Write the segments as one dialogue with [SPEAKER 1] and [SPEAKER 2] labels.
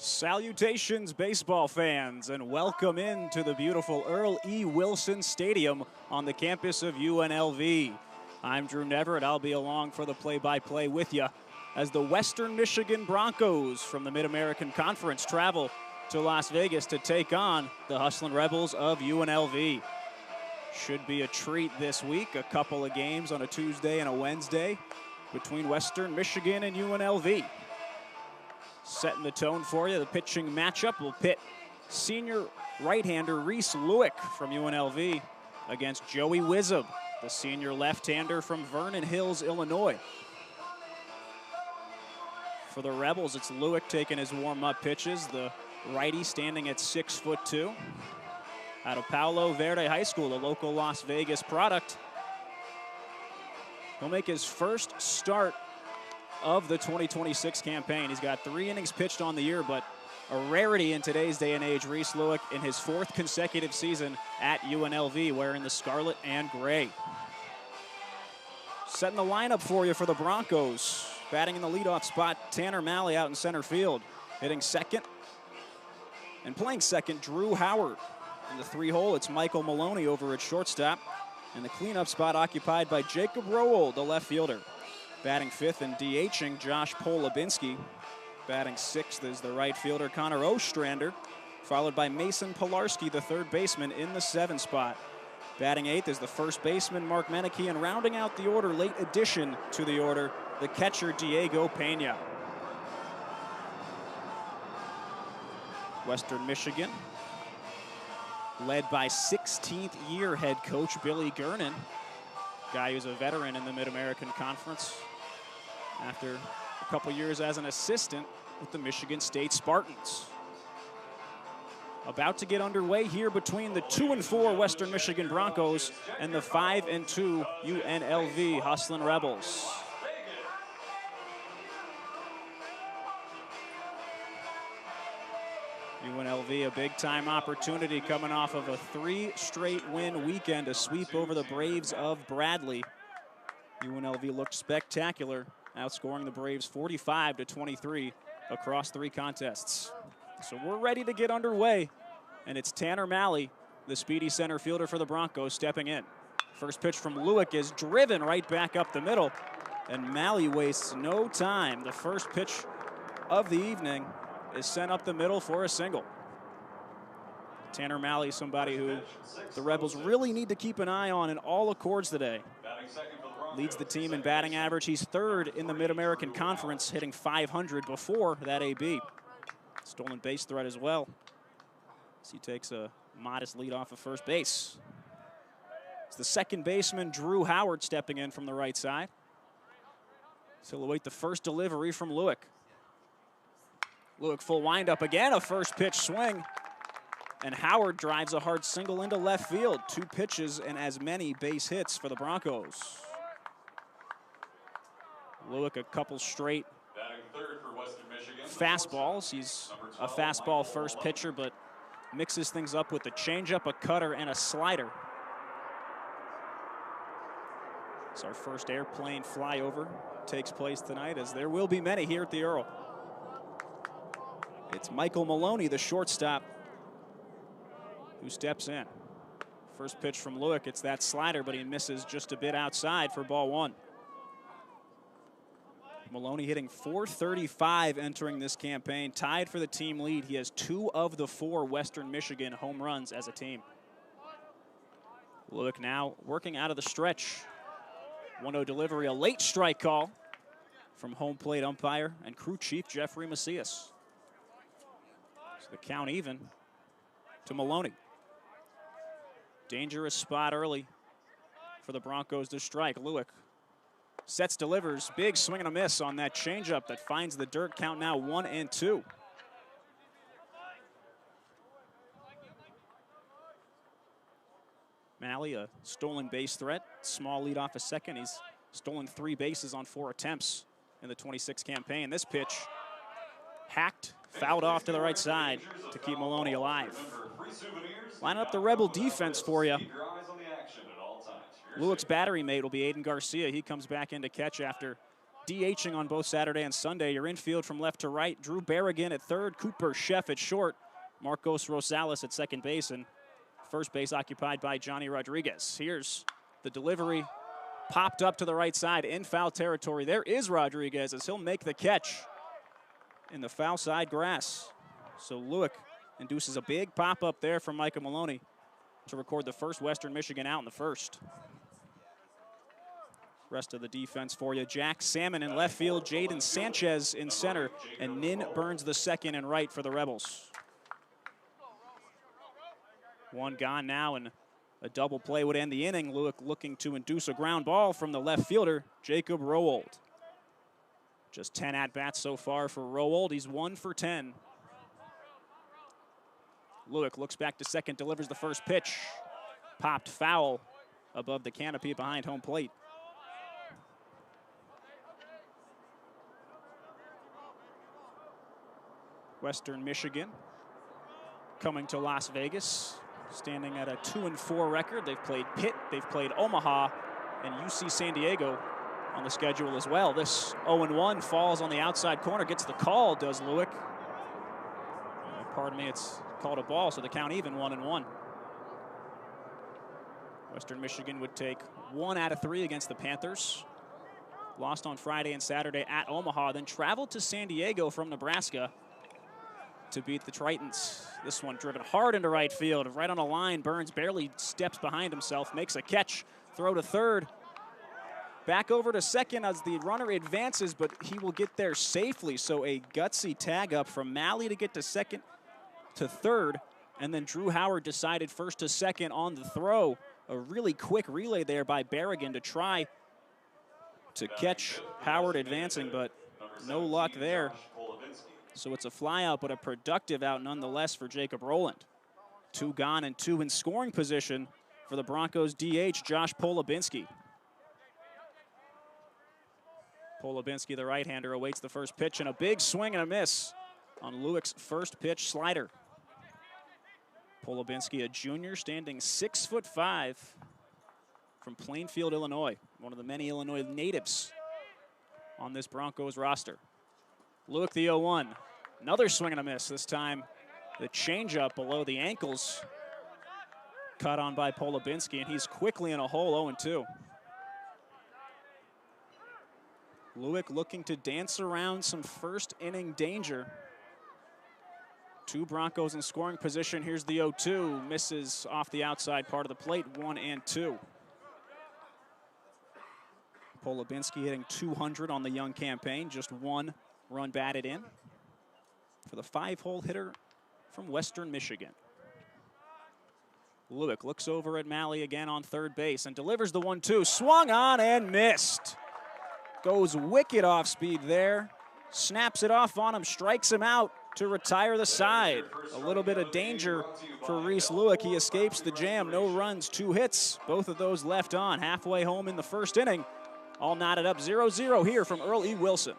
[SPEAKER 1] Salutations, baseball fans, and welcome into the beautiful Earl E. Wilson Stadium on the campus of UNLV. I'm Drew Neverett. I'll be along for the play-by-play with you as the Western Michigan Broncos from the Mid-American Conference travel to Las Vegas to take on the Hustlin' Rebels of UNLV. Should be a treat this week. A couple of games on a Tuesday and a Wednesday between Western Michigan and UNLV. Setting the tone for you, the pitching matchup will pit senior right-hander Reese Lewick from UNLV against Joey Wizub, the senior left-hander from Vernon Hills, Illinois. For the Rebels, it's Lewick taking his warm-up pitches, the righty standing at 6'2". Out of Palo Verde High School, a local Las Vegas product. He'll make his first start of the 2026 campaign. He's got 3 innings pitched on the year, but a rarity in today's day and age. Reese Lewick in his 4th consecutive season at UNLV wearing the scarlet and gray. Setting the lineup for you for the Broncos. Batting in the leadoff spot, Tanner Malley out in center field. Hitting second and playing second, Drew Howard. In the 3-hole, it's Michael Maloney over at shortstop. And the cleanup spot occupied by Jacob Rowold, the left fielder. Batting 5th and DHing, Josh Polabinski. Batting 6th is the right fielder, Connor Ostrander, followed by Mason Pilarski, the third baseman, in the 7 spot. Batting 8th is the first baseman, Mark Meneke, and rounding out the order, late addition to the order, the catcher, Diego Pena. Western Michigan, led by 16th year head coach Billy Gernon, guy who's a veteran in the Mid-American Conference after a couple years as an assistant with the Michigan State Spartans. About to get underway here between the 2-4 Western Michigan Broncos and the 5-2 UNLV Hustlin' Rebels. UNLV, a big-time opportunity coming off of a 3-straight-win weekend, a sweep over the Braves of Bradley. UNLV looked spectacular, outscoring the Braves 45-23 across 3 contests. So we're ready to get underway, and it's Tanner Malley, the speedy center fielder for the Broncos, stepping in. First pitch from Lewick is driven right back up the middle, and Malley wastes no time. The first pitch of the evening is sent up the middle for a single. Tanner Malley, somebody who the Rebels really need to keep an eye on in all accords today. Leads the team in batting average. He's 3rd in the Mid-American Conference, hitting .500 before that AB. Stolen base threat as well, as he takes a modest lead off of first base. It's the second baseman, Drew Howard, stepping in from the right side. So we'll await the first delivery from Lewick. Lewick full windup again, a first pitch swing. And Howard drives a hard single into left field. 2 pitches and as many base hits for the Broncos. Lewick a couple straight fastballs. He's a fastball first pitcher, but mixes things up with a changeup, a cutter, and a slider. So our first airplane flyover takes place tonight, as there will be many here at the Earl. It's Michael Maloney, the shortstop, who steps in. First pitch from Lewick, it's that slider, but he misses just a bit outside for ball 1. Maloney hitting .435 entering this campaign, tied for the team lead. He has 2 of the 4 Western Michigan home runs as a team. Lewick now working out of the stretch. 1-0 delivery, a late strike call from home plate umpire and crew chief Jeffrey Macias. So the count even to Maloney. Dangerous spot early for the Broncos to strike. Lewick sets, delivers, big swing and a miss on that changeup that finds the dirt. Count now 1-2. Malley, a stolen base threat. Small lead off a second. He's stolen 3 bases on 4 attempts in the 26 campaign. This pitch hacked, fouled off to the right side to keep Maloney alive. Line up the Rebel defense for you. Lewick's battery mate will be Aiden Garcia. He comes back in to catch after DHing on both Saturday and Sunday. Your infield from left to right. Drew Berrigan at third, Cooper Sheff at short, Marcos Rosales at second base, and first base occupied by Johnny Rodriguez. Here's the delivery, popped up to the right side in foul territory. There is Rodriguez as he'll make the catch in the foul side grass. So Lewick induces a big pop up there from Micah Maloney to record the first Western Michigan out in the first. Rest of the defense for you. Jack Salmon in left field, Jaden Sanchez in center, and Nin Burns the second in right for the Rebels. One gone now, and a double play would end the inning. Lewick looking to induce a ground ball from the left fielder, Jacob Rowold. Just 10 at-bats so far for Rowold. He's 1 for 10. Lewick looks back to second, delivers the first pitch. Popped foul above the canopy behind home plate. Western Michigan coming to Las Vegas, standing at a 2-4 record. They've played Pitt, they've played Omaha, and UC San Diego on the schedule as well. This 0-1 falls on the outside corner, gets the call, does Lewick. Pardon me, it's called a ball, so the count even, 1-1. Western Michigan would take 1 out of 3 against the Panthers. Lost on Friday and Saturday at Omaha, then traveled to San Diego from Nebraska to beat the Tritons. This one driven hard into right field, right on a line. Burns barely steps behind himself, makes a catch, throw to third. Back over to second as the runner advances, but he will get there safely. So a gutsy tag up from Malley to get to second to third, and then Drew Howard decided first to second on the throw. A really quick relay there by Berrigan to try to catch Howard advancing, but no luck there. So it's a fly out, but a productive out nonetheless for Jacob Rowland. 2 gone and 2 in scoring position for the Broncos DH, Josh Polubinski. Polubinski, the right-hander, awaits the first pitch, and a big swing and a miss on Lewick's first pitch slider. Polubinski, a junior, standing 6'5", from Plainfield, Illinois. One of the many Illinois natives on this Broncos roster. Lewick the 0-1. Another swing and a miss. This time the changeup below the ankles. Caught on by Polubinski, and he's quickly in a hole, 0-2. Lewick looking to dance around some first inning danger. 2 Broncos in scoring position. Here's the 0-2. Misses off the outside part of the plate, 1-2. Polubinski hitting .200 on the young campaign. Just 1 run batted in for the 5-hole hitter from Western Michigan. Lewick looks over at Malley again on third base and delivers the 1-2. Swung on and missed. Goes wicked off speed there. Snaps it off on him, strikes him out to retire the side. A little bit of danger for Reese Lewick. He escapes the jam. No runs, 2 hits. Both of those left on. Halfway home in the first inning. All knotted up 0-0 here from Earl E. Wilson.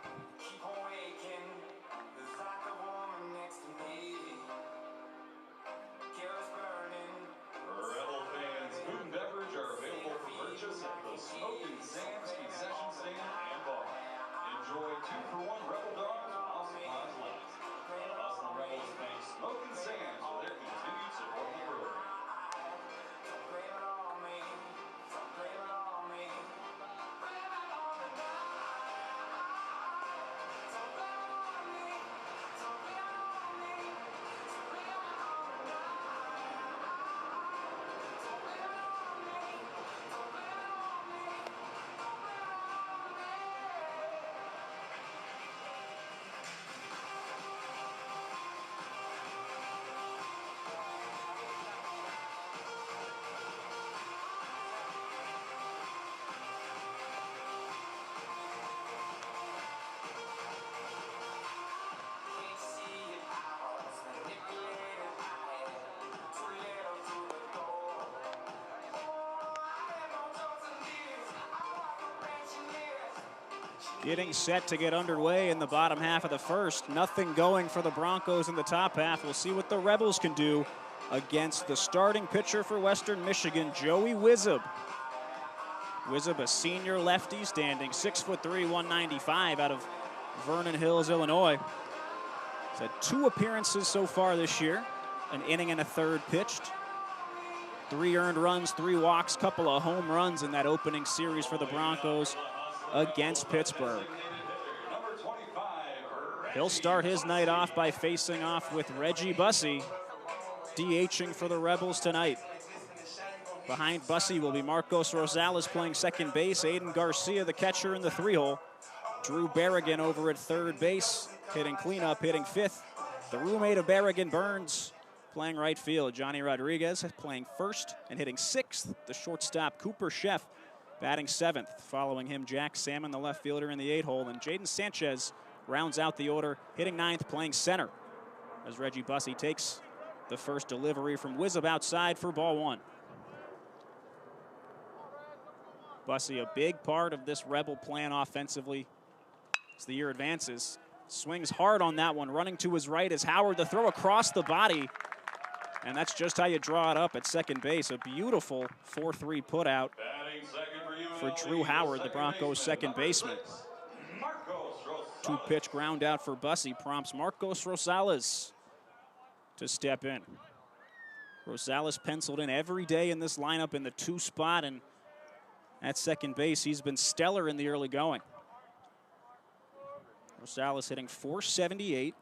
[SPEAKER 1] Getting set to get underway in the bottom half of the first. Nothing going for the Broncos in the top half. We'll see what the Rebels can do against the starting pitcher for Western Michigan, Joey Wizub. Wizub, a senior lefty, standing 6'3", 195 out of Vernon Hills, Illinois. He's had 2 appearances so far this year, an inning and a third pitched. 3 earned runs, 3 walks, couple of home runs in that opening series for the Broncos against Pittsburgh. He'll start his night off by facing off with Reggie Bussey, DHing for the Rebels tonight. Behind Bussey will be Marcos Rosales playing second base, Aiden Garcia, the catcher, in the 3-hole. Drew Berrigan over at third base, hitting cleanup, hitting 5th. The roommate of Berrigan, Burns, playing right field. Johnny Rodriguez playing first and hitting 6th. The shortstop, Cooper Sheff, batting 7th. Following him, Jack Salmon, the left fielder, in the 8-hole. And Jaden Sanchez rounds out the order, hitting 9th, playing center, as Reggie Bussey takes the first delivery from Wizub outside for ball 1. Bussey, a big part of this Rebel plan offensively as the year advances. Swings hard on that one, running to his right is Howard. The throw across the body, and that's just how you draw it up at second base. A beautiful 4-3 put out for Drew Howard, the Broncos' second baseman. 2-pitch ground out for Bussey prompts Marcos Rosales to step in. Rosales penciled in every day in this lineup in the 2 spot, and at second base, he's been stellar in the early going. Rosales hitting .478,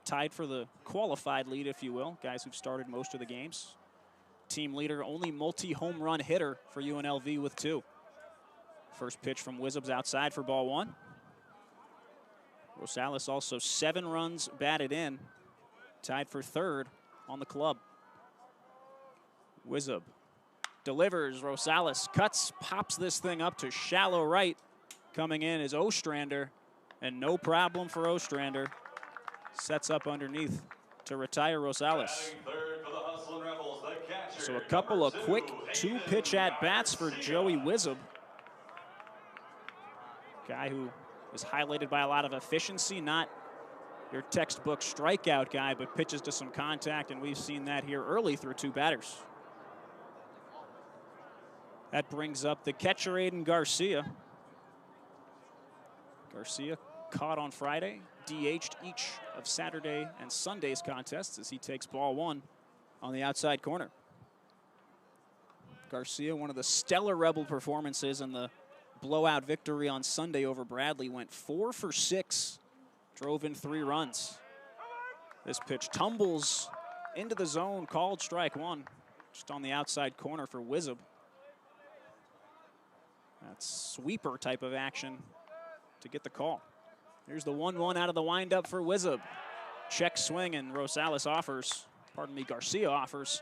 [SPEAKER 1] tied for the qualified lead, if you will, guys who've started most of the games. Team leader, only multi-home run hitter for UNLV with 2. First pitch from Wizub's outside for ball 1. Rosales also 7 runs batted in, tied for 3rd on the club. Wizub delivers, Rosales cuts, pops this thing up to shallow right. Coming in is Ostrander, and no problem for Ostrander. Sets up underneath to retire Rosales. So a couple of quick 2-pitch at-bats for Joey Wizub. Guy who is highlighted by a lot of efficiency, not your textbook strikeout guy, but pitches to some contact, and we've seen that here early through 2 batters. That brings up the catcher, Aiden Garcia. Garcia caught on Friday, DH'd each of Saturday and Sunday's contests as he takes ball 1 on the outside corner. Garcia, one of the stellar Rebel performances in the blowout victory on Sunday over Bradley, went 4 for 6, drove in 3 runs. This pitch tumbles into the zone, called strike 1, just on the outside corner for Wizub. That's sweeper type of action to get the call. Here's the 1-1 out of the windup for Wizub. Check swing, and Rosales offers, Garcia offers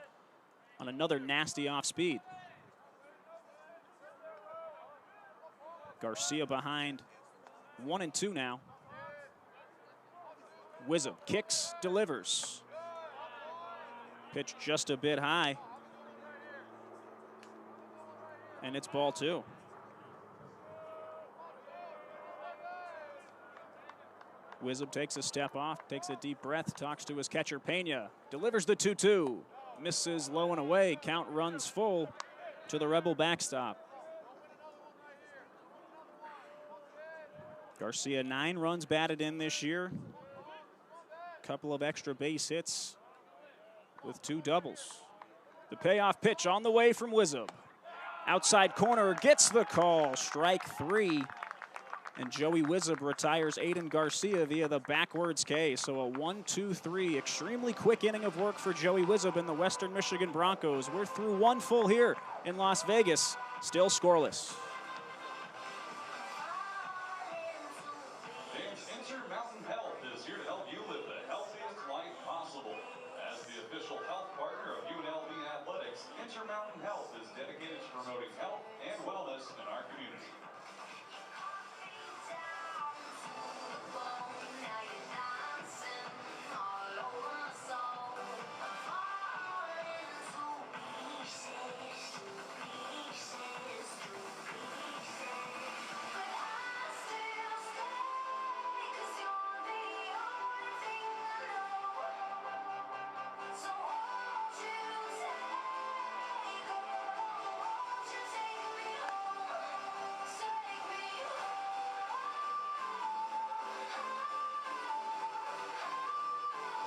[SPEAKER 1] on another nasty off speed. Garcia behind 1-2 now. Wizub kicks, delivers. Pitch just a bit high. And it's ball 2. Wizub takes a step off, takes a deep breath, talks to his catcher, Pena. Delivers the 2-2. Misses low and away. Count runs full to the Rebel backstop. Garcia, 9 runs batted in this year. Couple of extra base hits with 2 doubles. The payoff pitch on the way from Wizub. Outside corner, gets the call. Strike 3. And Joey Wizub retires Aiden Garcia via the backwards K. So a 1-2-3, extremely quick inning of work for Joey Wizub and the Western Michigan Broncos. We're through 1 full here in Las Vegas, still scoreless.
[SPEAKER 2] Intermountain Health is here to help you live the healthiest life possible. As the official health partner of UNLV Athletics, Intermountain Health is dedicated to promoting health and wellness in our community.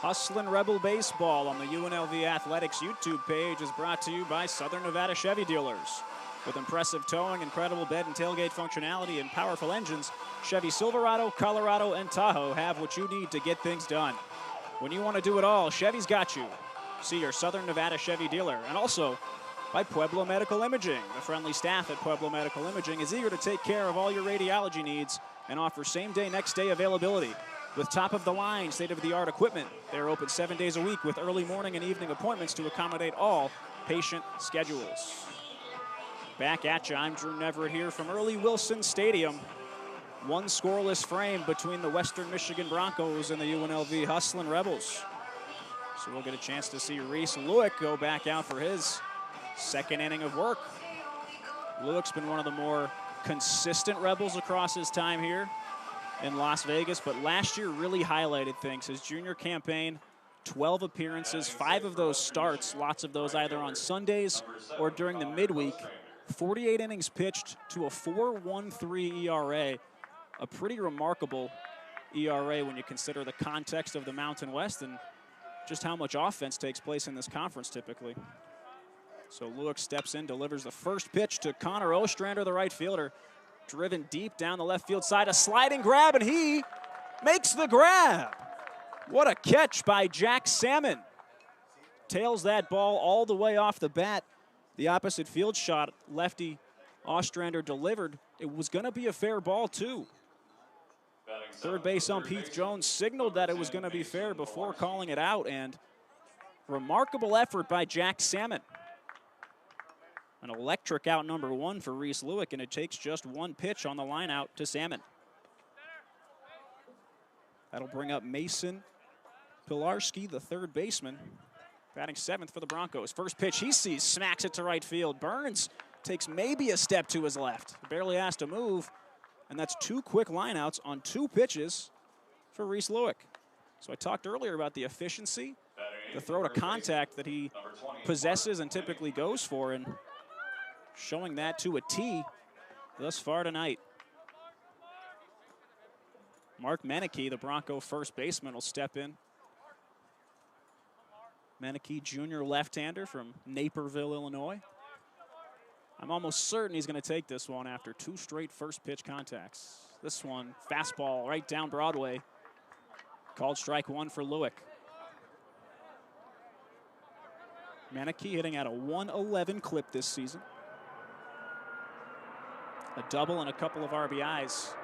[SPEAKER 1] Hustlin' Rebel Baseball on the UNLV Athletics YouTube page is brought to you by Southern Nevada Chevy Dealers. With impressive towing, incredible bed and tailgate functionality, and powerful engines, Chevy Silverado, Colorado, and Tahoe have what you need to get things done. When you want to do it all, Chevy's got you. See your Southern Nevada Chevy dealer. And also by Pueblo Medical Imaging. The friendly staff at Pueblo Medical Imaging is eager to take care of all your radiology needs and offer same-day, next-day availability. With top-of-the-line, state-of-the-art equipment, they're open 7 days a week with early morning and evening appointments to accommodate all patient schedules. Back at you, I'm Drew Neverett here from Earl E. Wilson Stadium. One scoreless frame between the Western Michigan Broncos and the UNLV Hustlin' Rebels. So we'll get a chance to see Reese Lueck go back out for his second inning of work. Lueck's been one of the more consistent Rebels across his time here in Las Vegas, but last year really highlighted things. His junior campaign, 12 appearances, 5 of those starts, lots of those either on Sundays or during the midweek. 48 innings pitched to a 4.13 ERA, a pretty remarkable ERA when you consider the context of the Mountain West and just how much offense takes place in this conference typically. So Lueck steps in, delivers the first pitch to Connor Ostrander, the right fielder. Driven deep down the left field side, a sliding grab, and he makes the grab. What a catch by Jack Salmon. Tails that ball all the way off the bat. The opposite field shot, lefty Ostrander delivered. It was going to be a fair ball, too. Third base ump Heath Jones signaled that it was going to be fair before calling it out, and remarkable effort by Jack Salmon. An electric out number 1 for Reese Lueck, and it takes just one pitch on the line out to Salmon. That'll bring up Mason Pilarski, the third baseman, batting 7th for the Broncos. First pitch he sees, smacks it to right field. Burns takes maybe a step to his left. Barely has to move, and that's 2 quick lineouts on 2 pitches for Reese Lueck. So I talked earlier about the efficiency, the throw to contact that he possesses and typically goes for, and showing that to a T thus far tonight. Mark Meneke, the Bronco first baseman, will step in. Meneke, junior left-hander from Naperville, Illinois. I'm almost certain he's going to take this one after 2 straight first pitch contacts. This one, fastball right down Broadway. Called strike 1 for Lueck. Meneke hitting at a 111 clip this season. A double and a couple of RBIs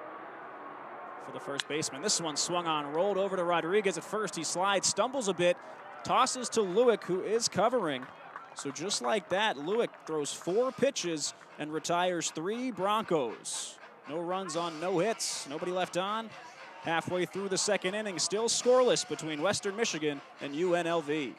[SPEAKER 1] for the first baseman. This one swung on, rolled over to Rodriguez at first. He slides, stumbles a bit, tosses to Lueck, who is covering. So just like that, Lueck throws 4 pitches and retires 3 Broncos. No runs on no hits, nobody left on. Halfway through the second inning, still scoreless between Western Michigan and UNLV.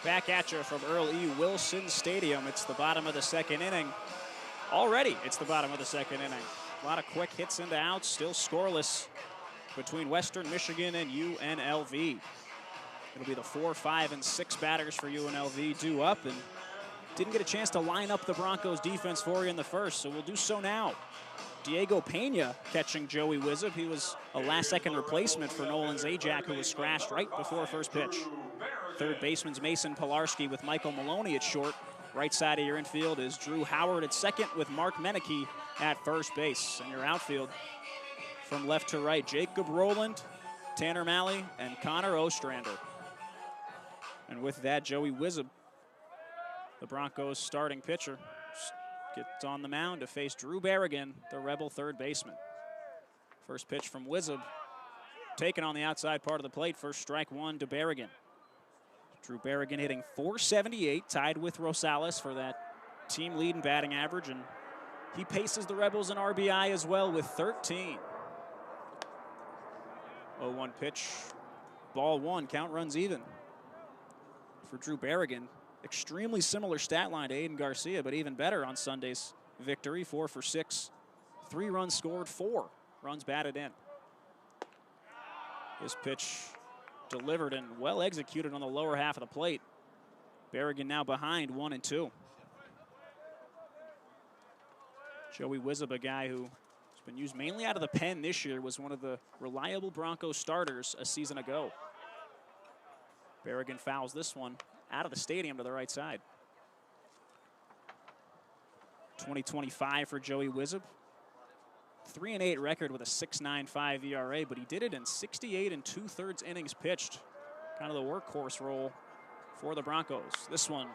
[SPEAKER 1] Back at you from Earl E. Wilson Stadium. It's the bottom of the second inning. Already, it's the bottom of the second inning. A lot of quick hits into outs, still scoreless between Western Michigan and UNLV. It'll be the 4, 5, and 6 batters for UNLV due up, and didn't get a chance to line up the Broncos defense for you in the first, so we'll do so now. Diego Pena catching Joey Wizzip. He was a last-second replacement for Nolan Zajac, who was scratched right before first pitch. Third baseman's Mason Pilarski with Michael Maloney at short. Right side of your infield is Drew Howard at second with Mark Meneke at first base. And your outfield from left to right, Jacob Rowland, Tanner Malley, and Connor Ostrander. And with that, Joey Wizub, the Broncos' starting pitcher, gets on the mound to face Drew Berrigan, the Rebel third baseman. First pitch from Wizub, taken on the outside part of the plate. First strike one to Berrigan. Drew Berrigan hitting .478, tied with Rosales for that team lead in batting average, and he paces the Rebels in RBI as well with 13. 0-1 pitch, ball one, count runs even for Drew Berrigan. Extremely similar stat line to Aiden Garcia, but even better on Sunday's victory. 4 for 6, 3 runs scored, 4 runs batted in. His pitch delivered and well executed on the lower half of the plate. Berrigan now behind 1-2. Joey Wizub, a guy who has been used mainly out of the pen this year, was one of the reliable Broncos starters a season ago. Berrigan fouls this one out of the stadium to the right side. 2025 for Joey Wizub. 3-8 record with a 6.95 ERA, but he did it in 68 2/3 innings pitched. Kind of the workhorse role for the Broncos. This one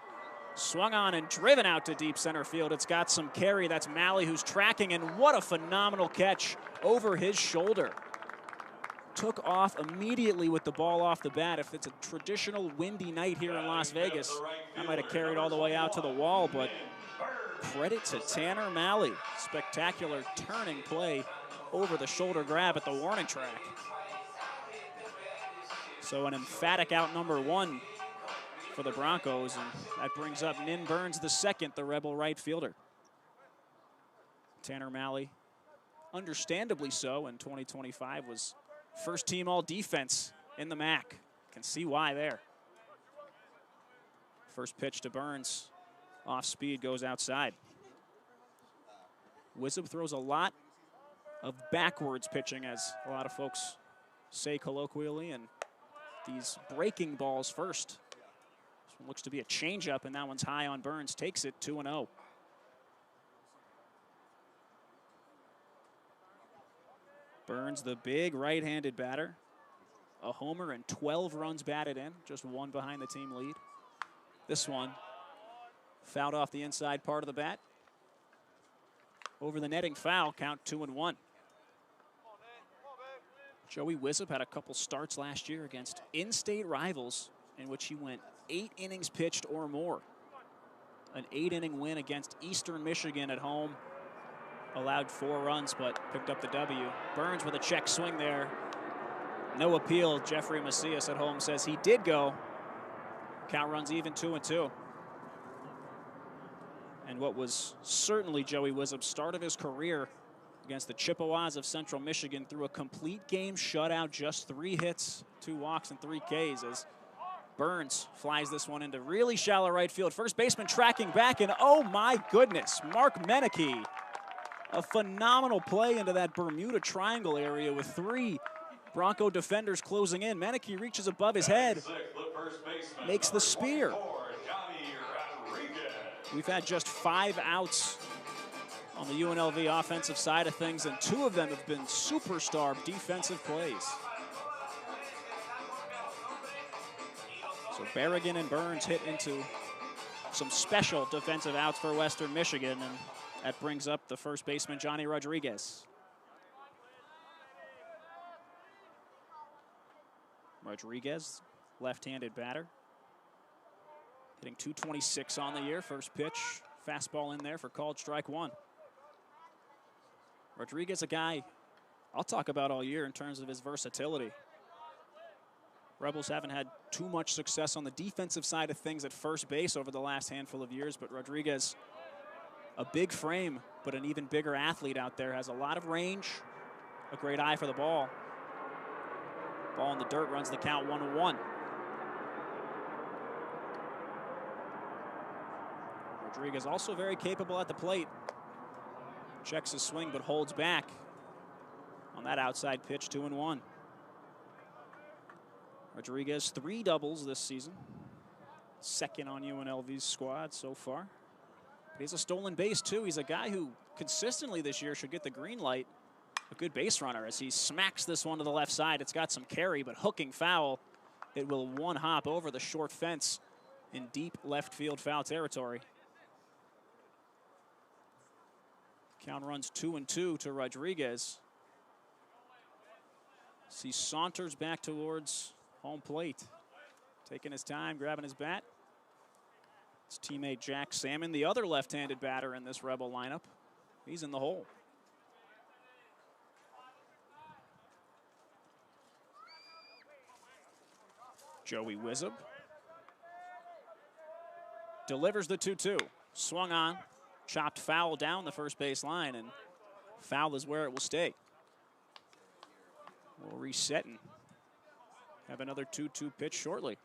[SPEAKER 1] swung on and driven out to deep center field. It's got some carry. That's Malley who's tracking, and what a phenomenal catch over his shoulder. Took off immediately with the ball off the bat. If it's a traditional windy night here in Las Vegas, I might have carried all the way out to the wall, but credit to Tanner Malley. Spectacular turning play over the shoulder grab at the warning track. So an emphatic out number one for the Broncos, and that brings up Nin Burns the second, the Rebel right fielder. Tanner Malley, understandably so, in 2025 was first team all defense in the MAC. Can see why there. First pitch to Burns, off speed, goes outside. Wizub throws a lot of backwards pitching, as a lot of folks say colloquially, and these breaking balls first. This one looks to be a changeup, and that one's high on Burns. Takes it 2-0. Burns, the big right-handed batter. A homer and 12 runs batted in, just one behind the team lead. This one fouled off the inside part of the bat. Over the netting foul, count 2-1. Joey Wizub had a couple starts last year against in-state rivals in which he went 8 innings pitched or more. An 8-inning win against Eastern Michigan at home. Allowed 4 runs, but picked up the W. Burns with a check swing there. No appeal. Jeffrey Macias at home says he did go. Count runs even, 2-2. And what was certainly Joey Wizub's start of his career against the Chippewas of Central Michigan, through a complete game shutout, just 3 hits, 2 walks, and 3 Ks, as Burns flies this one into really shallow right field. First baseman tracking back, and oh my goodness, Mark Meneke. A phenomenal play into that Bermuda Triangle area with 3 Bronco defenders closing in. Meneke reaches above his head, makes the spear. We've had just 5 outs on the UNLV offensive side of things, and 2 of them have been superstar defensive plays. So Berrigan and Burns hit into some special defensive outs for Western Michigan, and that brings up the first baseman, Johnny Rodriguez. Rodriguez, left-handed batter. Hitting .226 on the year. First pitch, fastball in there for called strike 1. Rodriguez, a guy I'll talk about all year in terms of his versatility. Rebels haven't had too much success on the defensive side of things at first base over the last handful of years, but Rodriguez, a big frame, but an even bigger athlete out there, has a lot of range, a great eye for the ball. Ball in the dirt, runs the count 1-1. Rodriguez also very capable at the plate. Checks his swing, but holds back on that outside pitch, 2-1. Rodriguez, 3 doubles this season. Second on UNLV's squad so far. But he's a stolen base too. He's a guy who consistently this year should get the green light. A good base runner as he smacks this one to the left side. It's got some carry, but hooking foul it will one hop over the short fence in deep left field foul territory. Count runs 2-2 to Rodriguez. He saunters back towards home plate, taking his time, grabbing his bat. His teammate Jack Salmon, the other left-handed batter in this Rebel lineup, he's in the hole. Joey Wizub delivers the 2-2. Swung on, chopped foul down the first base line, and foul is where it will stay. We'll reset and have another 2-2 pitch shortly.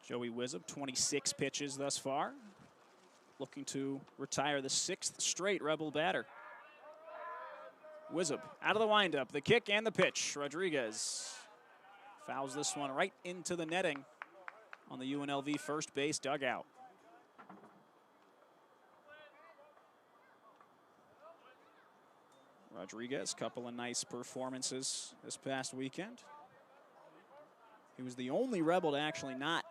[SPEAKER 1] Joey Wizub, 26 pitches thus far, looking to retire the 6th straight Rebel batter. Wizub out of the windup, the kick and the pitch. Rodriguez fouls this one right into the netting on the UNLV first base dugout. Rodriguez, couple of nice performances this past weekend. He was the only Rebel to actually not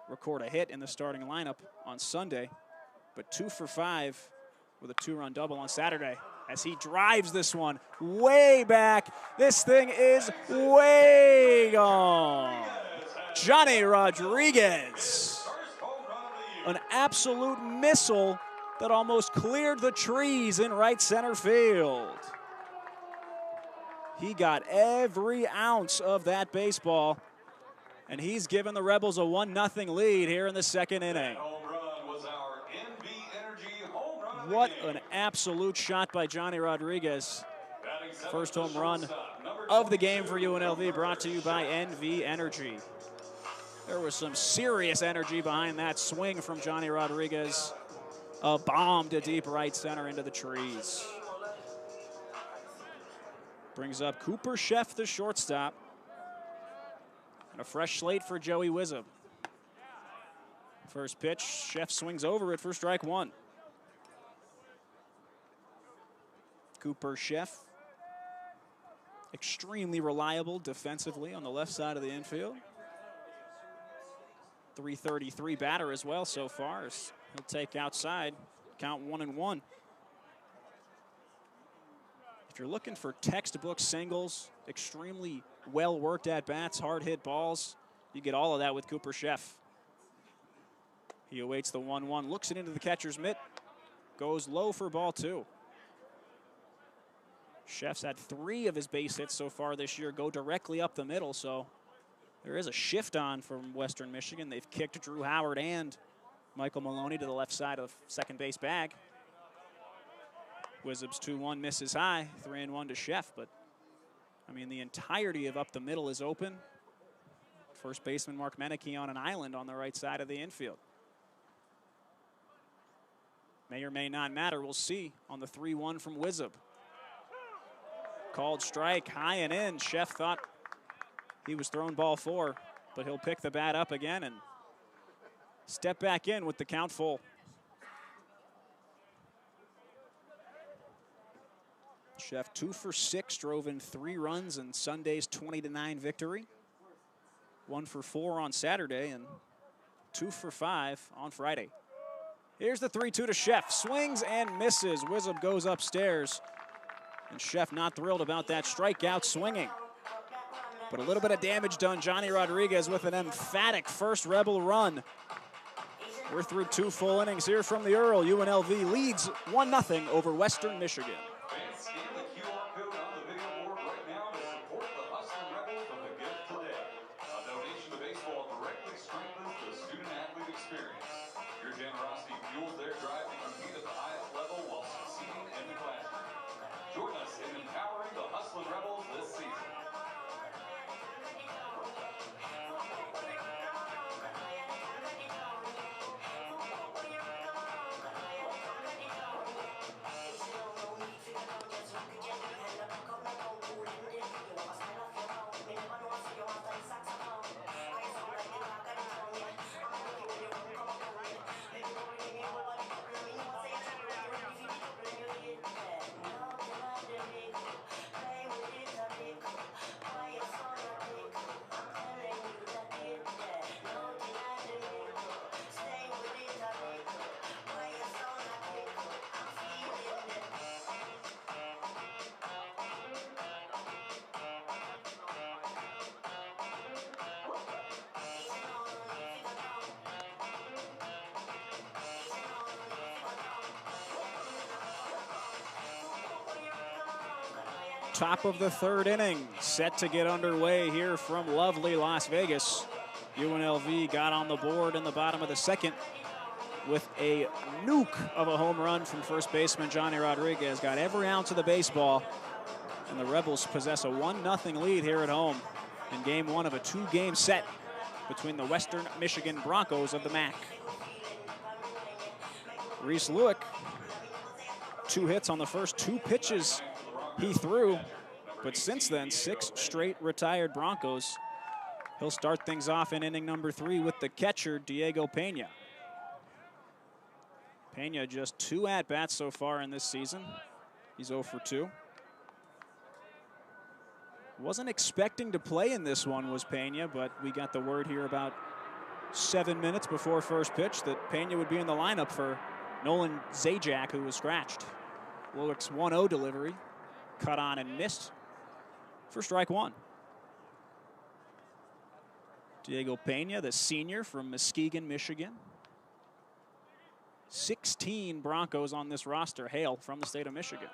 [SPEAKER 1] record a hit in the starting lineup on Sunday, but 2 for 5 with a 2-run double on Saturday as he drives this one way back. This thing is way gone. Johnny Rodriguez, an absolute missile that almost cleared the trees in right center field. He got every ounce of that baseball, and he's given the Rebels a 1-0 lead here in the second inning. What an absolute shot by Johnny Rodriguez. First home run of the game for UNLV, brought to you by NV Energy. There was some serious energy behind that swing from Johnny Rodriguez. A bomb to deep right center into the trees. Brings up Cooper Sheff, the shortstop. And a fresh slate for Joey Wizub. First pitch, Sheff swings over it for strike one. Cooper Sheff, extremely reliable defensively on the left side of the infield. .333 batter as well so far. He'll take outside, count 1-1. If you're looking for textbook singles, extremely well-worked at-bats, hard-hit balls, you get all of that with Cooper Sheff. He awaits the 1-1, looks it into the catcher's mitt, goes low for ball 2. Sheff's had 3 of his base hits so far this year go directly up the middle, so there is a shift on from Western Michigan. They've kicked Drew Howard and Michael Maloney to the left side of second base bag. Wizub's 2-1 misses high, 3-1 to Sheff, but I mean, the entirety of up the middle is open. First baseman Mark Meneke on an island on the right side of the infield. May or may not matter, we'll see on the 3-1 from Wizub. Called strike, high and in. Sheff thought he was thrown ball 4, but he'll pick the bat up again and step back in with the count full. Sheff 2 for 6, drove in 3 runs in Sunday's 20-9 victory. 1 for 4 on Saturday and 2 for 5 on Friday. Here's the 3-2 to Sheff. Swings and misses. Wizub goes upstairs. And Sheff not thrilled about that strikeout swinging. But a little bit of damage done. Johnny Rodriguez with an emphatic first Rebel run. We're through 2 full innings here from the Earl. UNLV leads 1-0 over Western Michigan. Top of the third inning, set to get underway here from lovely Las Vegas. UNLV got on the board in the bottom of the second with a nuke of a home run from first baseman Johnny Rodriguez. Got every ounce of the baseball, and the Rebels possess a 1-0 lead here at home in game one of a 2-game set between the Western Michigan Broncos of the MAC. Reese Lueck, 2 hits on the first 2 pitches he threw, but since then, 6 straight retired Broncos. He'll start things off in inning number 3 with the catcher, Diego Pena. Pena just 2 at-bats so far in this season. He's 0 for 2. Wasn't expecting to play in this one was Pena, but we got the word here about 7 minutes before first pitch that Pena would be in the lineup for Nolan Zajac, who was scratched. Lueck's 1-0 delivery, cut on and missed for strike 1. Diego Pena, the senior from Muskegon, Michigan. 16 Broncos on this roster hail from the state of Michigan.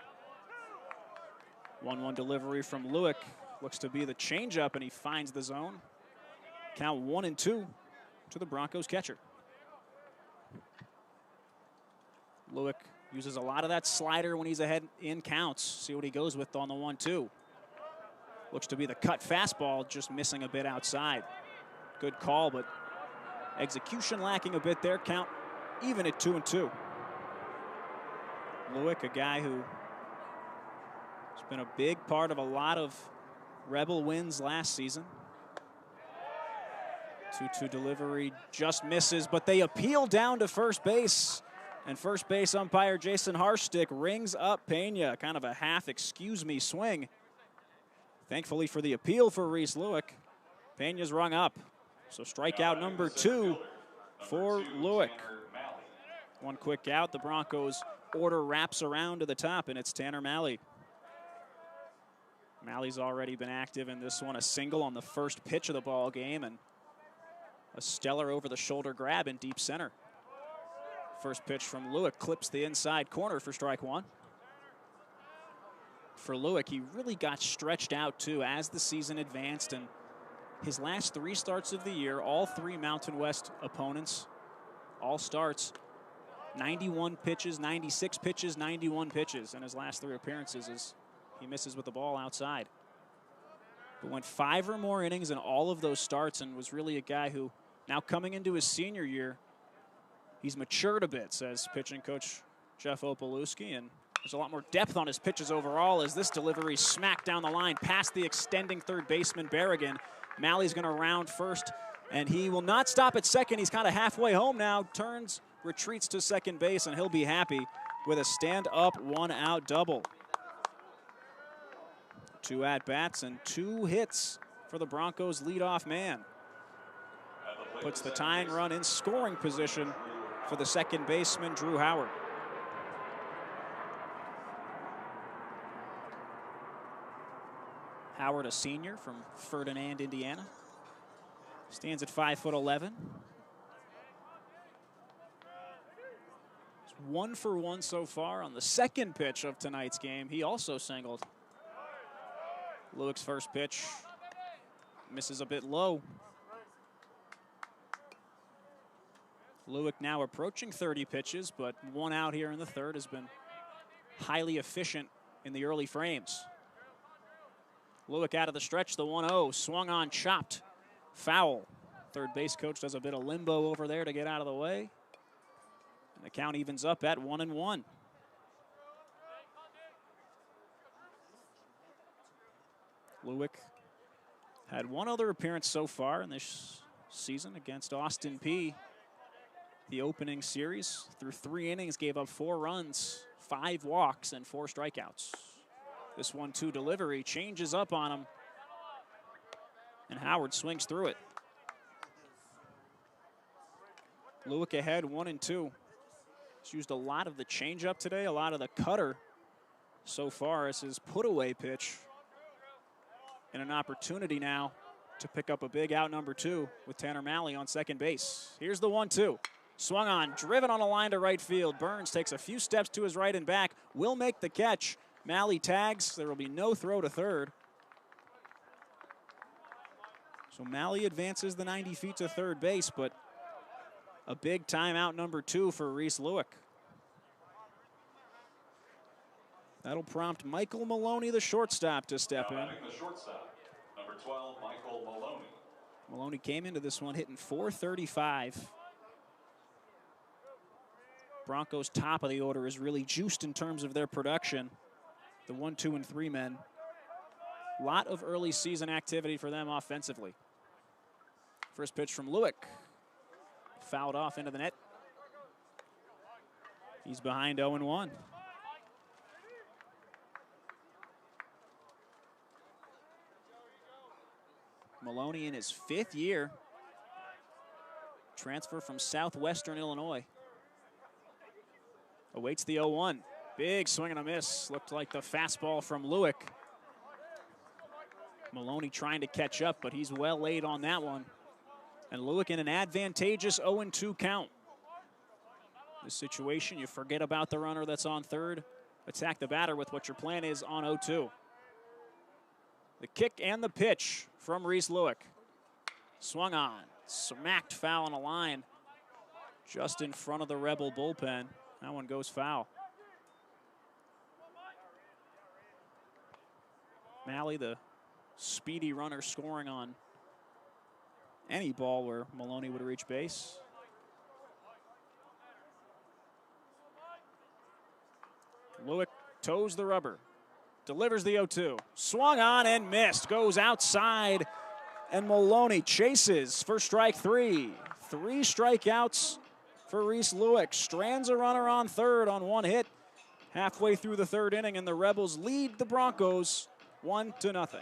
[SPEAKER 1] 1-1 delivery from Lueck. Looks to be the changeup, and he finds the zone. Count 1-2 to the Broncos catcher. Lueck uses a lot of that slider when he's ahead in counts. See what he goes with on the 1-2. Looks to be the cut fastball, just missing a bit outside. Good call, but execution lacking a bit there. Count even at 2-2. Lueck, a guy who has been a big part of a lot of Rebel wins last season. 2-2 delivery just misses, but they appeal down to first base. And first base umpire Jason Harstick rings up Pena. Kind of a half excuse me swing. Thankfully for the appeal for Reese Lueck, Pena's rung up. So strikeout number 2 for Lueck. 1 quick out. The Broncos order wraps around to the top, and it's Tanner Malley. Malley's already been active in this one. A single on the first pitch of the ball game, and a stellar over-the-shoulder grab in deep center. First pitch from Lueck clips the inside corner for strike 1. For Lueck, he really got stretched out too as the season advanced, and his last 3 starts of the year, all 3 Mountain West opponents, all starts, 91 pitches, 96 pitches, 91 pitches in his last 3 appearances as he misses with the ball outside. But went 5 or more innings in all of those starts, and was really a guy who, now coming into his senior year, he's matured a bit, says pitching coach Jeff Opalewski, and there's a lot more depth on his pitches overall as this delivery smacked down the line past the extending third baseman Berrigan. Malley's going to round first, and he will not stop at second. He's kind of halfway home now, turns, retreats to second base, and he'll be happy with a stand-up 1-out double. 2 at-bats and 2 hits for the Broncos' leadoff man. Puts the tying run in scoring position for the second baseman, Drew Howard. Howard, a senior from Ferdinand, Indiana. Stands at 5'11". He's 1 for 1 so far on the second pitch of tonight's game. He also singled. Lueck's first pitch misses a bit low. Lueck now approaching 30 pitches, but 1 out here in the third has been highly efficient in the early frames. Lueck out of the stretch, the 1-0, swung on, chopped, foul. Third base coach does a bit of limbo over there to get out of the way. And the count evens up at 1-1. Lueck had 1 other appearance so far in this season against Austin Peay. The opening series, through 3 innings, gave up 4 runs, 5 walks, and 4 strikeouts. This 1-2 delivery changes up on him, and Howard swings through it. Lueck ahead 1-2. He's used a lot of the changeup today, a lot of the cutter so far as his put-away pitch. And an opportunity now to pick up a big out number 2 with Tanner Malley on second base. Here's the 1-2. Swung on, driven on a line to right field. Burns takes a few steps to his right and back, will make the catch. Malley tags. There will be no throw to third. So Malley advances the 90 feet to third base, but a big timeout number 2 for Reese Lewick. That'll prompt Michael Maloney, the shortstop, to step in.
[SPEAKER 2] The shortstop, number 12, Michael Maloney.
[SPEAKER 1] Maloney came into this one hitting .435. Broncos' top of the order is really juiced in terms of their production. The 1, 2, and 3 men. A lot of early season activity for them offensively. First pitch from Lewick. Fouled off into the net. He's behind 0-1. Maloney in his 5th year. Transfer from Southwestern Illinois. Awaits the 0-1. Big swing and a miss. Looked like the fastball from Lewick. Maloney trying to catch up, but he's well laid on that one. And Lewick in an advantageous 0-2 count. This situation, you forget about the runner that's on third. Attack the batter with what your plan is on 0-2. The kick and the pitch from Reese Lewick. Swung on, smacked foul on a line just in front of the Rebel bullpen. That one goes foul. Malley, the speedy runner, scoring on any ball where Maloney would reach base. Lewick toes the rubber. Delivers the 0-2. Swung on and missed. Goes outside. And Maloney chases for strike 3. 3 strikeouts for Reese Lewick. Strands a runner on third on 1 hit. Halfway through the 3rd inning, and the Rebels lead the Broncos 1-0.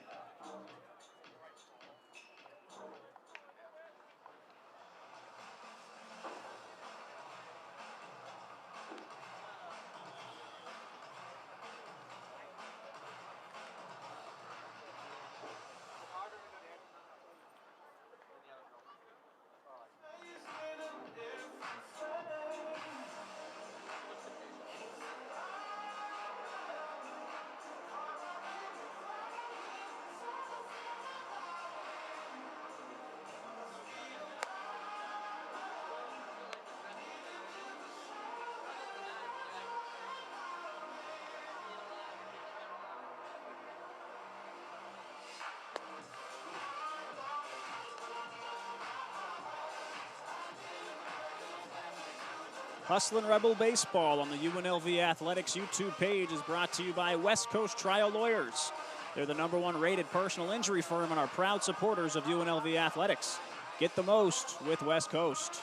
[SPEAKER 1] Hustlin' Rebel Baseball on the UNLV Athletics YouTube page is brought to you by West Coast Trial Lawyers. They're the #1 rated personal injury firm and are proud supporters of UNLV Athletics. Get the most with West Coast.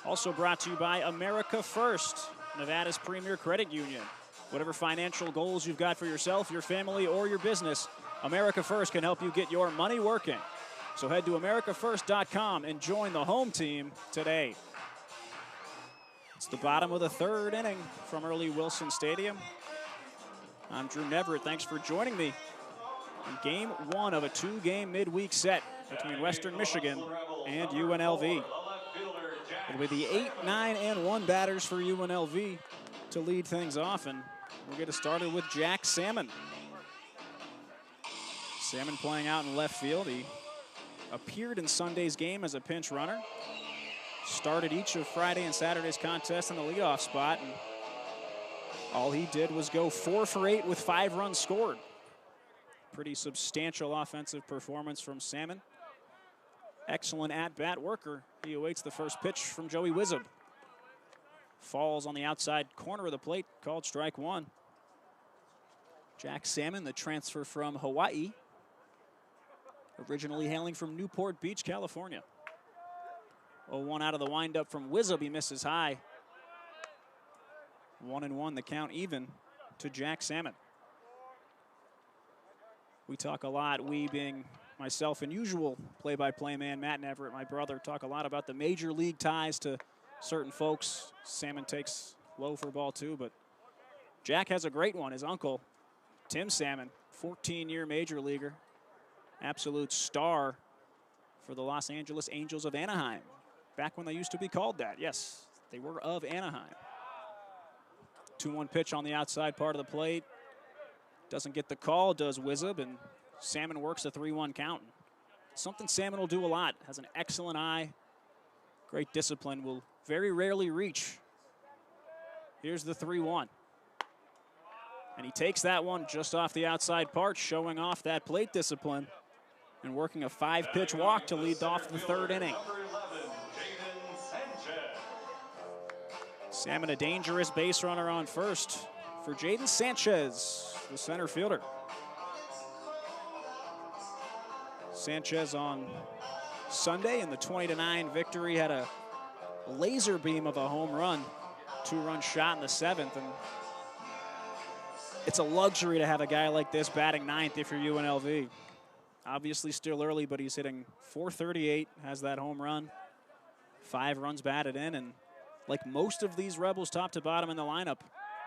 [SPEAKER 1] Also brought to you by America First, Nevada's premier credit union. Whatever financial goals you've got for yourself, your family, or your business, America First can help you get your money working. So head to americafirst.com and join the home team today. It's the bottom of the 3rd inning from Earl E. Wilson Stadium. I'm Drew Neverett. Thanks for joining me in game 1 of a 2-game midweek set between Western Michigan and UNLV. It'll be the 8, 9, and 1 batters for UNLV to lead things off, and we'll get it started with Jack Salmon. Salmon playing out in left field. He appeared in Sunday's game as a pinch runner. Started each of Friday and Saturday's contests in the leadoff spot, and all he did was go 4 for 8 with 5 runs scored. Pretty substantial offensive performance from Salmon. Excellent at-bat worker. He awaits the first pitch from Joey Wizub. Falls on the outside corner of the plate, called strike 1. Jack Salmon, the transfer from Hawaii, originally hailing from Newport Beach, California. 0-1 out of the windup from Wizub. He misses high. 1-1, the count even to Jack Salmon. We talk a lot, we being myself and usual play-by-play man Matt Neverett, my brother, talk a lot about the major league ties to certain folks. Salmon takes low for ball 2, but Jack has a great one. His uncle, Tim Salmon, 14-year major leaguer, absolute star for the Los Angeles Angels of Anaheim. Back when they used to be called that. Yes, they were of Anaheim. 2-1 pitch on the outside part of the plate. Doesn't get the call, does Wizub, and Salmon works a 3-1 count. Something Salmon will do a lot. Has an excellent eye, great discipline, will very rarely reach. Here's the 3-1. And he takes that one just off the outside part, showing off that plate discipline and working a 5-pitch walk to lead off the third inning. Salmon a dangerous base runner on first for Jaden Sanchez, the center fielder. Sanchez on Sunday in the 20-9 victory had a laser beam of a home run, 2-run shot in the 7th, and it's a luxury to have a guy like this batting 9th if you're UNLV. Obviously still early, but he's hitting .438, has that home run, 5 runs batted in, and like most of these Rebels top to bottom in the lineup,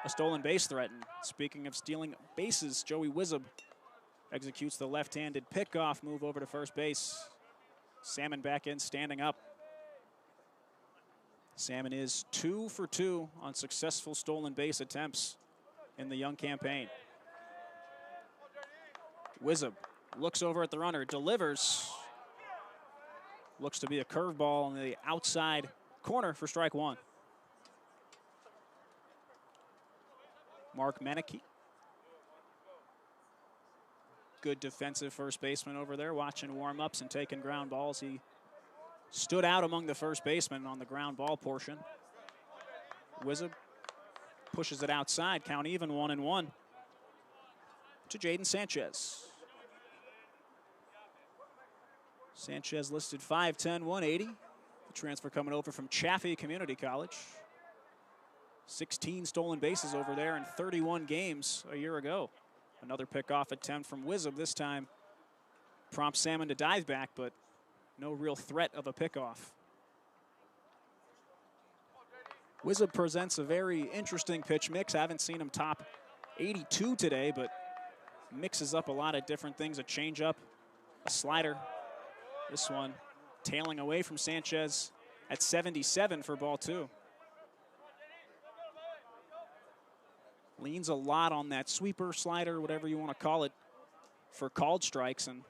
[SPEAKER 1] a stolen base threat. And speaking of stealing bases, Joey Wizub executes the left-handed pickoff move over to first base. Salmon back in, standing up. Salmon is 2 for 2 on successful stolen base attempts in the young campaign. Wizub looks over at the runner, delivers. Looks to be a curveball on the outside corner for strike 1. Mark Meneke. Good defensive first baseman over there, watching warm-ups and taking ground balls. He stood out among the first basemen on the ground ball portion. Wizub pushes it outside, count even, 1-1 to Jaden Sanchez. Sanchez listed 5'10", 180. The transfer coming over from Chaffee Community College. 16 stolen bases over there in 31 games a year ago. Another pickoff attempt from Wizub, this time prompts Salmon to dive back, but no real threat of a pickoff. Wizub presents a very interesting pitch mix. I haven't seen him top 82 today, but mixes up a lot of different things, a changeup, a slider. This one tailing away from Sanchez at 77 for ball 2. Leans a lot on that sweeper, slider, whatever you want to call it, for called strikes, and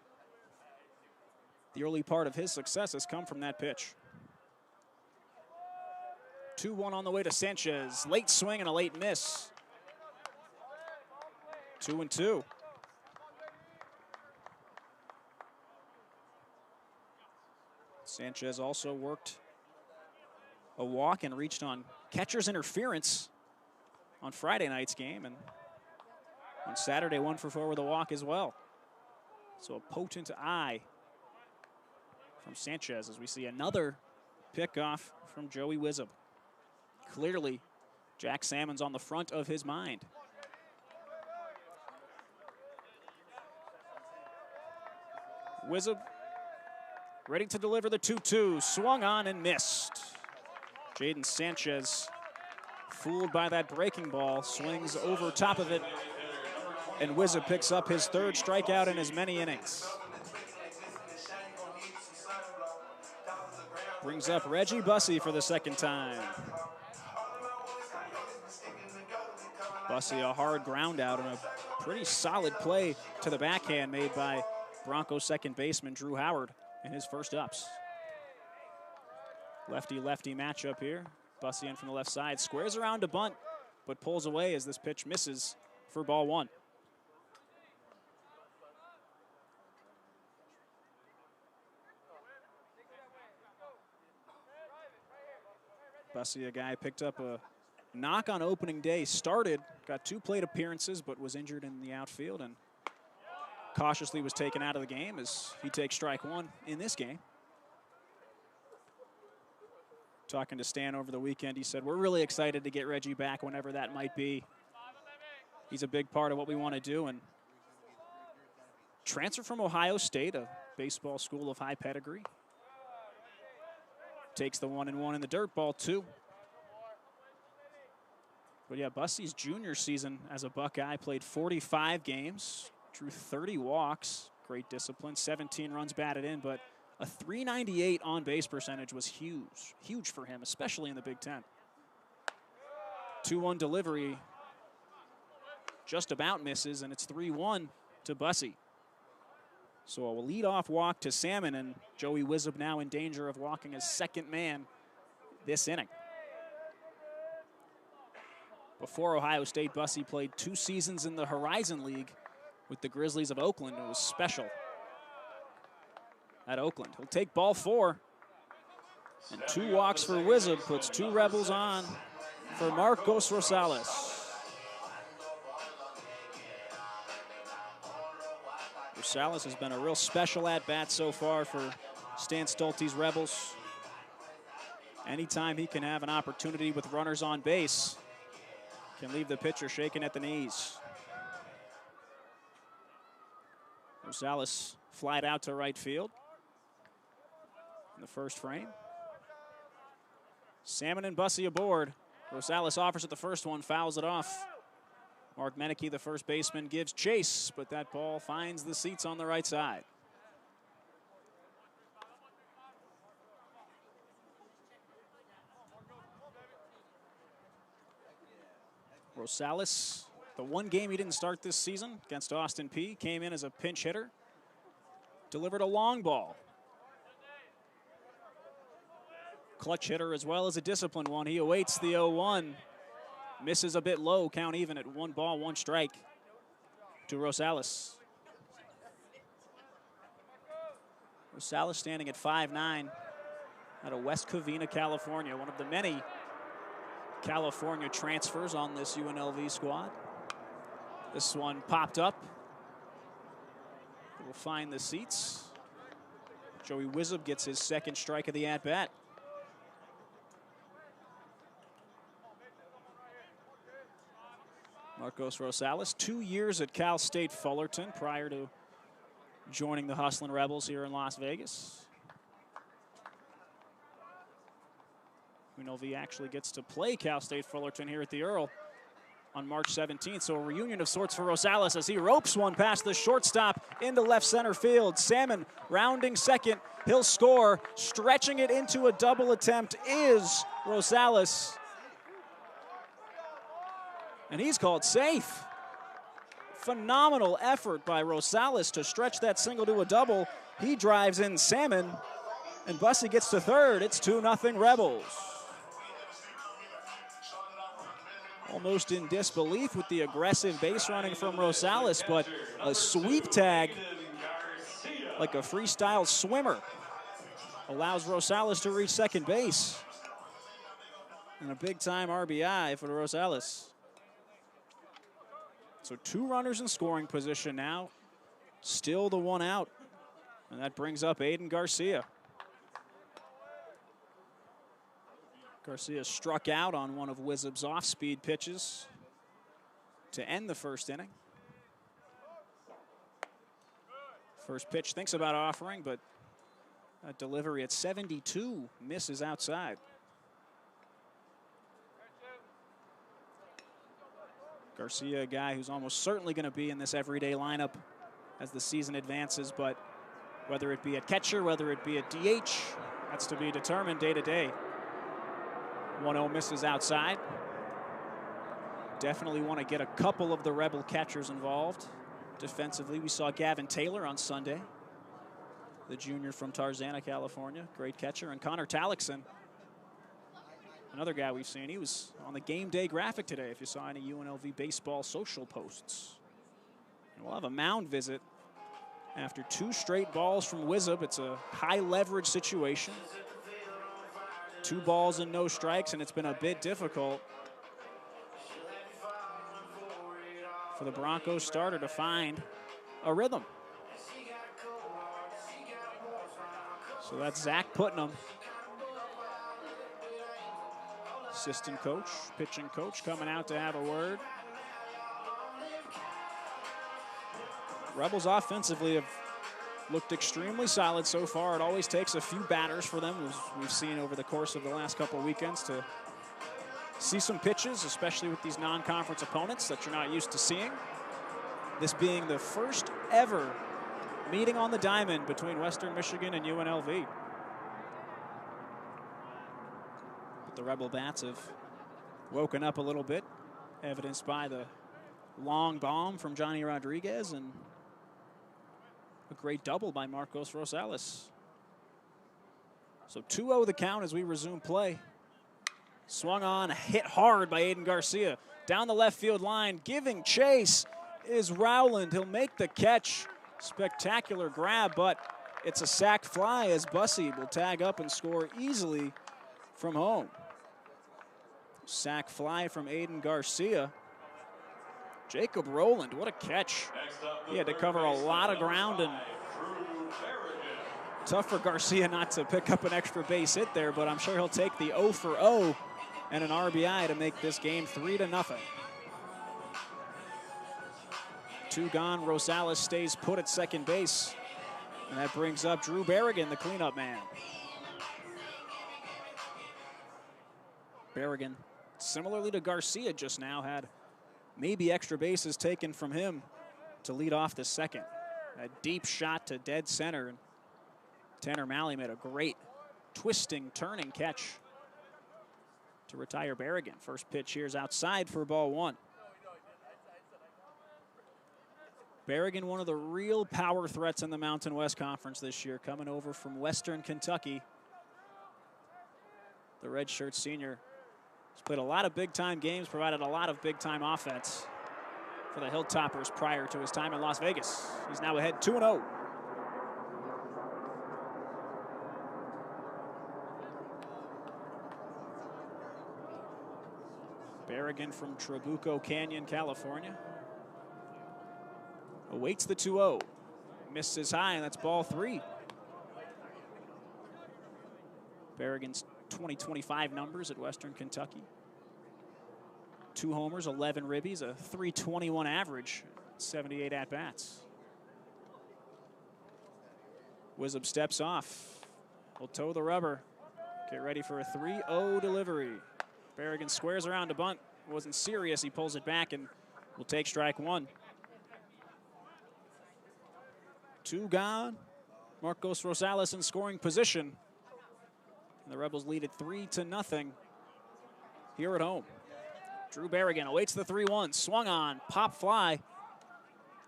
[SPEAKER 1] the early part of his success has come from that pitch. 2-1 on the way to Sanchez. Late swing and a late miss. 2-2. Sanchez also worked a walk and reached on catcher's interference on Friday night's game, and on Saturday 1 for 4 with a walk as well. So a potent eye from Sanchez as we see another pickoff from Joey Wizub. Clearly, Jack Salmon's on the front of his mind. Wizub ready to deliver the 2-2, swung on and missed. Jaden Sanchez, fooled by that breaking ball, swings over top of it, and Wizub picks up his 3rd strikeout in as many innings. Brings up Reggie Bussey for the 2nd time. Bussey a hard ground out and a pretty solid play to the backhand made by Broncos 2nd baseman Drew Howard in his first ups. Lefty-lefty matchup here. Bussey in from the left side, squares around to bunt, but pulls away as this pitch misses for ball 1. Bussey, a guy picked up a knock on opening day, started, got 2 plate appearances, but was injured in the outfield and cautiously was taken out of the game as he takes strike 1 in this game. Talking to Stan over the weekend, he said, we're really excited to get Reggie back whenever that might be. He's a big part of what we want to do. And transfer from Ohio State, a baseball school of high pedigree. Takes the 1-1 in the dirt, ball 2. But yeah, Bussey's junior season as a Buckeye, played 45 games, drew 30 walks, great discipline, 17 runs batted in, but a .398 on-base percentage was huge for him, especially in the Big Ten. 2-1 delivery just about misses, and it's 3-1 to Bussey. So a leadoff walk to Salmon, and Joey Wizup now in danger of walking as second man this inning. Before Ohio State, Bussey played 2 seasons in the Horizon League with the Grizzlies of Oakland. It was special at Oakland. He'll take ball 4. And 2 walks for Wizup, puts 2 Rebels on for Marcos Rosales. Rosales has been a real special at-bat so far for Stan Stolte's Rebels. Anytime he can have an opportunity with runners on base, can leave the pitcher shaking at the knees. Rosales flied out to right field in the first frame. Salmon and Bussey aboard. Rosales offers at the first one, fouls it off. Mark Meneke, the first baseman, gives chase, but that ball finds the seats on the right side. Rosales, the one game he didn't start this season against Austin Peay, came in as a pinch hitter, delivered a long ball. Clutch hitter as well as a disciplined one. He awaits the 0-1. Misses a bit low, count even at 1 ball, 1 strike to Rosales. Rosales standing at 5'9", out of West Covina, California, one of the many California transfers on this UNLV squad. This one popped up. It will find the seats. Joey Wizup gets his second strike of the at-bat. Marcos Rosales, 2 years at Cal State Fullerton prior to joining the Hustlin' Rebels here in Las Vegas. UNLV actually gets to play Cal State Fullerton here at the Earl on March 17th. So a reunion of sorts for Rosales as he ropes one past the shortstop into left center field. Salmon rounding second. He'll score. Stretching it into a double attempt is Rosales. And he's called safe. Phenomenal effort by Rosales to stretch that single to a double. He drives in Salmon, and Bussey gets to third. It's 2-0 Rebels. Almost in disbelief with the aggressive base running from Rosales, but a sweep tag like a freestyle swimmer allows Rosales to reach second base. And a big-time RBI for Rosales. So 2 runners in scoring position now. Still the 1 out. And that brings up Aiden Garcia. Garcia struck out on one of Wizup's off-speed pitches to end the first inning. First pitch thinks about offering, but that delivery at 72 misses outside. Garcia, a guy who's almost certainly going to be in this everyday lineup as the season advances, but whether it be at catcher, whether it be at DH, that's to be determined day to day. 1-0 misses outside. Definitely want to get a couple of the Rebel catchers involved. Defensively, we saw Gavin Taylor on Sunday, the junior from Tarzana, California, great catcher, and Connor Tallickson, another guy we've seen. He was on the game day graphic today, if you saw any UNLV baseball social posts. And we'll have a mound visit after 2 straight balls from Wizup. It's a high leverage situation. 2 balls and no strikes, and it's been a bit difficult for the Broncos starter to find a rhythm. So that's Zach Putnam, assistant coach, pitching coach, coming out to have a word. Rebels offensively have looked extremely solid so far. It always takes a few batters for them, as we've seen over the course of the last couple of weekends, to see some pitches, especially with these non-conference opponents that you're not used to seeing. This being the first ever meeting on the diamond between Western Michigan and UNLV. But the Rebel bats have woken up a little bit, evidenced by the long bomb from Johnny Rodriguez, and a great double by Marcos Rosales. So 2-0 the count as we resume play. Swung on, hit hard by Aiden Garcia. Down the left field line, giving chase is Rowland. He'll make the catch. Spectacular grab, but it's a sac fly as Bussey will tag up and score easily from home. Sac fly from Aiden Garcia. Jacob Rowland, what a catch. He had to cover a lot of ground, and tough for Garcia not to pick up an extra base hit there, but I'm sure he'll take the 0 for 0 and an RBI to make this game 3-0. 2 gone, Rosales stays put at second base, and that brings up Drew Berrigan, the cleanup man. Berrigan, similarly to Garcia just now, had maybe extra bases taken from him to lead off the second. A deep shot to dead center, and Tanner Malley made a great twisting, turning catch to retire Berrigan. First pitch here's outside for ball 1. Berrigan, one of the real power threats in the Mountain West Conference this year, coming over from Western Kentucky. The redshirt senior has played a lot of big-time games, provided a lot of big-time offense for the Hilltoppers prior to his time in Las Vegas. He's now ahead 2-0. Berrigan from Trabuco Canyon, California, awaits the 2-0. Misses high, and that's ball 3. Berrigan's 20-25 numbers at Western Kentucky. 2 homers, 11 ribbies, a .321 average, 78 at-bats. Wizub steps off. He'll toe the rubber. Get ready for a 3-0 delivery. Berrigan squares around to bunt. Wasn't serious. He pulls it back and will take strike 1. 2 gone. Marcos Rosales in scoring position. And the Rebels lead it 3-0 here at home. Drew Berrigan awaits the 3-1. Swung on. Pop fly.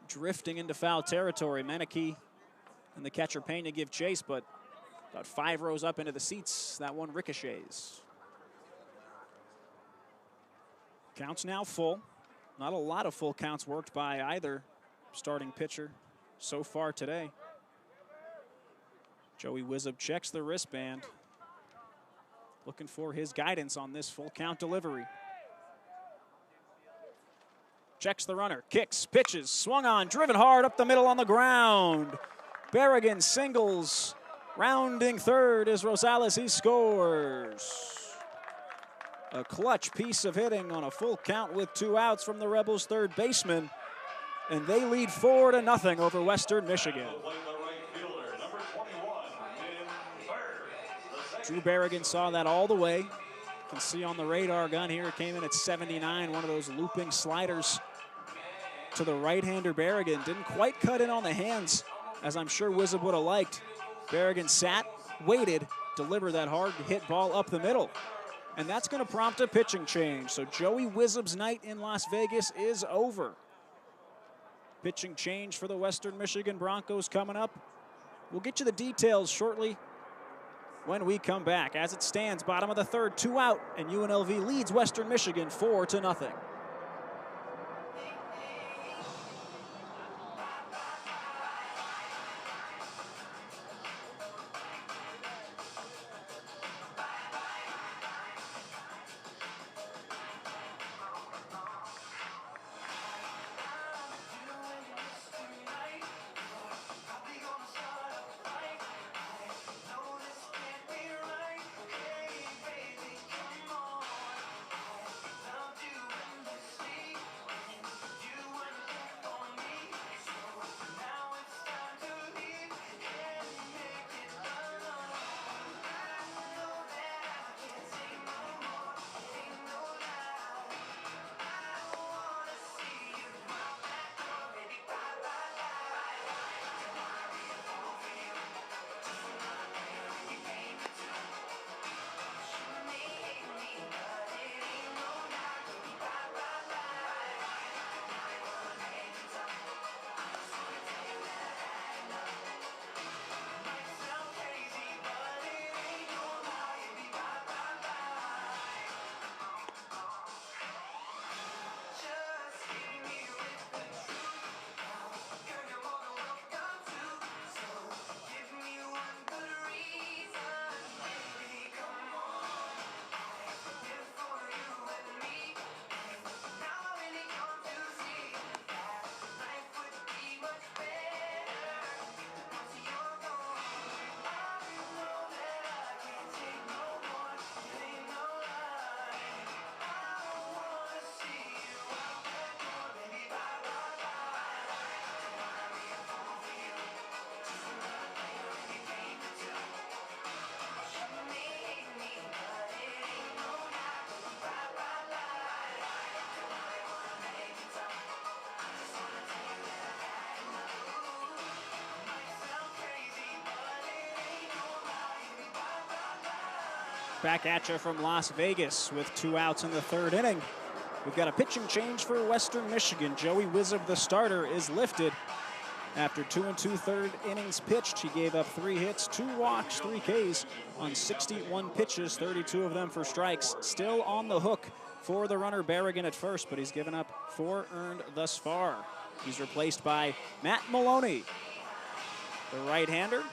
[SPEAKER 1] Drifting into foul territory. Meneke and the catcher Pena give chase, but about 5 rows up into the seats, that one ricochets. Counts now full. Not a lot of full counts worked by either starting pitcher so far today. Joey Wizub checks the wristband, looking for his guidance on this full count delivery. Checks the runner, kicks, pitches, swung on, driven hard up the middle on the ground. Berrigan singles, rounding third is Rosales, he scores. A clutch piece of hitting on a full count with 2 outs from the Rebels' third baseman, and they lead 4-0 over Western Michigan. Drew Berrigan saw that all the way. You can see on the radar gun here, it came in at 79, one of those looping sliders to the right-hander Berrigan. Didn't quite cut in on the hands, as I'm sure Wizub would have liked. Berrigan sat, waited, delivered that hard hit ball up the middle. And that's going to prompt a pitching change. So Joey Wizub's night in Las Vegas is over. Pitching change for the Western Michigan Broncos coming up. We'll get you the details shortly when we come back. As it stands, bottom of the third, 2 out, and UNLV leads Western Michigan 4-0. back at you from Las Vegas with 2 outs in the 3rd inning. We've got a pitching change for Western Michigan. Joey Wizard, the starter, is lifted. After 2 2/3 innings pitched, he gave up 3 hits, 2 walks, 3 Ks on 61 pitches, 32 of them for strikes. Still on the hook for the runner Berrigan at first, but he's given up 4 earned thus far. He's replaced by Matt Maloney, the right-hander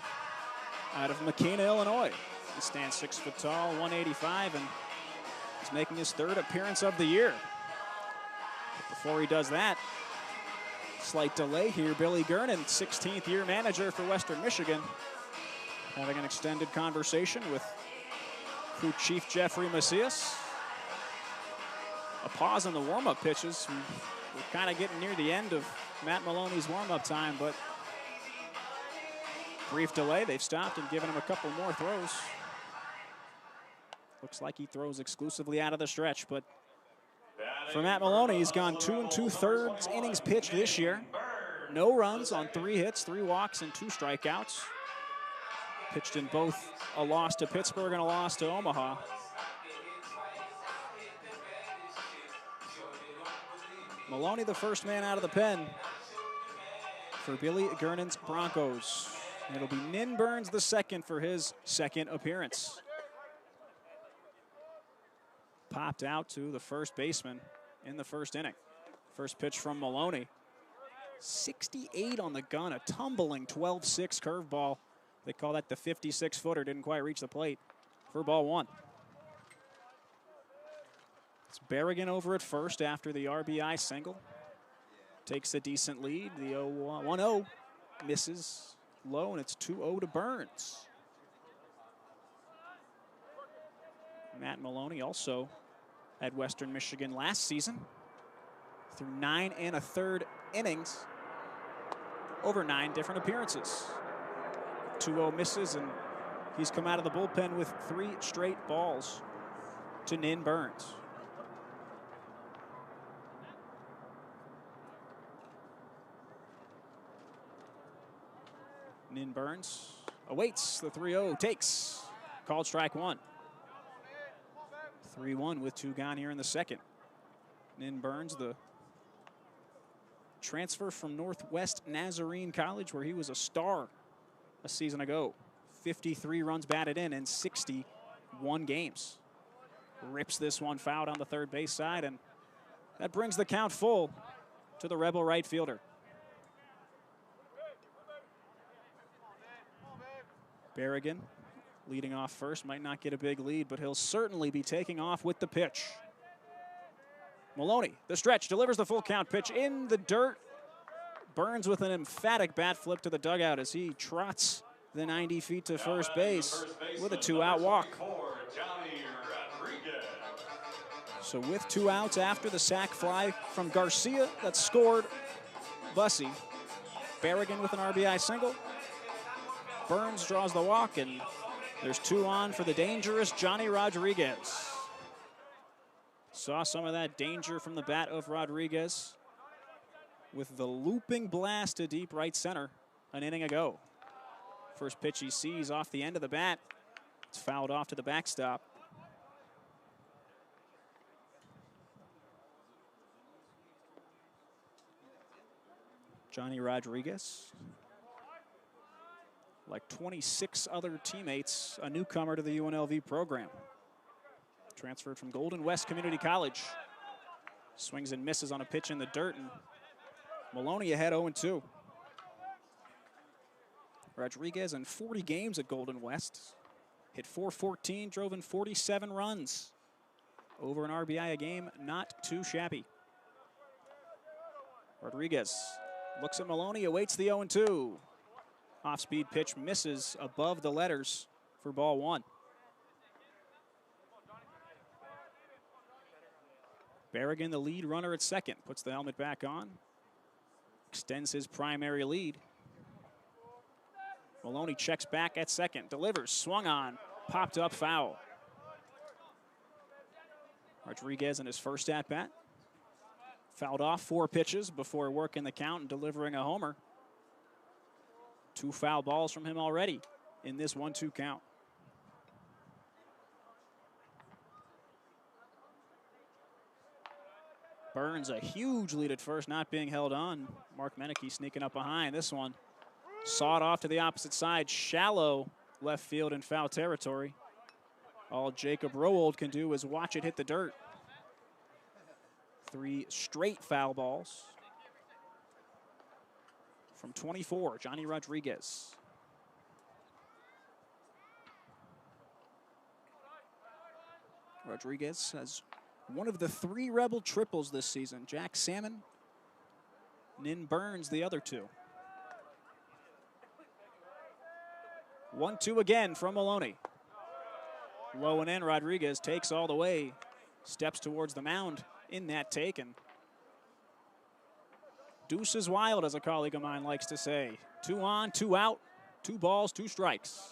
[SPEAKER 1] out of McKenna, Illinois. He stands 6 foot tall, 185, and he's making his 3rd appearance of the year. But before he does that, slight delay here. Billy Gernon, 16th year manager for Western Michigan, having an extended conversation with crew chief Jeffrey Macias. A pause on the warm-up pitches. We're kind of getting near the end of Matt Maloney's warm-up time, but brief delay. They've stopped and given him a couple more throws. Looks like he throws exclusively out of the stretch, but for Matt Maloney, he's gone 2 2/3 innings pitched this year. No runs on 3 hits, 3 walks, and 2 strikeouts. Pitched in both a loss to Pittsburgh and a loss to Omaha. Maloney, the first man out of the pen for Billy Gernon's Broncos. And it'll be Nin Burns the second for his 2nd appearance. Popped out to the first baseman in the 1st inning. First pitch from Maloney. 68 on the gun, a tumbling 12-6 curveball. They call that the 56-footer, didn't quite reach the plate for ball 1. It's Berrigan over at first after the RBI single. Takes a decent lead. The 1-0 misses low, and it's 2-0 to Burns. Matt Maloney also at Western Michigan last season through 9 1/3 innings over 9 different appearances. 2-0 misses, and he's come out of the bullpen with 3 straight balls to Nin Burns. Nin Burns awaits the 3-0, takes, called strike 1. 3-1 with 2 gone here in the 2nd. Nin Burns, the transfer from Northwest Nazarene College, where he was a star a season ago. 53 runs batted in 61 games. Rips this one foul on the 3rd base side, and that brings the count full to the Rebel right fielder. Berrigan leading off first, might not get a big lead, but he'll certainly be taking off with the pitch. Maloney, the stretch, delivers the full count pitch in the dirt. Burns with an emphatic bat flip to the dugout as he trots the 90 feet to first base with a 2-out walk. So with 2 outs after the sac fly from Garcia that scored Bussey, Berrigan with an RBI single. Burns draws the walk, and there's 2 on for the dangerous Johnny Rodriguez. Saw some of that danger from the bat of Rodriguez with the looping blast to deep right center an inning ago. First pitch he sees off the end of the bat. It's fouled off to the backstop. Johnny Rodriguez, like 26 other teammates, a newcomer to the UNLV program. Transferred from Golden West Community College. Swings and misses on a pitch in the dirt, and Maloney ahead 0-2. Rodriguez in 40 games at Golden West. Hit .414, drove in 47 runs. Over an RBI a game, not too shabby. Rodriguez looks at Maloney, awaits the 0-2. Off-speed pitch misses above the letters for ball 1. Berrigan, the lead runner at second, puts the helmet back on. Extends his primary lead. Maloney checks back at second, delivers, swung on, popped up foul. Rodriguez in his first at-bat. Fouled off 4 pitches before working the count and delivering a homer. 2 foul balls from him already in this 1-2 count. Burns a huge lead at first, not being held on. Mark Meneke sneaking up behind. This one sawed off to the opposite side. Shallow left field in foul territory. All Jacob Rowold can do is watch it hit the dirt. 3 straight foul balls. From 24, Johnny Rodriguez. Rodriguez has one of the 3 Rebel triples this season. Jack Salmon, Nin Burns, the other 2. 1-2 again from Maloney. Low and in, Rodriguez takes all the way, steps towards the mound in that take, and deuce is wild, as a colleague of mine likes to say. 2 on, 2 out, 2 balls, 2 strikes.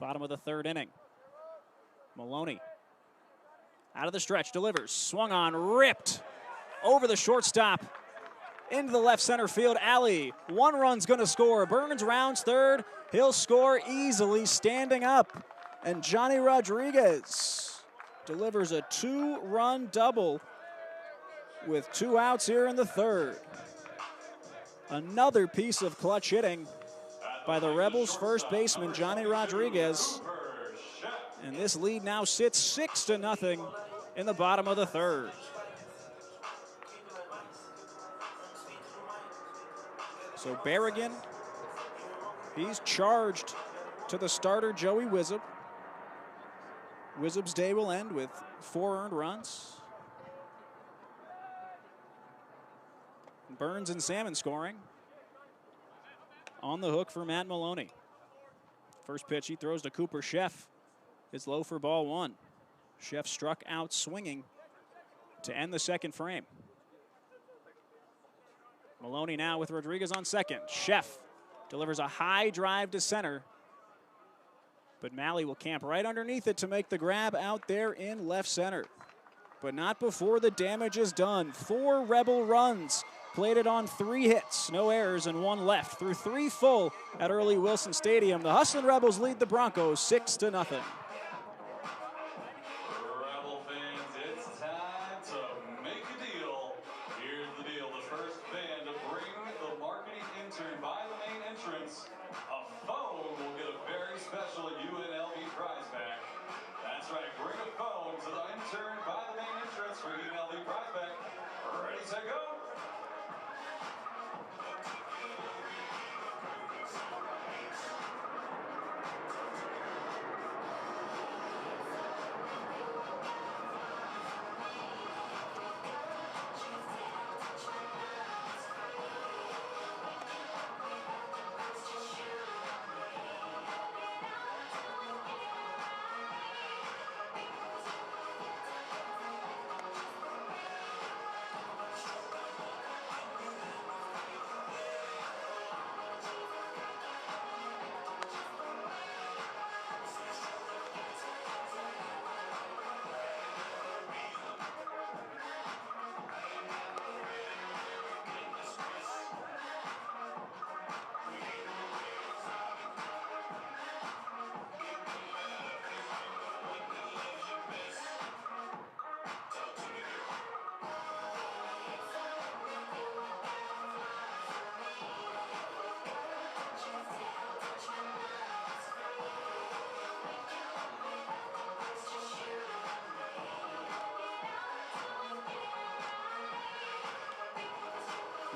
[SPEAKER 1] Bottom of the 3rd inning. Maloney out of the stretch, delivers, swung on, ripped over the shortstop into the left center field alley. 1 run's gonna score. Burns rounds third. He'll score easily standing up. And Johnny Rodriguez delivers a 2-run double with 2 outs here in the 3rd. Another piece of clutch hitting by the Rebels' first baseman, Johnny Rodriguez. And this lead now sits 6-0 in the bottom of the 3rd. So Berrigan, he's charged to the starter, Joey Wizzub. Wizzub's day will end with 4 earned runs. Burns and Salmon scoring. On the hook for Matt Maloney. First pitch he throws to Cooper Sheff. It's low for ball 1. Sheff struck out swinging to end the 2nd frame. Maloney now with Rodriguez on second. Sheff delivers a high drive to center, but Malley will camp right underneath it to make the grab out there in left center. But not before the damage is done. 4 Rebel runs, plated on 3 hits, no errors and 1 left. Through 3 full at Earl E. Wilson Stadium, the Hustlin' Rebels lead the Broncos 6-0.
[SPEAKER 2] A phone will get a very special UNLV prize pack. That's right, bring a phone to the intern by the main entrance for UNLV prize pack. Ready, set, go.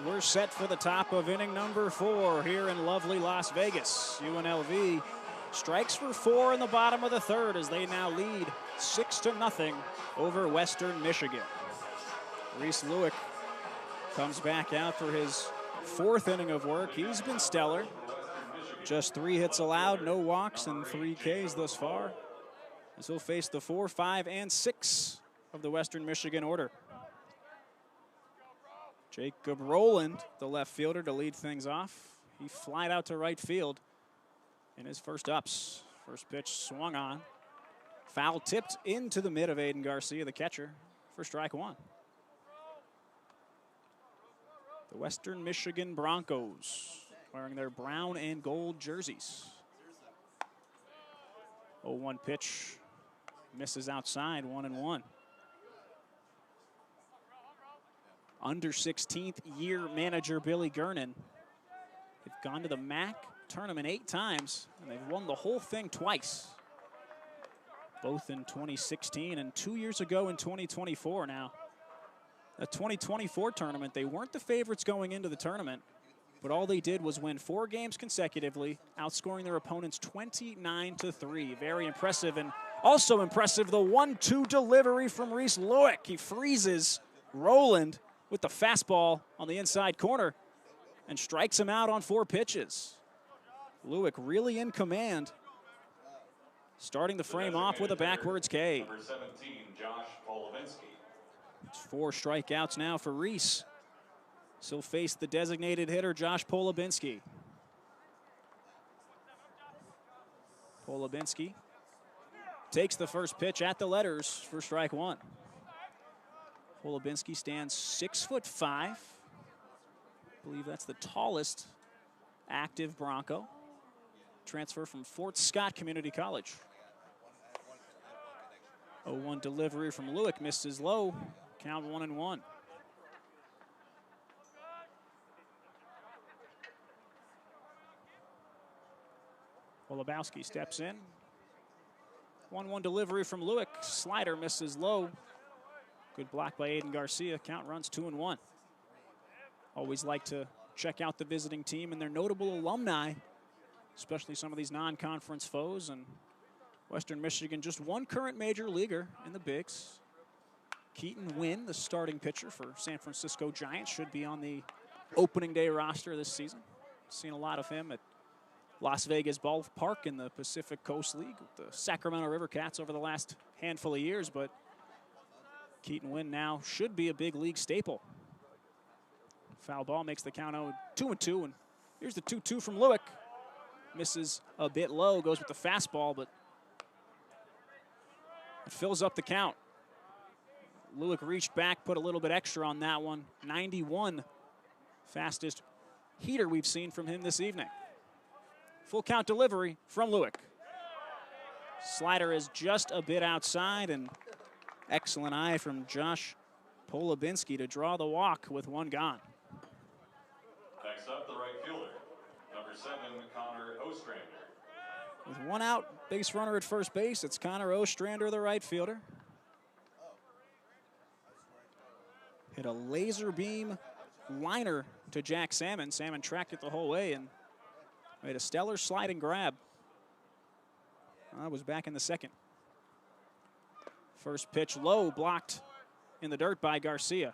[SPEAKER 1] We're set for the top of inning number 4 here in lovely Las Vegas. UNLV strikes for 4 in the bottom of the 3rd as they now lead 6-0 over Western Michigan. Reese Lewick comes back out for his 4th inning of work. He's been stellar. Just 3 hits allowed, no walks, and 3 Ks thus far, as he'll face the 4, 5, and 6 of the Western Michigan order. Jacob Rowland, the left fielder, to lead things off. He flied out to right field in his first ups. First pitch swung on. Foul tipped into the mid of Aiden Garcia, the catcher, for strike 1. The Western Michigan Broncos wearing their brown and gold jerseys. 0-1 pitch misses outside, 1-1. under 16th year manager Billy Gernon. They've gone to the MAC tournament 8 times, and they've won the whole thing twice. Both in 2016 and 2 years ago in 2024 now. The 2024 tournament, they weren't the favorites going into the tournament, but all they did was win 4 games consecutively, outscoring their opponents 29-3. Very impressive, and also impressive, the 1-2 delivery from Reese Lewick. He freezes Roland with the fastball on the inside corner and strikes him out on 4 pitches. Lewick really in command, starting the frame off with a backwards K.
[SPEAKER 2] Number 17, Josh Polovinsky.
[SPEAKER 1] It's 4 strikeouts now for Reese. He'll face the designated hitter, Josh Polovinsky. Polovinsky takes the first pitch at the letters for strike 1. Polovinsky stands 6'5". I believe that's the tallest active Bronco. Transfer from Fort Scott Community College. 0-1 delivery from Lewick, misses low. Count 1-1. Wolobowski steps in. 1-1 delivery from Lewick. Slider misses low. Good block by Aiden Garcia. Count runs 2-1. Always like to check out the visiting team and their notable alumni, especially some of these non-conference foes. And Western Michigan, just 1 current major leaguer in the bigs. Keaton Wynn, the starting pitcher for San Francisco Giants, should be on the opening day roster this season. Seen a lot of him at Las Vegas Ballpark in the Pacific Coast League with the Sacramento River Cats over the last handful of years, but Keaton Wynn now should be a big league staple. Foul ball makes the count 2-2, and here's the 2-2 from Lewick. Misses a bit low, goes with the fastball, but it fills up the count. Lewick reached back, put a little bit extra on that one. 91, fastest heater we've seen from him this evening. Full count delivery from Lewick. Slider is just a bit outside, and excellent eye from Josh Polovinsky to draw the walk with 1 gone.
[SPEAKER 2] Next up, the right fielder, number 7, Connor Ostrander.
[SPEAKER 1] With 1 out, base runner at first base, it's Connor Ostrander, the right fielder. Hit a laser beam liner to Jack Salmon. Salmon tracked it the whole way and made a stellar sliding grab. That was back in the second. First pitch low, blocked in the dirt by Garcia.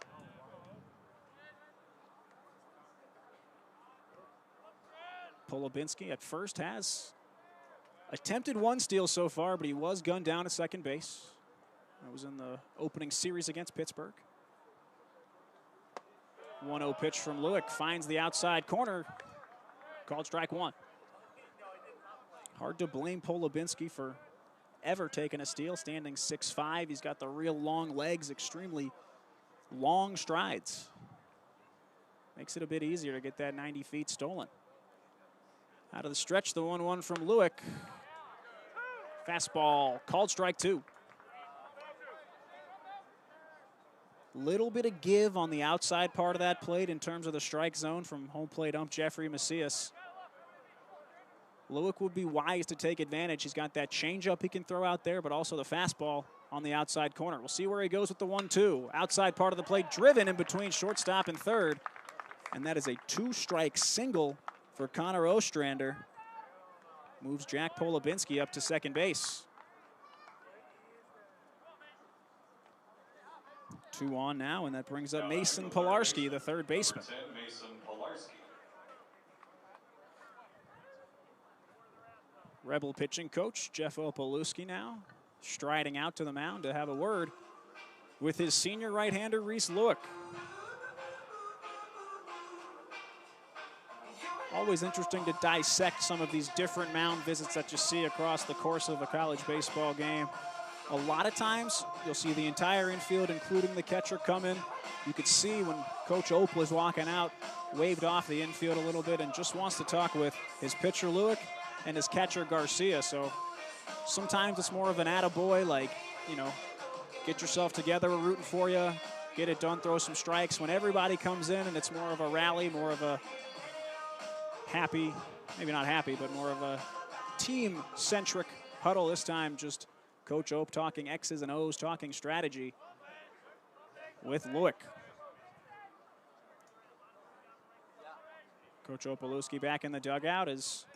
[SPEAKER 1] Polovinsky at first has attempted 1 steal so far, but he was gunned down at second base. That was in the opening series against Pittsburgh. 1-0 pitch from Lewick, finds the outside corner. Called strike 1. Hard to blame Polovinsky for ever taking a steal, standing 6'5". He's got the real long legs, extremely long strides. Makes it a bit easier to get that 90 feet stolen. Out of the stretch, the 1-1 from Lewick. Fastball, called strike 2. Little bit of give on the outside part of that plate in terms of the strike zone from home plate ump Jeffrey Macias. Lewick would be wise to take advantage. He's got that changeup he can throw out there, but also the fastball on the outside corner. We'll see where he goes with the 1-2. Outside part of the plate, driven in between shortstop and third. And that is a 2-strike single for Connor Ostrander. Moves Jack Polovinsky up to second base. 2 on now, and that brings up Mason Pilarski, the third baseman.
[SPEAKER 2] Mason Pilarski.
[SPEAKER 1] Rebel pitching coach Jeff Opalewski now striding out to the mound to have a word with his senior right-hander Reese Lewick. Always interesting to dissect some of these different mound visits that you see across the course of a college baseball game. A lot of times, you'll see the entire infield, including the catcher, come in. You could see when Coach Ope was walking out, waved off the infield a little bit and just wants to talk with his pitcher, Lewick, and his catcher, Garcia. So sometimes it's more of an attaboy, like, you know, get yourself together, we're rooting for you. get it done, throw some strikes. When everybody comes in and it's more of a rally, more of a happy, maybe not happy, but more of a team-centric huddle this time. Just Coach Ope talking X's and O's, talking strategy with Lewick. Coach Opalewski back in the dugout as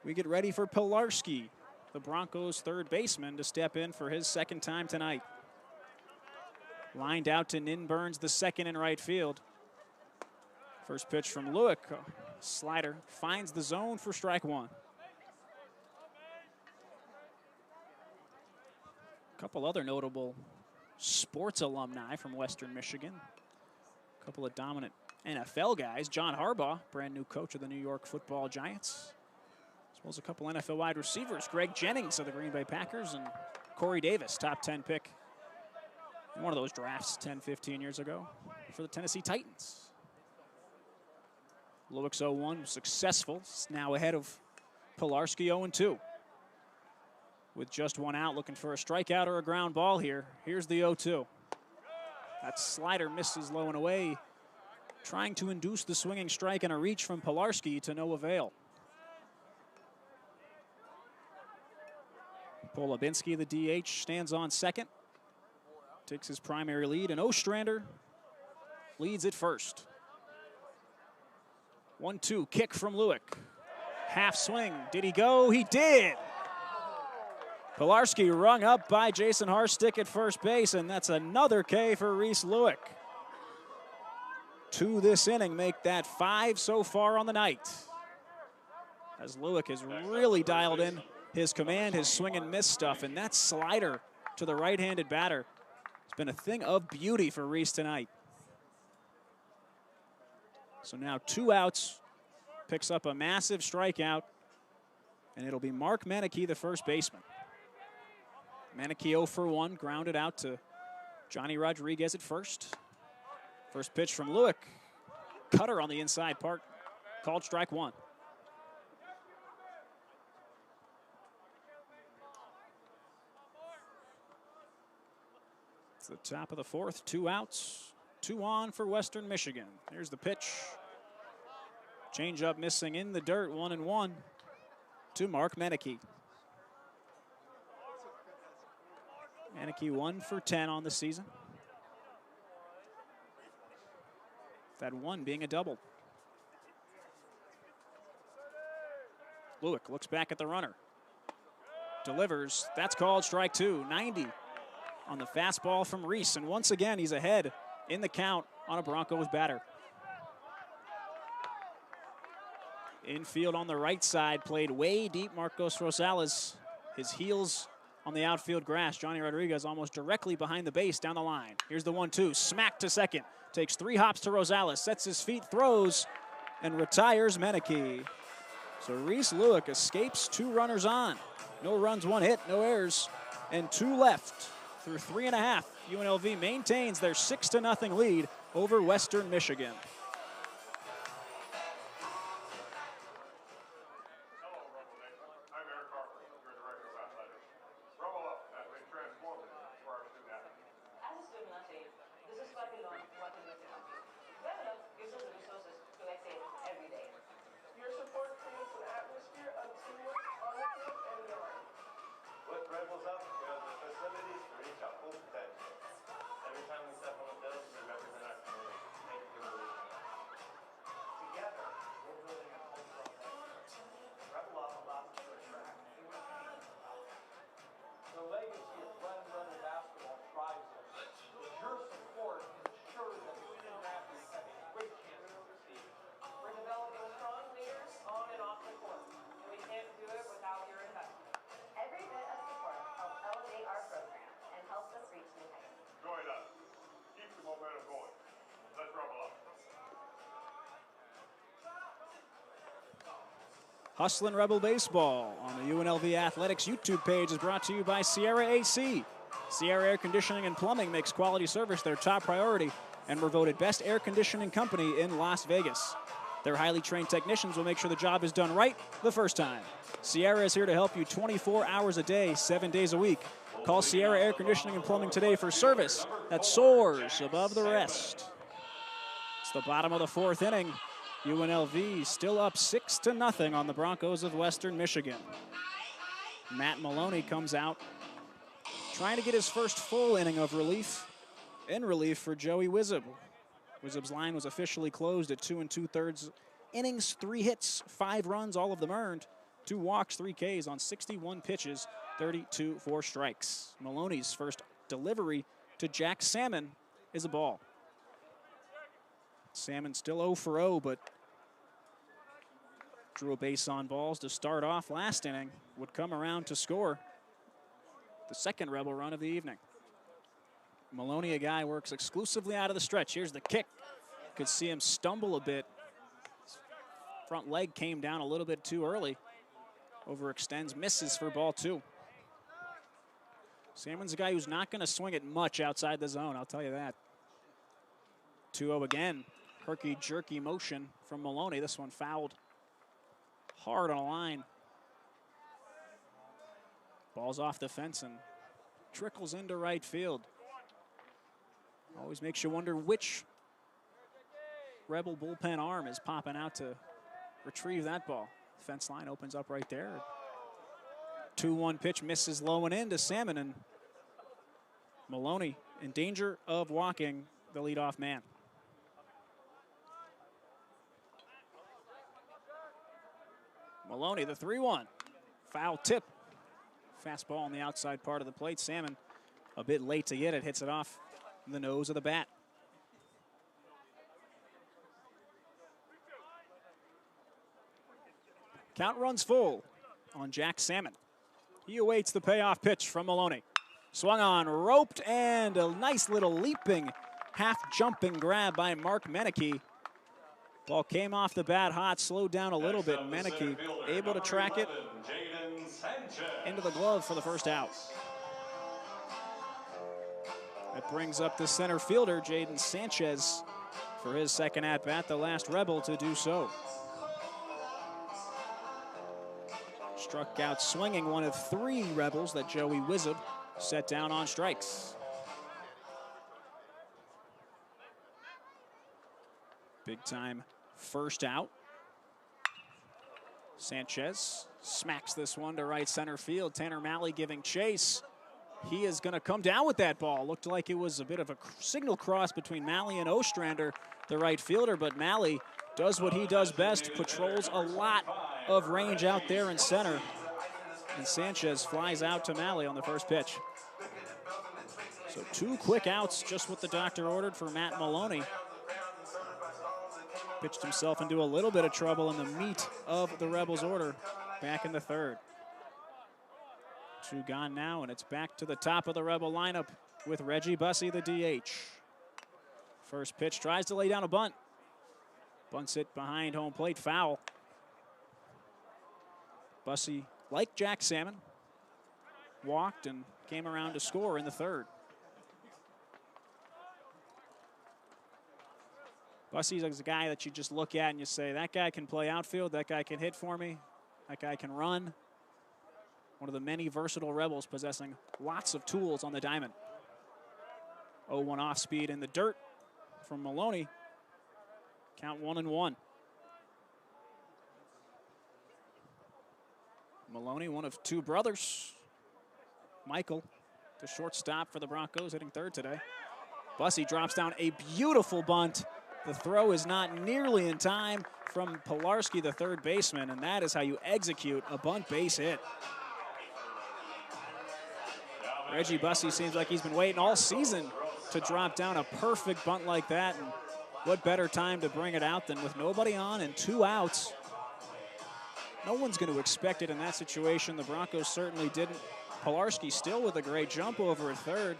[SPEAKER 1] we get ready for Pilarski, the Broncos' third baseman, to step in for his second time tonight. Lined out to Nin Burns, the second in right field. First pitch from Lewick. Slider finds the zone for strike one. A couple other notable sports alumni from Western Michigan. A couple of dominant NFL guys. John Harbaugh, brand new coach of the New York Football Giants. As well as a couple NFL wide receivers. Greg Jennings of the Green Bay Packers and Corey Davis, top 10 pick in one of those drafts 10, 15 years ago for the Tennessee Titans. Lewick's 0-1 was successful. It's now ahead of Pilarski 0-2. With just one out, looking for a strikeout or a ground ball here. Here's the 0-2. That slider misses low and away, trying to induce the swinging strike and a reach from Pilarski to no avail. Polubinski, the DH, stands on second. Takes his primary lead, and Ostrander leads at first. 1-2, kick from Lewick. Half swing, did he go? He did! Pilarski rung up by Jason Harstick at first base, and that's another K for Reese Lewick. 2 this inning make that 5 so far on the night. As Lewick has really dialed in his command, his swing and miss stuff, and that slider to the right-handed batter has been a thing of beauty for Reese tonight. So now 2 outs, picks up a massive strikeout, and it'll be Mark Meneke, the first baseman. Meneke 0 for 1, grounded out to Johnny Rodriguez at first. First pitch from Lewick. Cutter on the inside part, called strike 1. It's the top of the 4th, 2 outs, 2 on for Western Michigan. Here's the pitch. Changeup missing in the dirt, 1-1 to Mark Meneke. Meneke 1 for 10 on the season. That 1 being a double. Lewick looks back at the runner. Delivers, that's called strike 2, 90 on the fastball from Reese. And once again, he's ahead in the count on a Broncos batter. Infield on the right side, played way deep. Marcos Rosales, his heels on the outfield grass. Johnny Rodriguez almost directly behind the base down the line. Here's the 1-2, smack to second. Takes 3 hops to Rosales, sets his feet, throws, and retires Meneke. So Reese Lewick escapes 2 runners on. No runs, 1 hit, no errors, and 2 left. Through 3.5, UNLV maintains their 6-0 lead over Western Michigan. Hustlin' Rebel Baseball on the UNLV Athletics YouTube page is brought to you by Sierra AC. Sierra Air Conditioning and Plumbing makes quality service their top priority and were voted best air conditioning company in Las Vegas. Their highly trained technicians will make sure the job is done right the first time. Sierra is here to help you 24 hours a day, 7 days a week. Call Sierra Air Conditioning and Plumbing today for service that soars above the rest. It's the bottom of the fourth inning. UNLV still up 6-0 on the Broncos of Western Michigan. Matt Maloney comes out trying to get his first full inning of relief. In relief for Joey Wizub. Wizub's line was officially closed at 2 2/3 innings, 3 hits, 5 runs, all of them earned, 2 walks, 3 Ks on 61 pitches, 32 4 strikes. Maloney's first delivery to Jack Salmon is a ball. Salmon still 0 for 0, but drew a base on balls to start off last inning. Would come around to score the second Rebel run of the evening. Maloney, a guy, works exclusively out of the stretch. Here's the kick. Could see him stumble a bit. His front leg came down a little bit too early. Overextends, misses for ball 2. Salmon's a guy who's not going to swing it much outside the zone, I'll tell you that. 2-0 again. Herky-jerky motion from Maloney. This one fouled hard on a line. Ball's off the fence and trickles into right field. Always makes you wonder which Rebel bullpen arm is popping out to retrieve that ball. Fence line opens up right there. 2-1 pitch misses low and in to Salmon, and Maloney in danger of walking the leadoff man. Maloney, the 3-1. Foul tip. Fastball on the outside part of the plate. Salmon a bit late to get it. Hits it off the nose of the bat. Count runs full on Jack Salmon. He awaits the payoff pitch from Maloney. Swung on, roped, and a nice little leaping, half-jumping grab by Mark Meneke. Ball came off the bat hot, slowed down a little bit. Meneke able to track it into the glove for the first out. That brings up the center fielder, Jaden Sanchez, for his second at-bat, the last Rebel to do so. Struck out swinging, one of 3 Rebels that Joey Wizub set down on strikes. Big time first out. Sanchez smacks this one to right center field. Tanner Malley giving chase. He is going to come down with that ball. Looked like it was a bit of a signal cross between Malley and Ostrander, the right fielder, but Malley does what he does best, patrols a lot of range out there in center. And Sanchez flies out to Malley on the first pitch. So 2 quick outs, just what the doctor ordered for Matt Maloney. Pitched himself into a little bit of trouble in the meat of the Rebels' order back in the third. 2 gone now, and it's back to the top of the Rebel lineup with Reggie Bussey, the DH. First pitch, tries to lay down a bunt. Bunts it behind home plate, foul. Bussey, like Jack Salmon, walked and came around to score in the third. Bussey's a guy that you just look at and you say, that guy can play outfield, that guy can hit for me, that guy can run. One of the many versatile Rebels possessing lots of tools on the diamond. 0-1 off speed in the dirt from Maloney. Count 1-1. Maloney, one of 2 brothers. Michael, the shortstop for the Broncos, hitting third today. Bussey drops down a beautiful bunt. The throw is not nearly in time from Pilarski, the third baseman, and that is how you execute a bunt base hit. Reggie Bussey seems like he's been waiting all season to drop down a perfect bunt like that, and what better time to bring it out than with nobody on and 2 outs. No one's going to expect it in that situation. The Broncos certainly didn't. Pilarski still with a great jump over at third.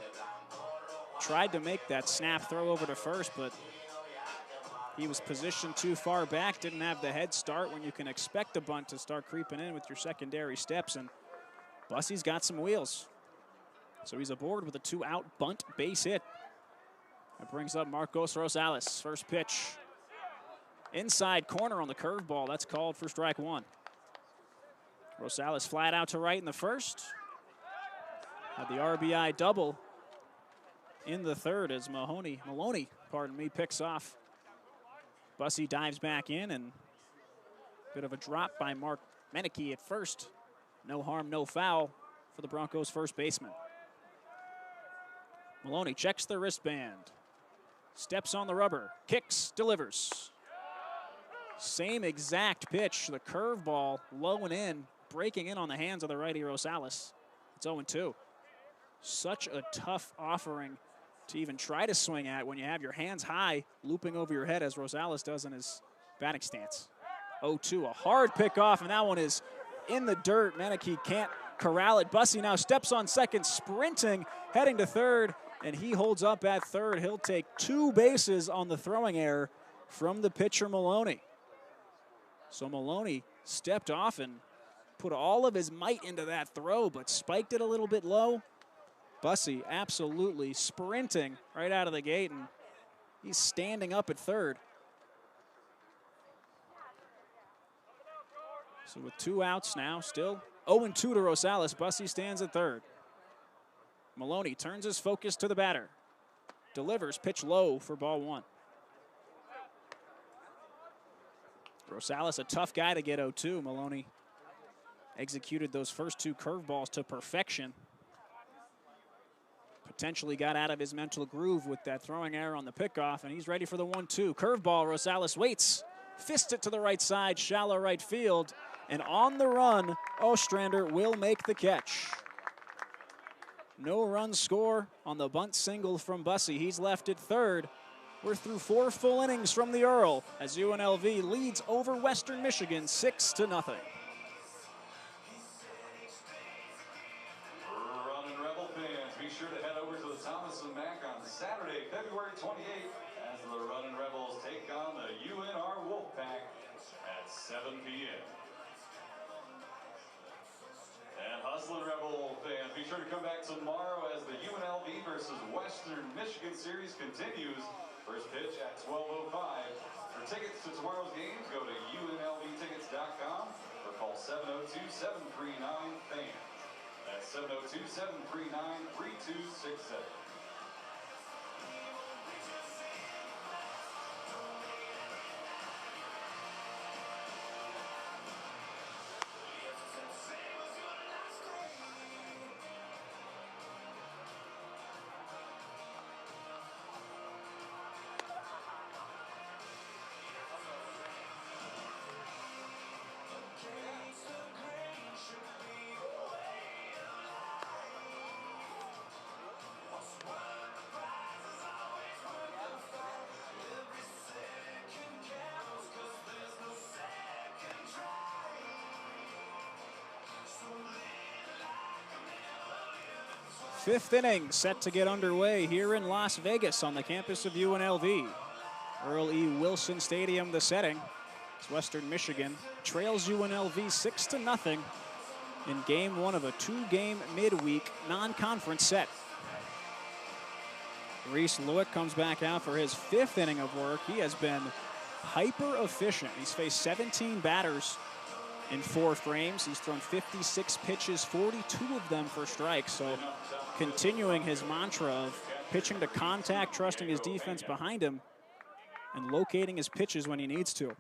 [SPEAKER 1] Tried to make that snap throw over to first, but he was positioned too far back, didn't have the head start when you can expect a bunt to start creeping in with your secondary steps, and Bussey's got some wheels. So he's aboard with a 2-out bunt base hit. That brings up Marcos Rosales. First pitch. Inside corner on the curveball. That's called for strike 1. Rosales flat out to right in the first. Had the RBI double in the third as Maloney, picks off. Bussey dives back in, and bit of a drop by Mark Meneke at first. No harm, no foul for the Broncos first baseman. Maloney checks the wristband, steps on the rubber, kicks, delivers. Same exact pitch, the curveball low and in, breaking in on the hands of the righty Rosales. It's 0-2. Such a tough offering to even try to swing at when you have your hands high, looping over your head as Rosales does in his batting stance. 0-2, a hard pick off, and that one is in the dirt. Meneke can't corral it. Bussey now steps on second, sprinting, heading to third, and he holds up at third. He'll take 2 bases on the throwing error from the pitcher Maloney. So Maloney stepped off and put all of his might into that throw, but spiked it a little bit low. Bussey absolutely sprinting right out of the gate, and he's standing up at third. So with 2 outs now, still 0-2 to Rosales. Bussey stands at third. Maloney turns his focus to the batter. Delivers, pitch low for ball 1. Rosales, a tough guy to get 0-2. Maloney executed those first 2 curveballs to perfection. Potentially got out of his mental groove with that throwing error on the pickoff, and he's ready for the 1-2. Curveball, Rosales waits, fists it to the right side, shallow right field, and on the run, Ostrander will make the catch. No run score on the bunt single from Bussey. He's left at third. We're through 4 full innings from the Earl as UNLV leads over Western Michigan 6-0.
[SPEAKER 2] Running Rebel fans, be sure to head over to the Thomas and Mack on Saturday, February 28th, as the Running Rebels take on the UNR Wolfpack at 7 p.m. And Hustlin' Rebel fans, be sure to come back tomorrow as the UNLV versus Western Michigan series continues. First pitch at 12:05. For tickets to tomorrow's games, go to UNLVtickets.com or call 702-739-FAN. That's 702-739-3267.
[SPEAKER 1] Fifth inning set to get underway here in Las Vegas on the campus of UNLV. Earl E. Wilson Stadium, the setting. As Western Michigan trails UNLV 6-0 in game 1 of a 2-game midweek non-conference set. Reese Lewick comes back out for his 5th inning of work. He has been hyper efficient. He's faced 17 batters in 4 frames. He's thrown 56 pitches, 42 of them for strikes. So continuing his mantra of pitching to contact, trusting his defense behind him, and locating his pitches when he needs to.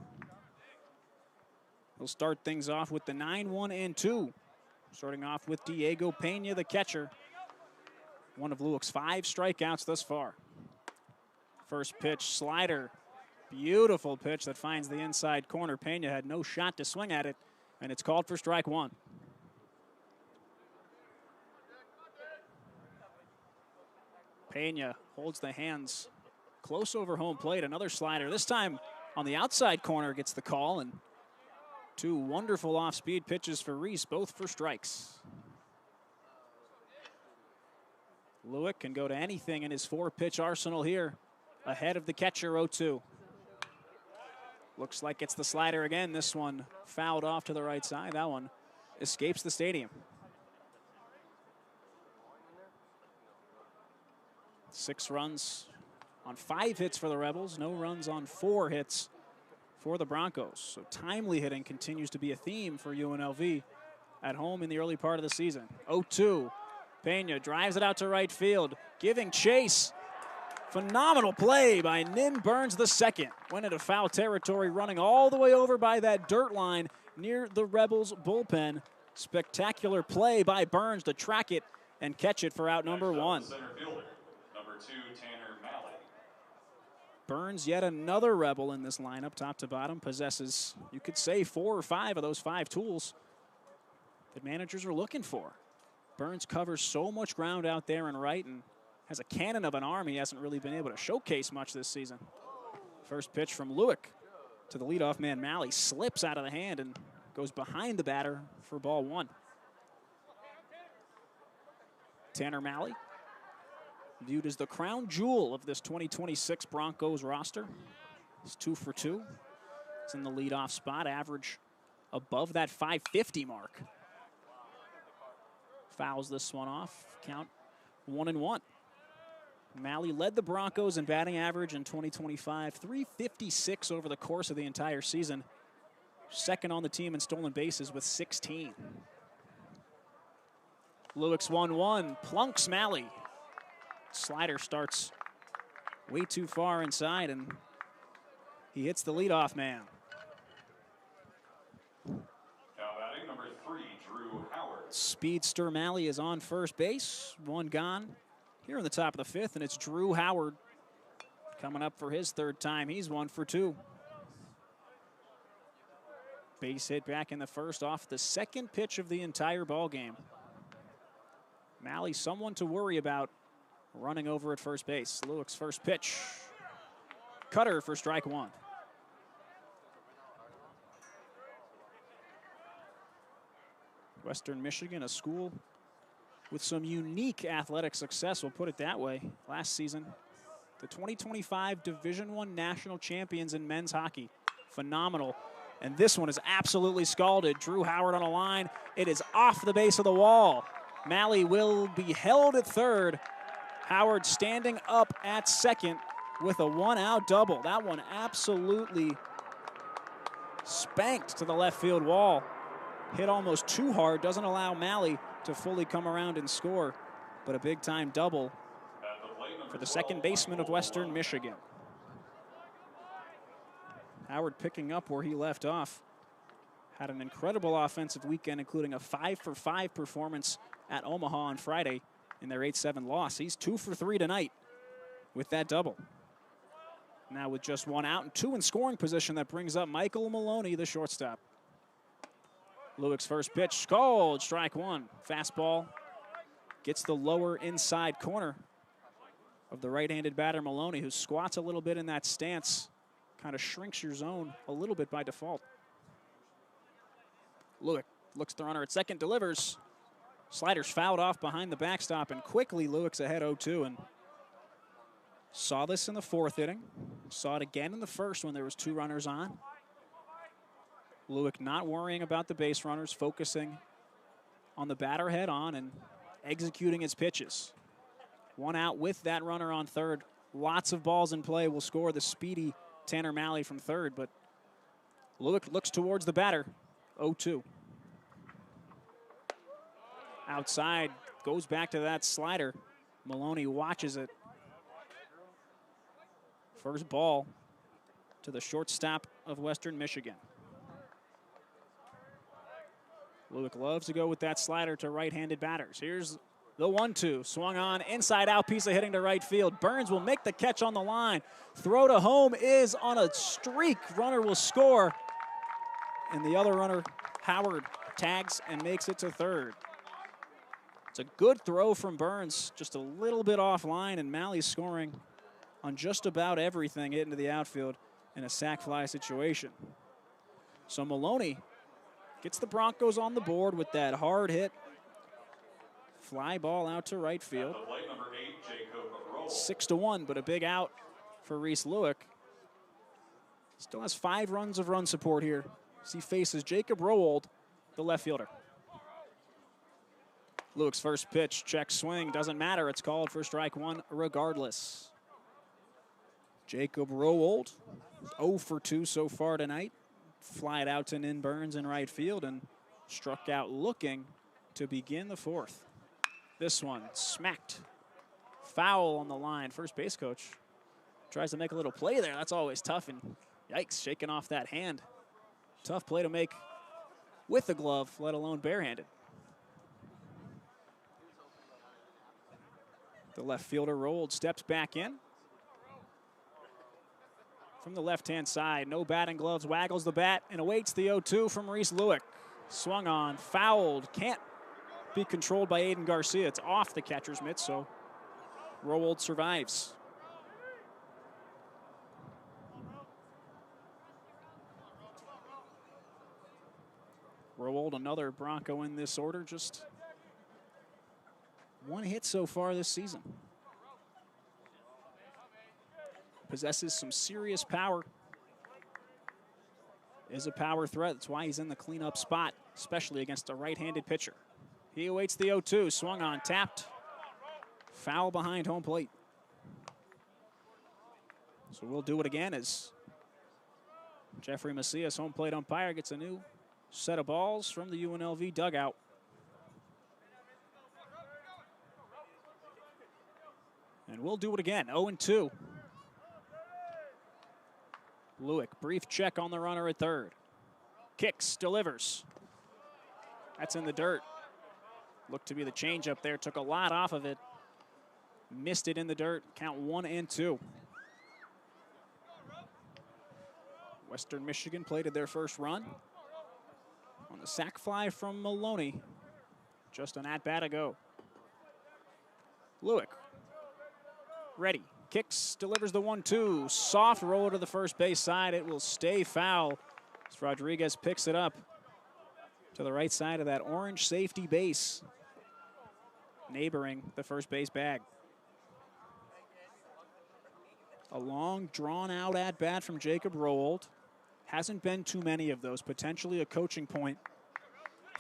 [SPEAKER 1] He'll start things off with the 9-1-2. Starting off with Diego Pena, the catcher. One of Lewick's 5 strikeouts thus far. First pitch, slider. Beautiful pitch that finds the inside corner. Pena had no shot to swing at it, and it's called for strike 1. Pena holds the hands close over home plate. Another slider, this time on the outside corner, gets the call, and 2 wonderful off-speed pitches for Reese, both for strikes. Lewick can go to anything in his 4-pitch arsenal here, ahead of the catcher 0-2. Looks like it's the slider again. This one fouled off to the right side. That one escapes the stadium. 6 runs on 5 hits for the Rebels. No runs on 4 hits for the Broncos. So timely hitting continues to be a theme for UNLV at home in the early part of the season. 0-2. Pena drives it out to right field, giving chase. Phenomenal play by Nin Burns II. Went into foul territory, running all the way over by that dirt line near the Rebels bullpen. Spectacular play by Burns to track it and catch it for out number one.
[SPEAKER 2] Center fielder, number 2, Tanner Malley.
[SPEAKER 1] Burns, yet another Rebel in this lineup, top to bottom, possesses, you could say, 4 or 5 of those 5 tools that managers are looking for. Burns covers so much ground out there and right and has a cannon of an arm he hasn't really been able to showcase much this season. First pitch from Lewick to the leadoff man Malley, slips out of the hand and goes behind the batter for ball 1. Tanner Malley, viewed as the crown jewel of this 2026 Broncos roster. He's 2 for 2. He's in the leadoff spot, average above that 550 mark. Fouls this one off, count 1-1. Malley led the Broncos in batting average in 2025, 356 over the course of the entire season. Second on the team in stolen bases with 16. Lewick's 1-1, plunks Malley. Slider starts way too far inside, and he hits the leadoff man.
[SPEAKER 2] Now batting number 3, Drew Howard.
[SPEAKER 1] Speedster Malley is on first base, 1 gone. Here in the top of the 5th, and it's Drew Howard coming up for his 3rd time. He's 1 for 2. Base hit back in the 1st off the 2nd pitch of the entire ball game. Malley, someone to worry about running over at first base. Lewick's first pitch. Cutter for strike 1. Western Michigan, a school with some unique athletic success, we'll put it that way. Last season, the 2025 Division I national champions in men's hockey. Phenomenal. And this one is absolutely scalded. Drew Howard on a line. It is off the base of the wall. Malley will be held at 3rd. Howard standing up at 2nd with a 1-out double. That one absolutely spanked to the left field wall. Hit almost too hard, doesn't allow Malley to fully come around and score, but a big-time double for the second baseman of Western Michigan. Howard picking up where he left off. Had an incredible offensive weekend, including a 5-for-5 performance at Omaha on Friday in their 8-7 loss. He's 2 for 3 tonight with that double. Now with just 1 out and 2 in scoring position, that brings up Michael Maloney, the shortstop. Lewick's first pitch, called, strike 1. Fastball gets the lower inside corner of the right-handed batter Maloney, who squats a little bit in that stance, kind of shrinks your zone a little bit by default. Lewick looks the runner at 2nd, delivers. Slider's fouled off behind the backstop, and quickly Lewick's ahead 0-2. And saw this in the 4th inning. Saw it again in the 1st when there was 2 runners on. Lewick not worrying about the base runners, focusing on the batter head on and executing his pitches. 1 out with that runner on 3rd. Lots of balls in play will score the speedy Tanner Malley from 3rd, but Lewick looks towards the batter, 0-2. Outside, goes back to that slider. Maloney watches it. First ball to the shortstop of Western Michigan. Lewick loves to go with that slider to right-handed batters. Here's the 1-2, swung on, inside-out piece of hitting to right field. Burns will make the catch on the line. Throw to home is on a streak. Runner will score. And the other runner, Howard, tags and makes it to 3rd. It's a good throw from Burns, just a little bit offline, and Malley's scoring on just about everything hitting to the outfield in a sac fly situation. So Maloney gets the Broncos on the board with that hard hit. Fly ball out to right field. 6-1, but a big out for Reese Lewick. Still has 5 runs of run support here as he faces Jacob Rowold, the left fielder. Lewick's first pitch, check swing, doesn't matter. It's called for strike 1 regardless. Jacob Rowold, 0 for 2 so far tonight. Fly it out to Nin Burns in right field and struck out looking to begin the 4th. This one smacked. Foul on the line. First base coach tries to make a little play there. That's always tough, and yikes, shaking off that hand. Tough play to make with the glove, let alone barehanded. The left fielder rolled, steps back in. From the left-hand side, no batting gloves, waggles the bat, and awaits the 0-2 from Reese Lewick. Swung on, fouled, can't be controlled by Aiden Garcia. It's off the catcher's mitt, so Rowold survives. Rowold, another Bronco in this order, just one hit so far this season. Possesses some serious power. Is a power threat. That's why he's in the cleanup spot, especially against a right-handed pitcher. He awaits the 0-2, swung on, tapped. Foul behind home plate. So we'll do it again as Jeffrey Macias, home plate umpire, gets a new set of balls from the UNLV dugout. And we'll do it again, 0-2. Lewick, brief check on the runner at third. Kicks, delivers. That's in the dirt. Looked to be the changeup there, took a lot off of it. Missed it in the dirt, count 1-2. Western Michigan plated their first run on the sac fly from Maloney. Just an at-bat ago. Lewick, ready. Kicks, delivers the 1-2. Soft roll to the first base side. It will stay foul as Rodriguez picks it up to the right side of that orange safety base, neighboring the first base bag. A long, drawn-out at-bat from Jacob Rowold. Hasn't been too many of those. Potentially a coaching point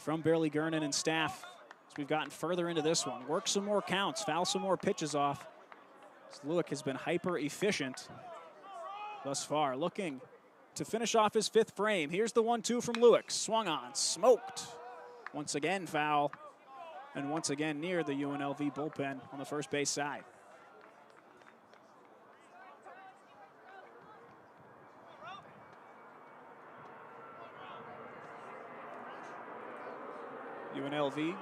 [SPEAKER 1] from Barely Gernon and staff as we've gotten further into this one. Work some more counts, foul some more pitches off. Lewick has been hyper efficient thus far. Looking to finish off his fifth frame. Here's the 1-2 from Lewick. Swung on, smoked. Once again foul, and once again near the UNLV bullpen on the first base side. UNLV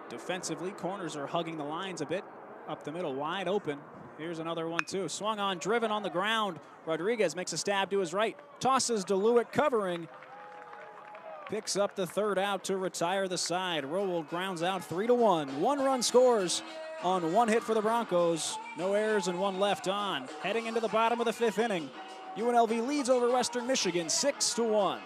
[SPEAKER 1] defensively, corners are hugging the lines a bit. Up the middle, wide open. Here's another 1-2. Swung on, driven on the ground. Rodriguez makes a stab to his right. Tosses to Lewick, covering. Picks up the third out to retire the side. Rowold grounds out 3-1. 1 run scores on 1 hit for the Broncos. No errors and 1 left on. Heading into the bottom of the 5th inning. UNLV leads over Western Michigan 6-1.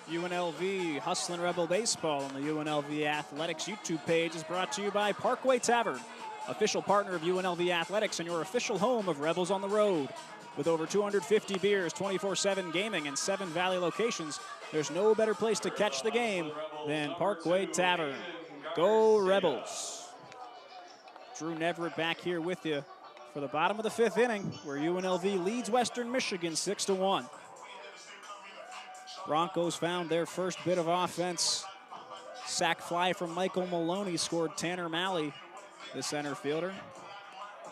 [SPEAKER 1] UNLV Hustlin' Rebel Baseball on the UNLV Athletics YouTube page is brought to you by Parkway Tavern, official partner of UNLV Athletics and your official home of Rebels on the Road. With over 250 beers, 24/7 gaming, and 7 Valley locations, there's no better place to catch the game than Parkway Tavern. Go Rebels. Drew Neverett back here with you for the bottom of the 5th inning, where UNLV leads Western Michigan 6-1. Broncos found their first bit of offense. Sac fly from Michael Maloney scored Tanner Malley, the center fielder,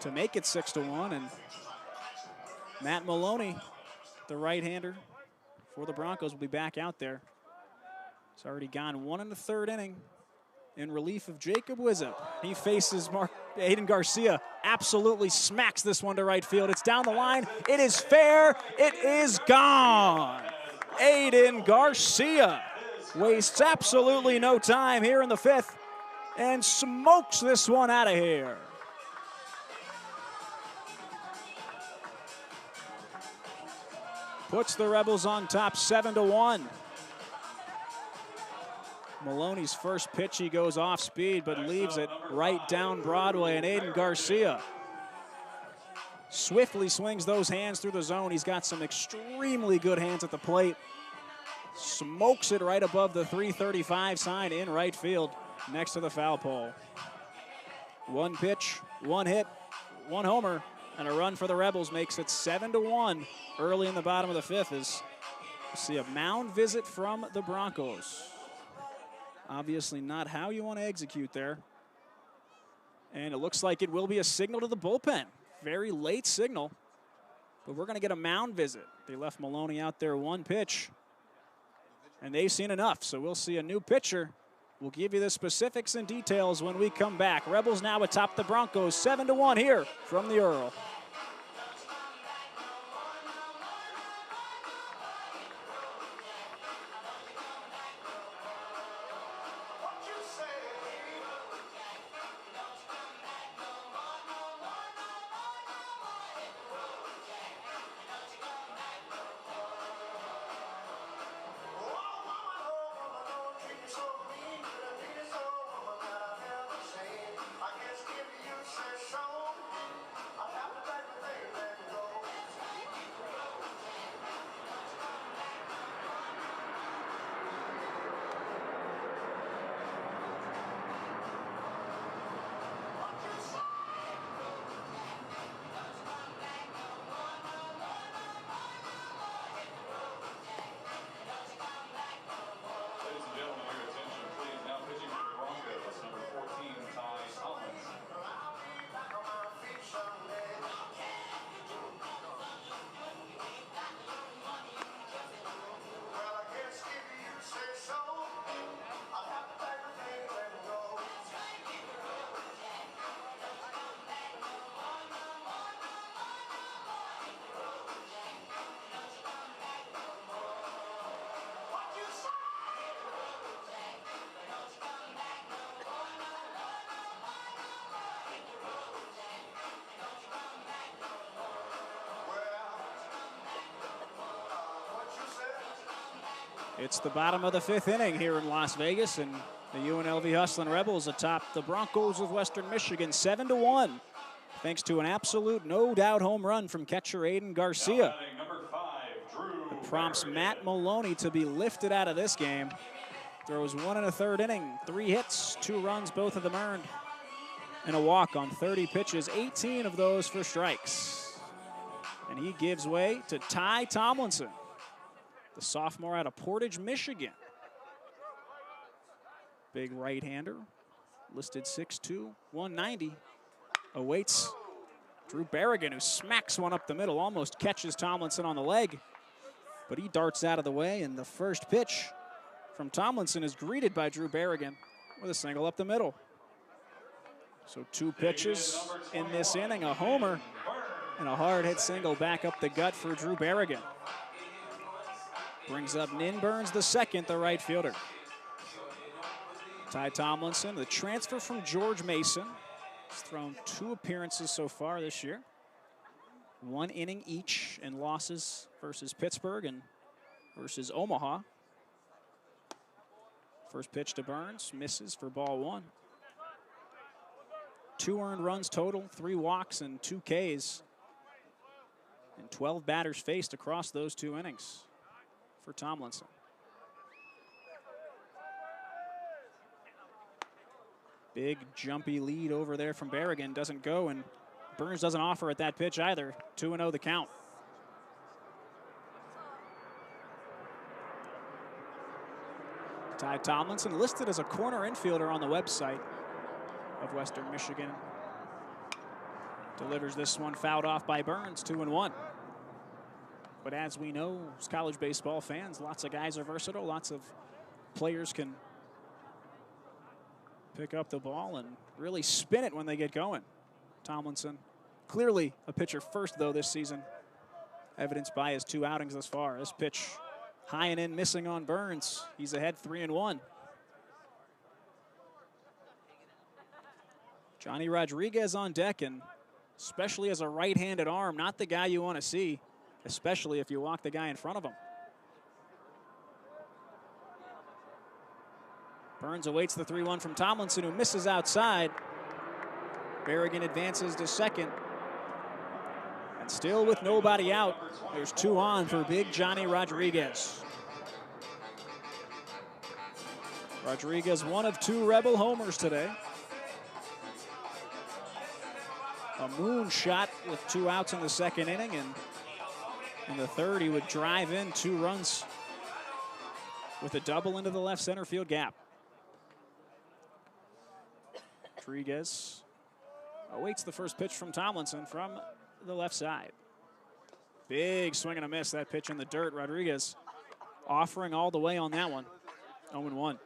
[SPEAKER 1] to make it 6-1. And Matt Maloney, the right-hander for the Broncos, will be back out there He's already gone 1 1/3 inning in relief of Jacob Wizzup. He faces Aiden Garcia. Absolutely smacks this one to right field. It's down the line. It is fair. It is gone. Aiden Garcia wastes absolutely no time here in the 5th and smokes this one out of here. Puts the Rebels on top 7-1. Maloney's first pitch, he goes off speed, but leaves it right down Broadway, and Aiden Garcia swiftly swings those hands through the zone. He's got some extremely good hands at the plate. Smokes it right above the 335 sign in right field next to the foul pole. 1 pitch, 1 hit, 1 homer, and a run for the Rebels makes it 7-1 early in the bottom of the 5th as we see a mound visit from the Broncos. Obviously not how you want to execute there. And it looks like it will be a signal to the bullpen. Very late signal, but we're going to get a mound visit. They left Maloney out there 1 pitch, and they've seen enough. So we'll see a new pitcher. We'll give you the specifics and details when we come back. Rebels now atop the Broncos, 7-1 here from the Earl. It's the bottom of the 5th inning here in Las Vegas, and the UNLV Hustlin' Rebels atop the Broncos of Western Michigan 7-1, thanks to an absolute no-doubt home run from catcher Aiden Garcia. It prompts Matt Maloney to be lifted out of this game. Throws 1 1/3 inning, 3 hits, 2 runs, both of them earned, and a walk on 30 pitches, 18 of those for strikes. And he gives way to Ty Tomlinson, the sophomore out of Portage, Michigan. Big right-hander, listed 6'2", 190. Awaits Drew Berrigan, who smacks one up the middle, almost catches Tomlinson on the leg, but he darts out of the way, and the first pitch from Tomlinson is greeted by Drew Berrigan with a single up the middle. So 2 pitches in this inning, a homer and a hard hit single back up the gut for Drew Berrigan. Brings up Nin Burns the second, the right fielder. Ty Tomlinson, the transfer from George Mason. He's thrown 2 appearances so far this year. 1 inning each in losses versus Pittsburgh and versus Omaha. First pitch to Burns, misses for ball 1. 2 earned runs total, 3 walks and 2 Ks. And 12 batters faced across those 2 innings for Tomlinson. Big jumpy lead over there from Berrigan, doesn't go, and Burns doesn't offer at that pitch either. 2-0 the count. Ty Tomlinson listed as a corner infielder on the website of Western Michigan. Delivers this one fouled off by Burns, 2-1. But as we know, as college baseball fans, lots of guys are versatile, lots of players can pick up the ball and really spin it when they get going. Tomlinson, clearly a pitcher first, though, this season, evidenced by his 2 outings thus far. This pitch high and in, missing on Burns. He's ahead 3-1. Johnny Rodriguez on deck, and especially as a right-handed arm, not the guy you want to see, especially if you walk the guy in front of him. Burns awaits the 3-1 from Tomlinson, who misses outside. Berrigan advances to second. And still with nobody out, there's 2 on for big Johnny Rodriguez. Rodriguez, 1 of 2 Rebel homers today. A moonshot with 2 outs in the second inning, and in the third he would drive in 2 runs with a double into the left center field gap. Rodriguez awaits the first pitch from Tomlinson from the left side. Big swing and a miss, that pitch in the dirt. Rodriguez offering all the way on that one. 0-1.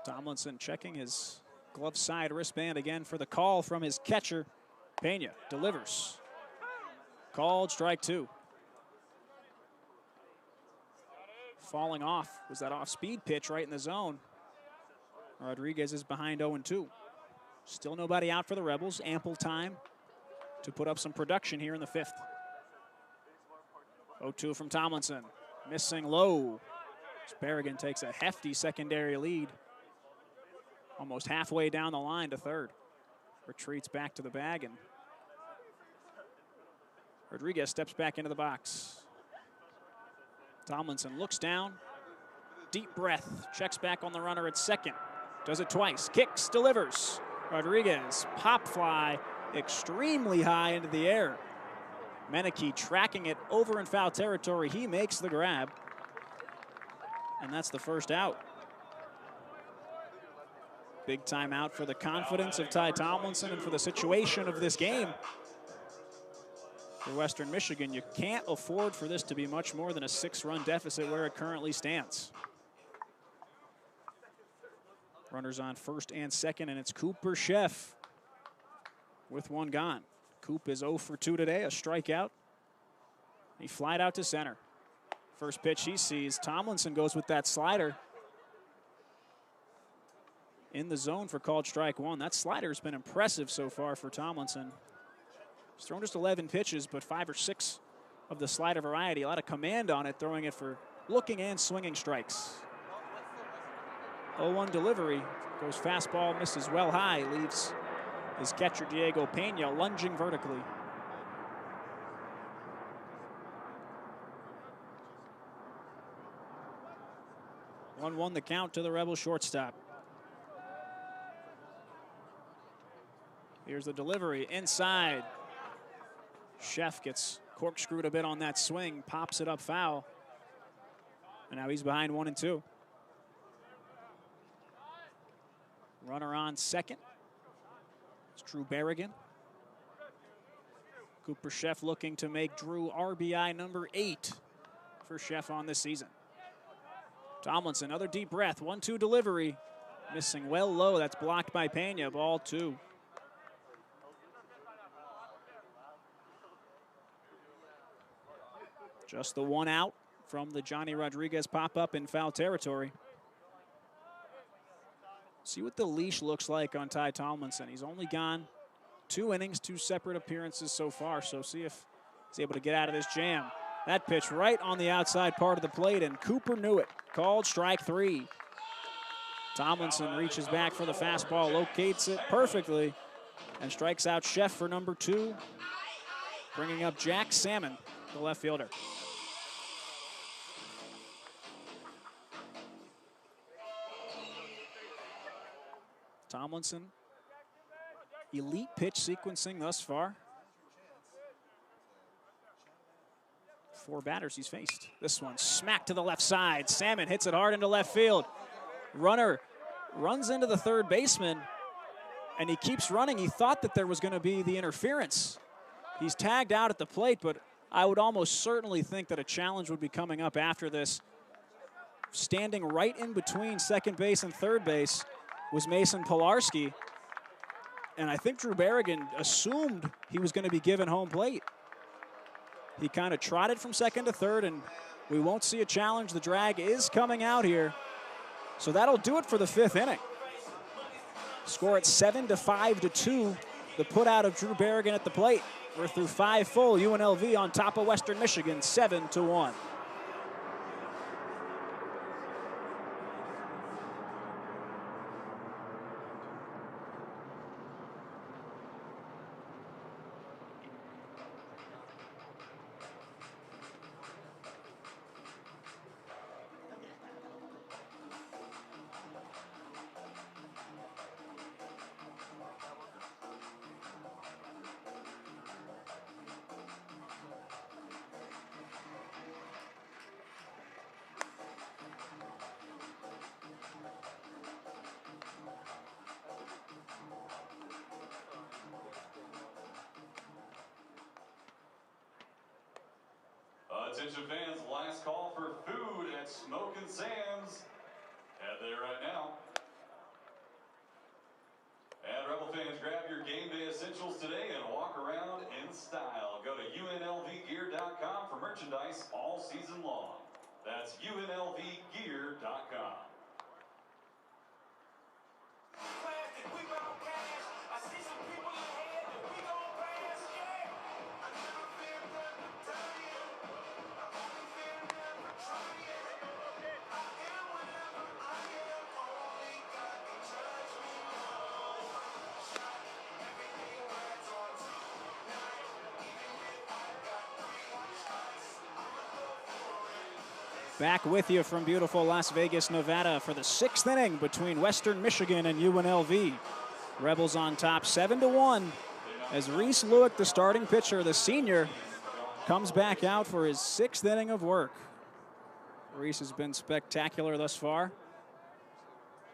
[SPEAKER 1] Tomlinson checking his glove side wristband again for the call from his catcher. Pena delivers. Called strike 2. Falling off was that off-speed pitch right in the zone. Rodriguez is behind 0-2. Still nobody out for the Rebels. Ample time to put up some production here in the 5th. 0-2 from Tomlinson. Missing low. Berrigan takes a hefty secondary lead. Almost halfway down the line to third. Retreats back to the bag, and Rodriguez steps back into the box. Tomlinson looks down, deep breath, checks back on the runner at second. Does it twice, kicks, delivers. Rodriguez, pop fly, extremely high into the air. Meneke tracking it over in foul territory. He makes the grab, and that's the first out. Big timeout for the confidence of Ty Tomlinson and for the situation of this game. For Western Michigan, you can't afford for this to be much more than a 6-run deficit where it currently stands. Runners on first and second, and it's Cooper Chef with 1 gone. Coop is 0 for 2 today, a strikeout. He flied out to center. First pitch he sees, Tomlinson goes with that slider. In the zone for called strike 1. That slider's been impressive so far for Tomlinson. He's thrown just 11 pitches, but 5 or 6 of the slider variety. A lot of command on it, throwing it for looking and swinging strikes. 0-1 delivery. Goes fastball, misses well high. Leaves his catcher, Diego Pena, lunging vertically. One the count to the Rebel shortstop. Here's the delivery inside. Chef gets corkscrewed a bit on that swing, pops it up foul. And now he's behind 1-2. Runner on second. It's Drew Berrigan. Cooper Chef looking to make Drew RBI number 8 for Chef on this season. Tomlinson, another deep breath, 1-2 delivery. Missing well low, that's blocked by Pena, ball 2. Just the 1 out from the Johnny Rodriguez pop-up in foul territory. See what the leash looks like on Ty Tomlinson. He's only gone 2 innings, 2 separate appearances so far, so see if he's able to get out of this jam. That pitch right on the outside part of the plate, and Cooper knew it. Called strike 3. Tomlinson reaches back for the fastball, locates it perfectly, and strikes out Chef for number 2, bringing up Jack Salmon, the left fielder. Tomlinson, elite pitch sequencing thus far. 4 batters he's faced. This one smacked to the left side. Salmon hits it hard into left field. Runner runs into the third baseman, and he keeps running. He thought that there was going to be the interference. He's tagged out at the plate, but I would almost certainly think that a challenge would be coming up after this. Standing right in between second base and third base was Mason Pilarski. And I think Drew Berrigan assumed he was going to be given home plate. He kind of trotted from second to third, and we won't see a challenge. The drag is coming out here. So that'll do it for the fifth inning. Score at 7-5-2. The put out of Drew Berrigan at the plate. We're through 5 full. UNLV on top of Western Michigan, 7-1.
[SPEAKER 2] Attention fans, last call for food at Smokin' Sam's. Head there right now. And Rebel fans, grab your game day essentials today and walk around in style. Go to UNLVgear.com for merchandise all season long. That's UNLVgear.com.
[SPEAKER 1] Back with you from beautiful Las Vegas, Nevada for the 6th inning between Western Michigan and UNLV. Rebels on top 7-1 as Reese Lewick, the starting pitcher, the senior, comes back out for his 6th inning of work. Reese has been spectacular thus far.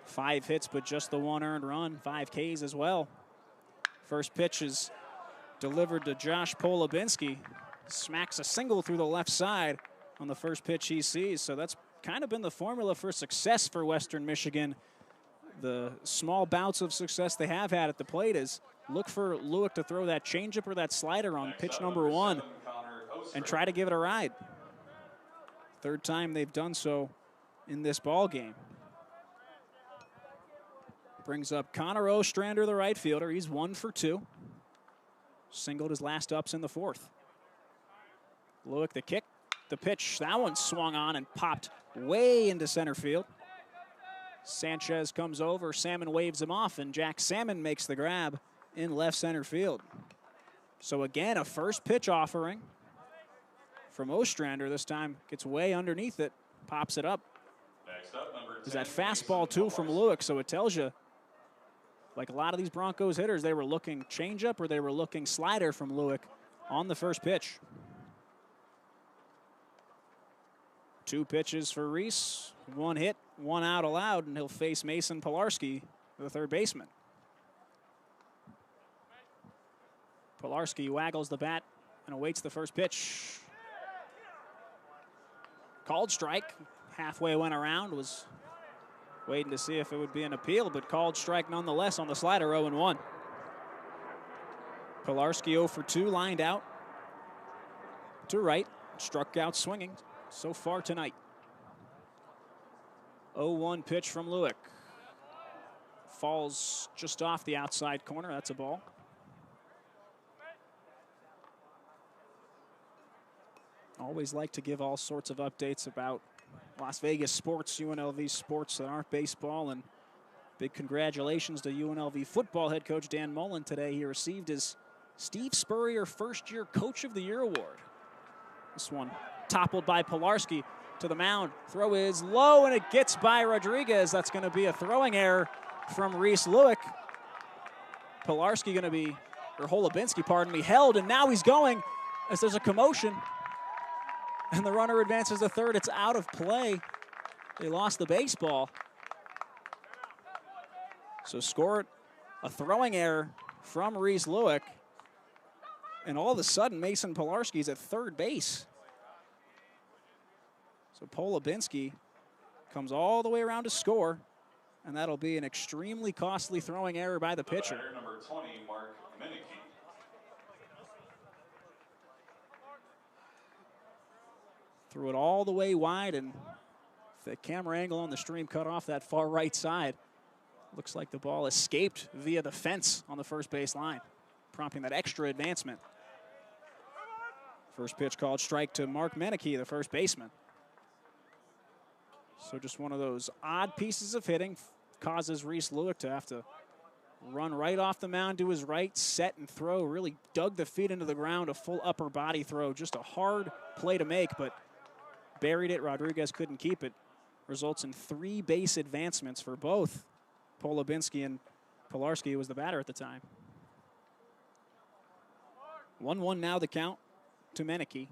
[SPEAKER 1] 5 hits, but just the 1 earned run. 5 Ks as well. First pitch is delivered to Josh Polubinski. Smacks a single through the left side on the first pitch he sees. So that's kind of been the formula for success for Western Michigan. The small bouts of success they have had at the plate is look for Lewick to throw that changeup or that slider on pitch number 1 and try to give it a ride. 3rd time they've done so in this ball game. Brings up Connor Ostrander, the right fielder. He's 1 for 2. Singled his last ups in the 4th. Lewick the kick. The pitch, that one swung on and popped way into center field. Sanchez comes over, Salmon waves him off, and Jack Salmon makes the grab in left center field. So again, a first pitch offering from Ostrander. This time gets way underneath it, pops it up.
[SPEAKER 2] Next up, number 10,
[SPEAKER 1] There's that fastball too from Lewick, so it tells you, like a lot of these Broncos hitters, they were looking changeup or they were looking slider from Lewick on the first pitch. 2 pitches for Reese, 1 hit, 1 out allowed, and he'll face Mason Pilarski, the third baseman. Pilarski waggles the bat and awaits the first pitch. Called strike, halfway went around, was waiting to see if it would be an appeal, but called strike nonetheless on the slider, 0-1. Pilarski 0 for 2, lined out to right, struck out swinging so far tonight. 0-1 pitch from Lewick. Falls just off the outside corner. That's a ball. Always like to give all sorts of updates about Las Vegas sports, UNLV sports that aren't baseball. And big congratulations to UNLV football head coach Dan Mullen today. He received his Steve Spurrier First Year Coach of the Year award. This one toppled by Pilarski to the mound. Throw is low, and it gets by Rodriguez. That's going to be a throwing error from Reese Lewick. Pilarski going to be, or Holubinski, pardon me, held, and now he's going as there's a commotion. And the runner advances to third. It's out of play. They lost the baseball. So score it A throwing error from Reese Lewick. And all of a sudden, Mason Pilarski's at third base. So Polubinski comes all the way around to score, and that'll be an extremely costly throwing error by the pitcher.
[SPEAKER 2] Batter, number 20, Mark Minicky.
[SPEAKER 1] Threw it all the way wide, and the camera angle on the stream cut off that far right side. Looks like the ball escaped via the fence on the first base line, prompting that extra advancement. First pitch called strike to Mark Menicky, the first baseman. So just one of those odd pieces of hitting causes Reese Lewick to have to run right off the mound to his right, set and throw, really dug the feet into the ground, a full upper body throw. Just a hard play to make, but buried it. Rodriguez couldn't keep it. Results in 3 base advancements for both Polubinski and Pilarski, who was the batter at the time. 1-1 now the count to Menicky.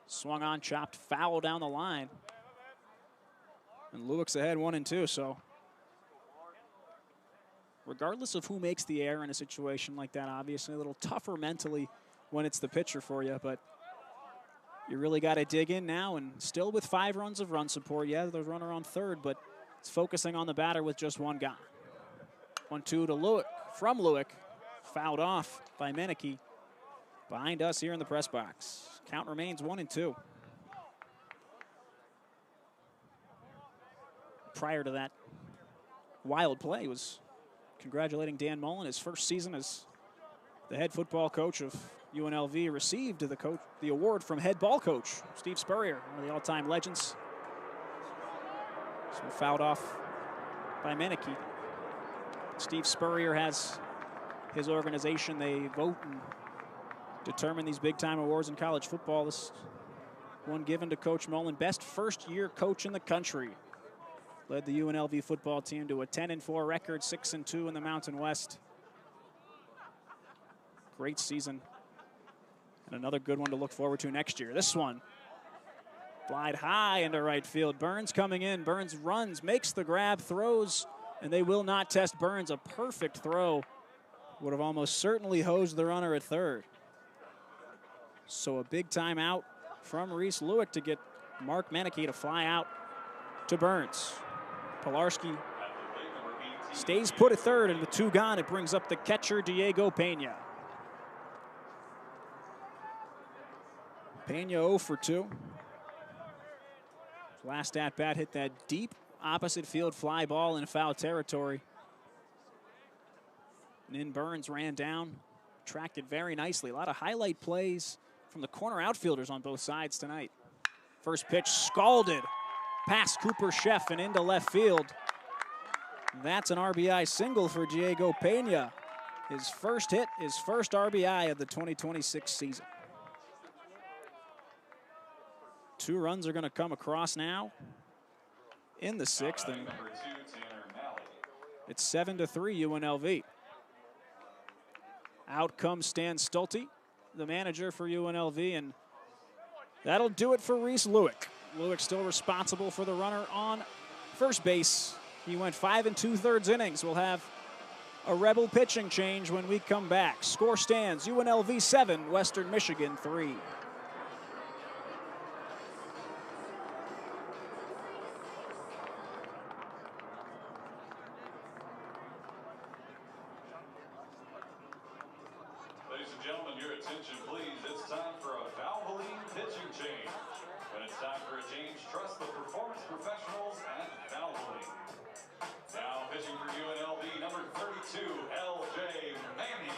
[SPEAKER 1] Swung on, chopped foul down the line. And Lewick's ahead 1-2, so regardless of who makes the error in a situation like that, obviously a little tougher mentally when it's the pitcher for you, but you really got to dig in now, and still with 5 runs of run support. Yeah, there's a runner on third, but it's focusing on the batter with just 1 guy. 1-2 to Lewick, from Lewick, fouled off by Menicky. Behind us here in the press box. Count remains 1-2. Prior to that wild play was congratulating Dan Mullen, his first season as the head football coach of UNLV, received the award from head ball coach Steve Spurrier, one of the all-time legends. So fouled off by Menicky. Steve Spurrier has his organization. They vote and determine these big-time awards in college football. This one given to Coach Mullen, best first-year coach in the country. Led the UNLV football team to a 10-4 record, 6-2 in the Mountain West. Great season. And another good one to look forward to next year. This one, flied high into right field. Burns coming in. Burns runs, makes the grab, throws, and they will not test Burns. A perfect throw. Would have almost certainly hosed the runner at third. So a big time out from Reese Lewick to get Mark Menicky to fly out to Burns. Pilarski stays put at third, and with 2 gone, it brings up the catcher, Diego Pena. Pena 0 for 2. Last at bat hit that deep opposite field fly ball in foul territory. And then Burns ran down, tracked it very nicely. A lot of highlight plays from the corner outfielders on both sides tonight. First pitch scalded past Cooper Sheff and into left field. That's an RBI single for Diego Pena. His first hit, his first RBI of the 2026 season. 2 runs are going to come across now in the 6th, and it's 7-3 UNLV. Out comes Stan Stulte, the manager for UNLV, and that'll do it for Reese Lewick. Lewick still responsible for the runner on first base. He went 5 2/3 innings. We'll have a Rebel pitching change when we come back. Score stands UNLV 7, Western Michigan 3.
[SPEAKER 2] Ladies and gentlemen, your attention please. It's time for a Valvoline pitching change. When it's time for a change, trust the performance professionals at Valvoline. Now pitching for UNLV, number 32, LJ Manning.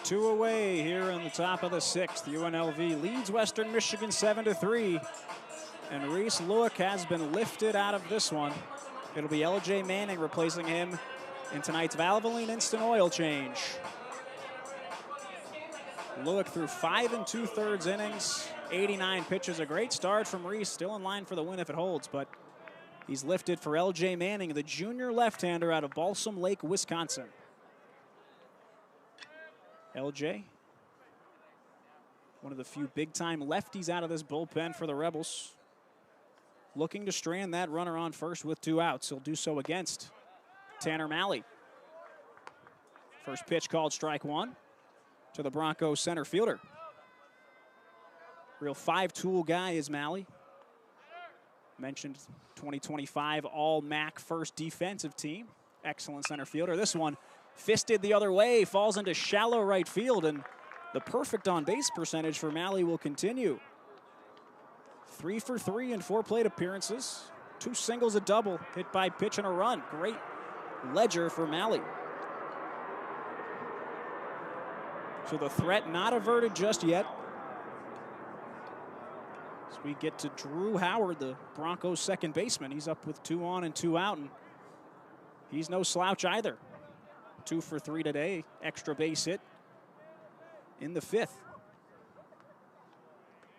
[SPEAKER 1] 2 away here in the top of the 6th. UNLV leads Western Michigan 7-3. And Reese Lueck has been lifted out of this one. It'll be LJ Manning replacing him in tonight's Valvoline Instant Oil change. Lueck threw 5 2/3 innings, 89 pitches. A great start from Reese, still in line for the win if it holds, but he's lifted for LJ Manning, the junior left-hander out of Balsam Lake, Wisconsin. LJ, one of the few big-time lefties out of this bullpen for the Rebels. Looking to strand that runner on first with 2 outs. He'll do so against Tanner Malley. First pitch called strike 1 to the Broncos center fielder. Real 5-tool guy is Malley. Mentioned 2025 All-MAC first defensive team. Excellent center fielder. This one fisted the other way, falls into shallow right field, and the perfect on-base percentage for Malley will continue. 3 for 3 in 4 plate appearances. 2 singles, a double, hit by pitch and a run. Great ledger for Malley. So the threat not averted just yet. As we get to Drew Howard, the Broncos second baseman. He's up with 2 on and 2 out, and he's no slouch either. 2 for 3 today, extra base hit in the 5th.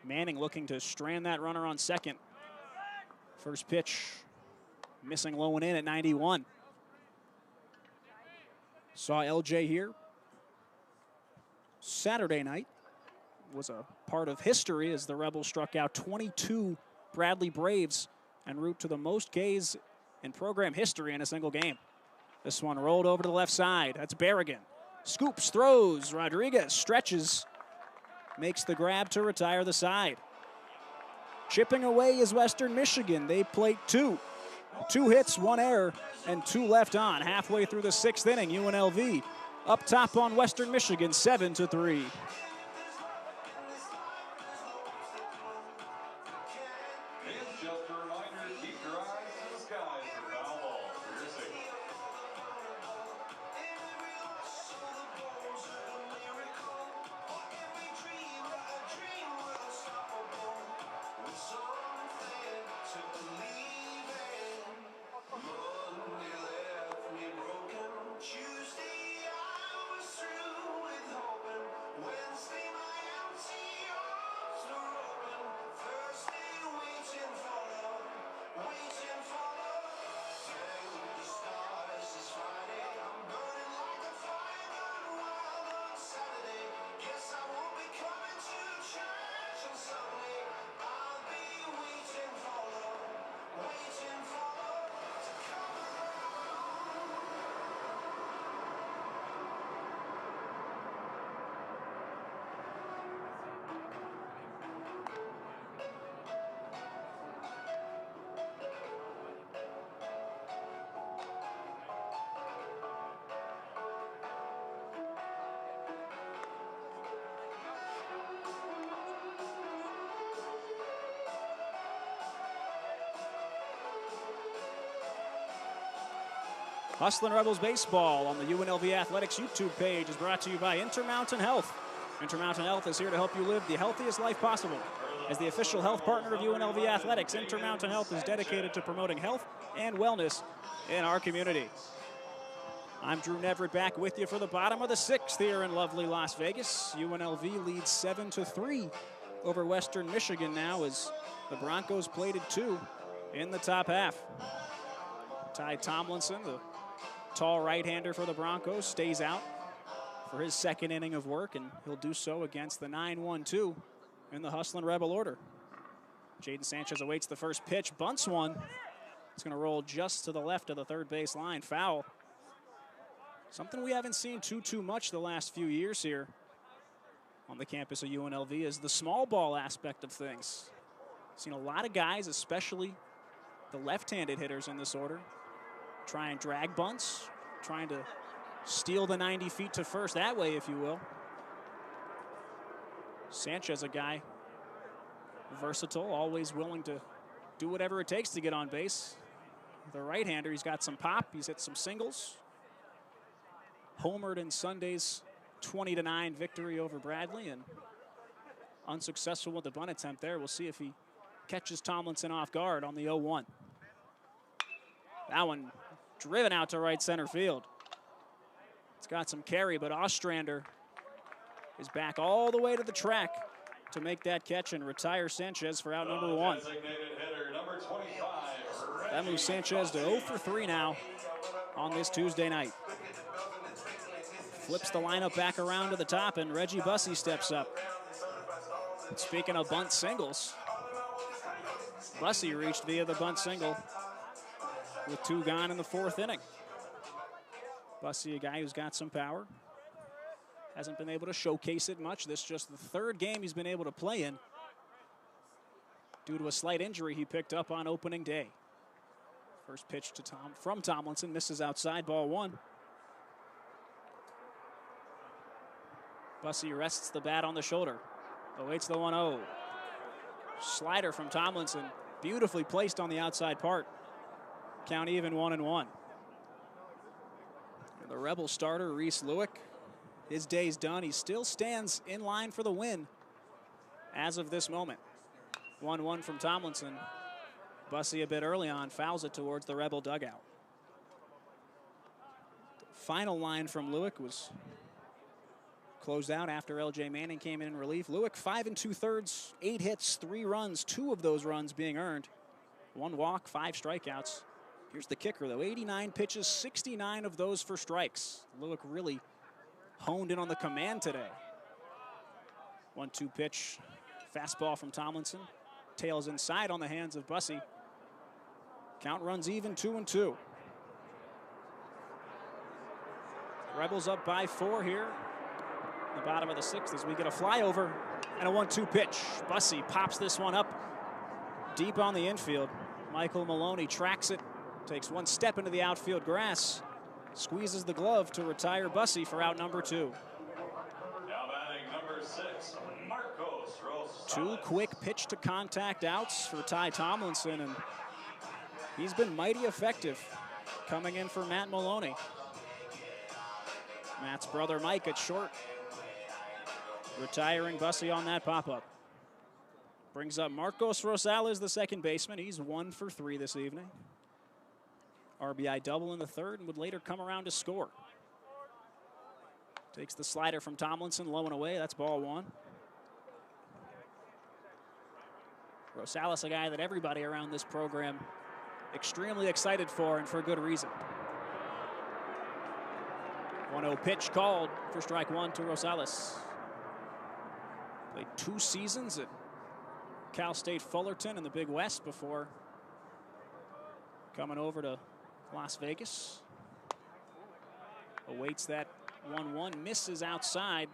[SPEAKER 1] Manning looking to strand that runner on second. First pitch, missing low and in at 91. Saw LJ here Saturday night. Was a part of history as the Rebels struck out 22 Bradley Braves en route to the most Ks in program history in a single game. This one rolled over to the left side. That's Berrigan. Scoops, throws. Rodriguez stretches. Makes the grab to retire the side. Chipping away is Western Michigan. They plate 2. 2 hits, 1 error, and 2 left on. Halfway through the 6th inning, UNLV up top on Western Michigan, 7-3. Hustlin' Rebels Baseball on the UNLV Athletics YouTube page is brought to you by Intermountain Health. Intermountain Health is here to help you live the healthiest life possible. As the official health partner of UNLV Athletics, Intermountain Health is dedicated to promoting health and wellness in our community. I'm Drew Neverett back with you for the bottom of the 6th here in lovely Las Vegas. UNLV leads 7-3 over Western Michigan now as the Broncos plated 2 in the top half. Ty Tomlinson, the tall right-hander for the Broncos, stays out for his 2nd inning of work, and he'll do so against the 9-1-2 in the Hustlin' Rebel order. Jaden Sanchez awaits the first pitch, bunts one. It's going to roll just to the left of the third base line. Foul. Something we haven't seen too much the last few years here on the campus of UNLV is the small ball aspect of things. Seen a lot of guys, especially the left-handed hitters in this order, try and drag bunts, trying to steal the 90 feet to first that way, if you will. Sanchez, a guy versatile, always willing to do whatever it takes to get on base. The right-hander, he's got some pop, he's hit some singles. Homered in Sunday's 20-9 victory over Bradley, and unsuccessful with the bunt attempt there. We'll see if he catches Tomlinson off guard on the 0-1. That one driven out to right center field. It's got some carry, but Ostrander is back all the way to the track to make that catch and retire Sanchez for out number 1. That moves Sanchez to 0 for 3 now on this Tuesday night. Flips the lineup back around to the top, and Reggie Bussey steps up. Speaking of bunt singles, Bussey reached via the bunt single with 2 gone in the 4th inning. Bussey, a guy who's got some power. Hasn't been able to showcase it much. This is just the 3rd game he's been able to play in due to a slight injury he picked up on opening day. First pitch to from Tomlinson, misses outside, ball 1. Bussey rests the bat on the shoulder. Awaits the 1-0. Slider from Tomlinson, beautifully placed on the outside part. Count even 1-1. The Rebel starter, Reese Lewick, his day's done. He still stands in line for the win as of this moment. 1-1 from Tomlinson. Bussey a bit early on, fouls it towards the Rebel dugout. The final line from Lewick was closed out after L.J. Manning came in relief. Lewick 5 2/3, 8 hits, 3 runs, 2 of those runs being earned. 1 walk, 5 strikeouts. Here's the kicker, though. 89 pitches, 69 of those for strikes. Lewick really honed in on the command today. 1-2 pitch, fastball from Tomlinson. Tails inside on the hands of Bussey. Count runs even, 2-2. Rebels up by 4 here in the bottom of the 6th as we get a flyover and a 1-2 pitch. Bussey pops this one up deep on the infield. Michael Maloney tracks it, takes 1 step into the outfield grass, squeezes the glove to retire Bussey for out number 2.
[SPEAKER 2] Now batting number 6, Marcos Rosales.
[SPEAKER 1] 2 quick pitch to contact outs for Ty Tomlinson, and he's been mighty effective coming in for Matt Maloney. Matt's brother Mike at short, retiring Bussey on that pop-up. Brings up Marcos Rosales, the second baseman. He's 1 for 3 this evening. RBI double in the 3rd and would later come around to score. Takes the slider from Tomlinson, low and away. That's ball 1. Rosales, a guy that everybody around this program extremely excited for, and for good reason. 1-0 pitch called for strike 1 to Rosales. Played 2 seasons at Cal State Fullerton in the Big West before coming over to Las Vegas. Awaits that 1-1, misses outside.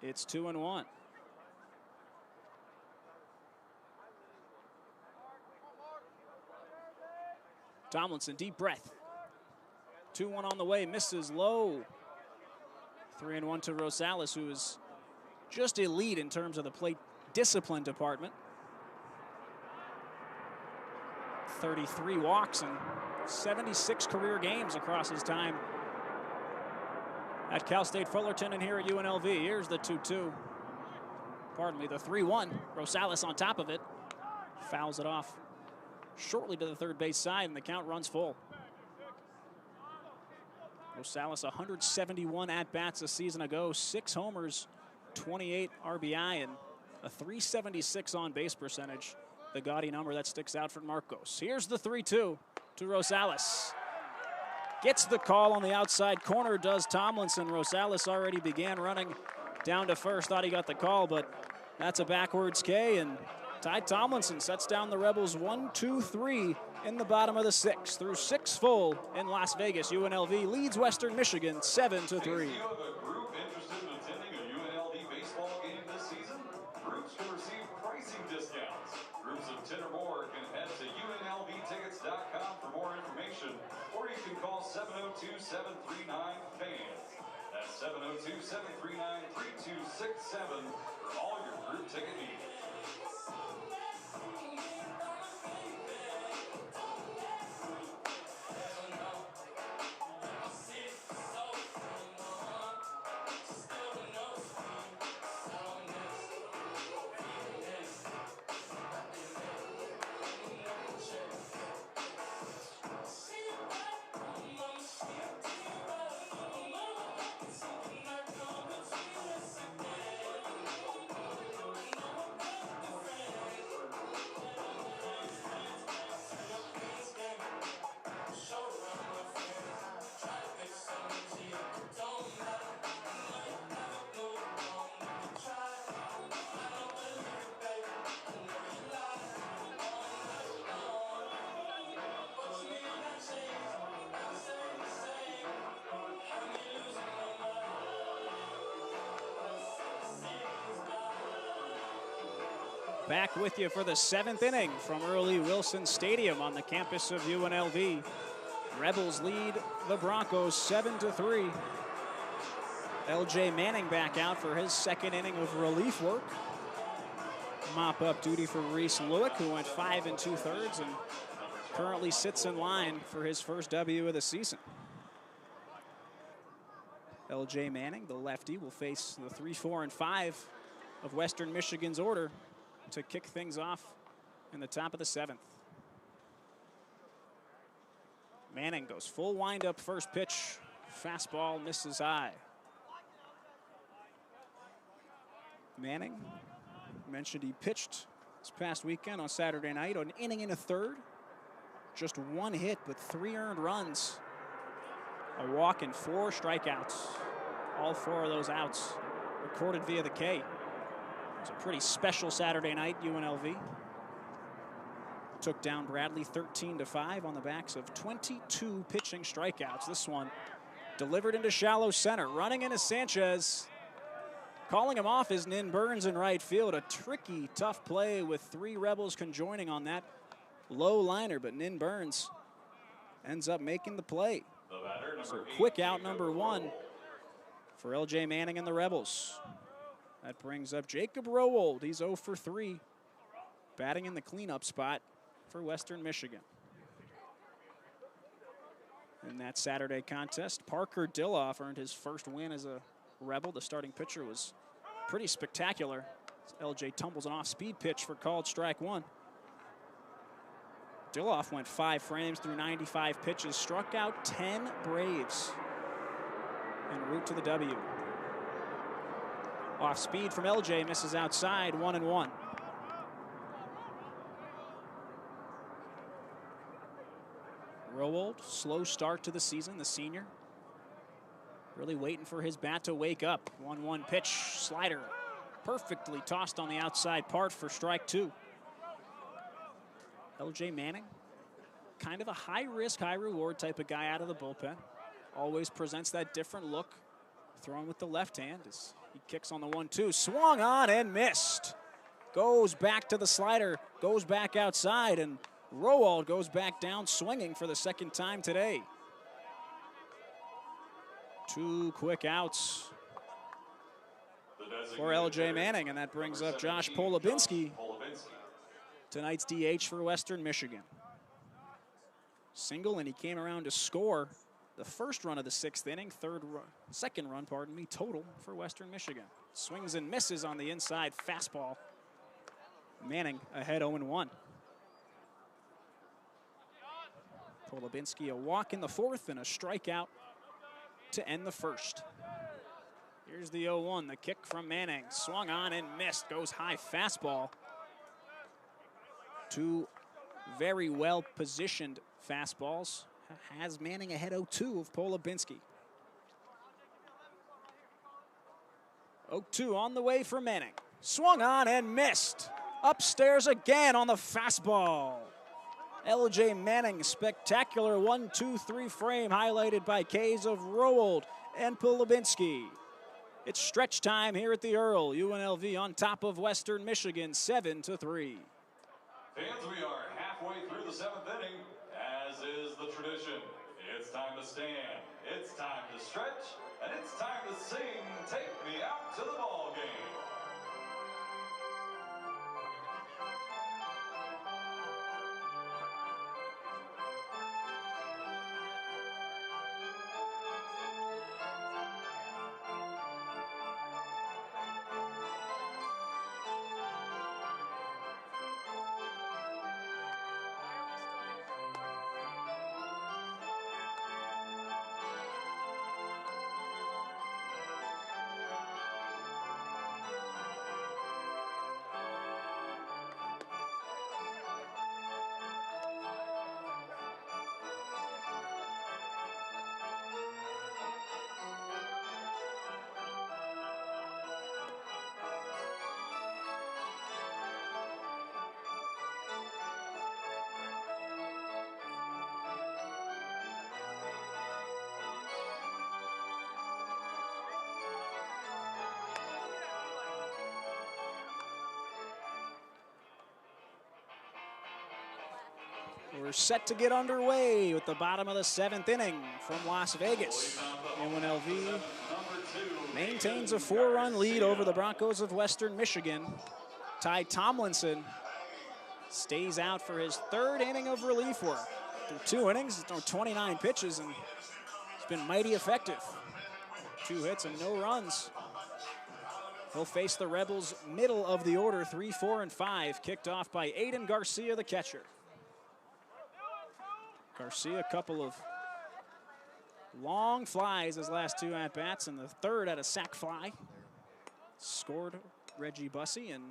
[SPEAKER 1] It's 2-1. Tomlinson, deep breath. 2-1 on the way, misses low. 3-1 to Rosales, who is just elite in terms of the plate discipline department. 33 walks and 76 career games across his time at Cal State Fullerton and here at UNLV. Here's the 2-2. Pardon me, the 3-1. Rosales on top of it. Fouls it off shortly to the third base side, and the count runs full. Rosales, 171 at-bats a season ago, 6 homers, 28 RBI, and a .376 on-base percentage. The gaudy number that sticks out for Marcos. Here's the 3-2 to Rosales. Gets the call on the outside corner, does Tomlinson. Rosales already began running down to first, thought he got the call, but that's a backwards K, and Ty Tomlinson sets down the Rebels 1-2-3 in the bottom of the 6th. Through 6 full in Las Vegas, UNLV leads Western Michigan 7-3.
[SPEAKER 2] Groups of 10 or more can head to UNLVtickets.com for more information, or you can call 702-739-FANS. That's 702-739-3267 for all your group ticket needs.
[SPEAKER 1] Back with you for the 7th inning from Earl E. Wilson Stadium on the campus of UNLV. Rebels lead the Broncos 7-3. LJ Manning back out for his 2nd inning of relief work. Mop-up duty for Reese Lewick, who went 5 2/3 and currently sits in line for his first W of the season. LJ Manning, the lefty, will face the 3, 4, and 5 of Western Michigan's order to kick things off in the top of the 7th. Manning goes full windup first pitch. Fastball misses high. Manning, mentioned he pitched this past weekend on Saturday night, an inning and a third. Just 1 hit, but 3 earned runs. A walk and 4 strikeouts. All 4 of those outs recorded via the K. It was a pretty special Saturday night, UNLV. Took down Bradley 13-5 on the backs of 22 pitching strikeouts. This one delivered into shallow center. Running into Sanchez. Calling him off is Nin Burns in right field. A tricky, tough play with 3 Rebels conjoining on that low liner, but Nin Burns ends up making the play. So quick out number 1 for LJ Manning and the Rebels. That brings up Jacob Rowold. He's 0 for 3, batting in the cleanup spot for Western Michigan. In that Saturday contest, Parker Dilloff earned his first win as a Rebel. The starting pitcher was pretty spectacular. LJ tumbles an off-speed pitch for called strike 1. Dilloff went 5 frames through 95 pitches, struck out 10 Braves en route to the W. Off speed from LJ, misses outside, 1-1. Rowold, slow start to the season, the senior. Really waiting for his bat to wake up. 1-1 pitch, slider, perfectly tossed on the outside part for strike 2. LJ Manning, kind of a high-risk, high-reward type of guy out of the bullpen. Always presents that different look, throwing with the left hand as he kicks on the 1-2. Swung on and missed. Goes back to the slider, goes back outside, and Rowold goes back down swinging for the 2nd time today. 2 quick outs for LJ Manning, and that brings up Josh Polubinski, tonight's DH for Western Michigan. Single, and he came around to score the first run of the 6th inning, second run, total for Western Michigan. Swings and misses on the inside fastball. Manning ahead 0-1. Polubinski, a walk in the 4th and a strikeout to end the 1st. Here's the 0-1, the kick from Manning. Swung on and missed, goes high fastball. 2 very well positioned fastballs. Has Manning ahead 0-2 of Polubinski. 0-2 on the way for Manning. Swung on and missed. Upstairs again on the fastball. LJ Manning, spectacular 1-2-3 frame highlighted by K's of Rowold and Polubinski. It's stretch time here at the Earl. UNLV on top of Western Michigan, 7-3.
[SPEAKER 2] Fans, we are halfway through the 7th inning. As is the tradition, it's time to stand, it's time to stretch, and it's time to sing "Take Me Out to the Ball Game."
[SPEAKER 1] We're set to get underway with the bottom of the 7th inning from Las Vegas. UNLV maintains a 4-run lead over the Broncos of Western Michigan. Ty Tomlinson stays out for his 3rd inning of relief work. Through 2 innings, he's thrown 29 pitches, and he's been mighty effective. 2 hits and no runs. He'll face the Rebels middle of the order, 3, 4, and 5, kicked off by Aiden Garcia, the catcher. Garcia, a couple of long flies his last 2 at-bats, and the 3rd at a sac fly. Scored Reggie Bussey, and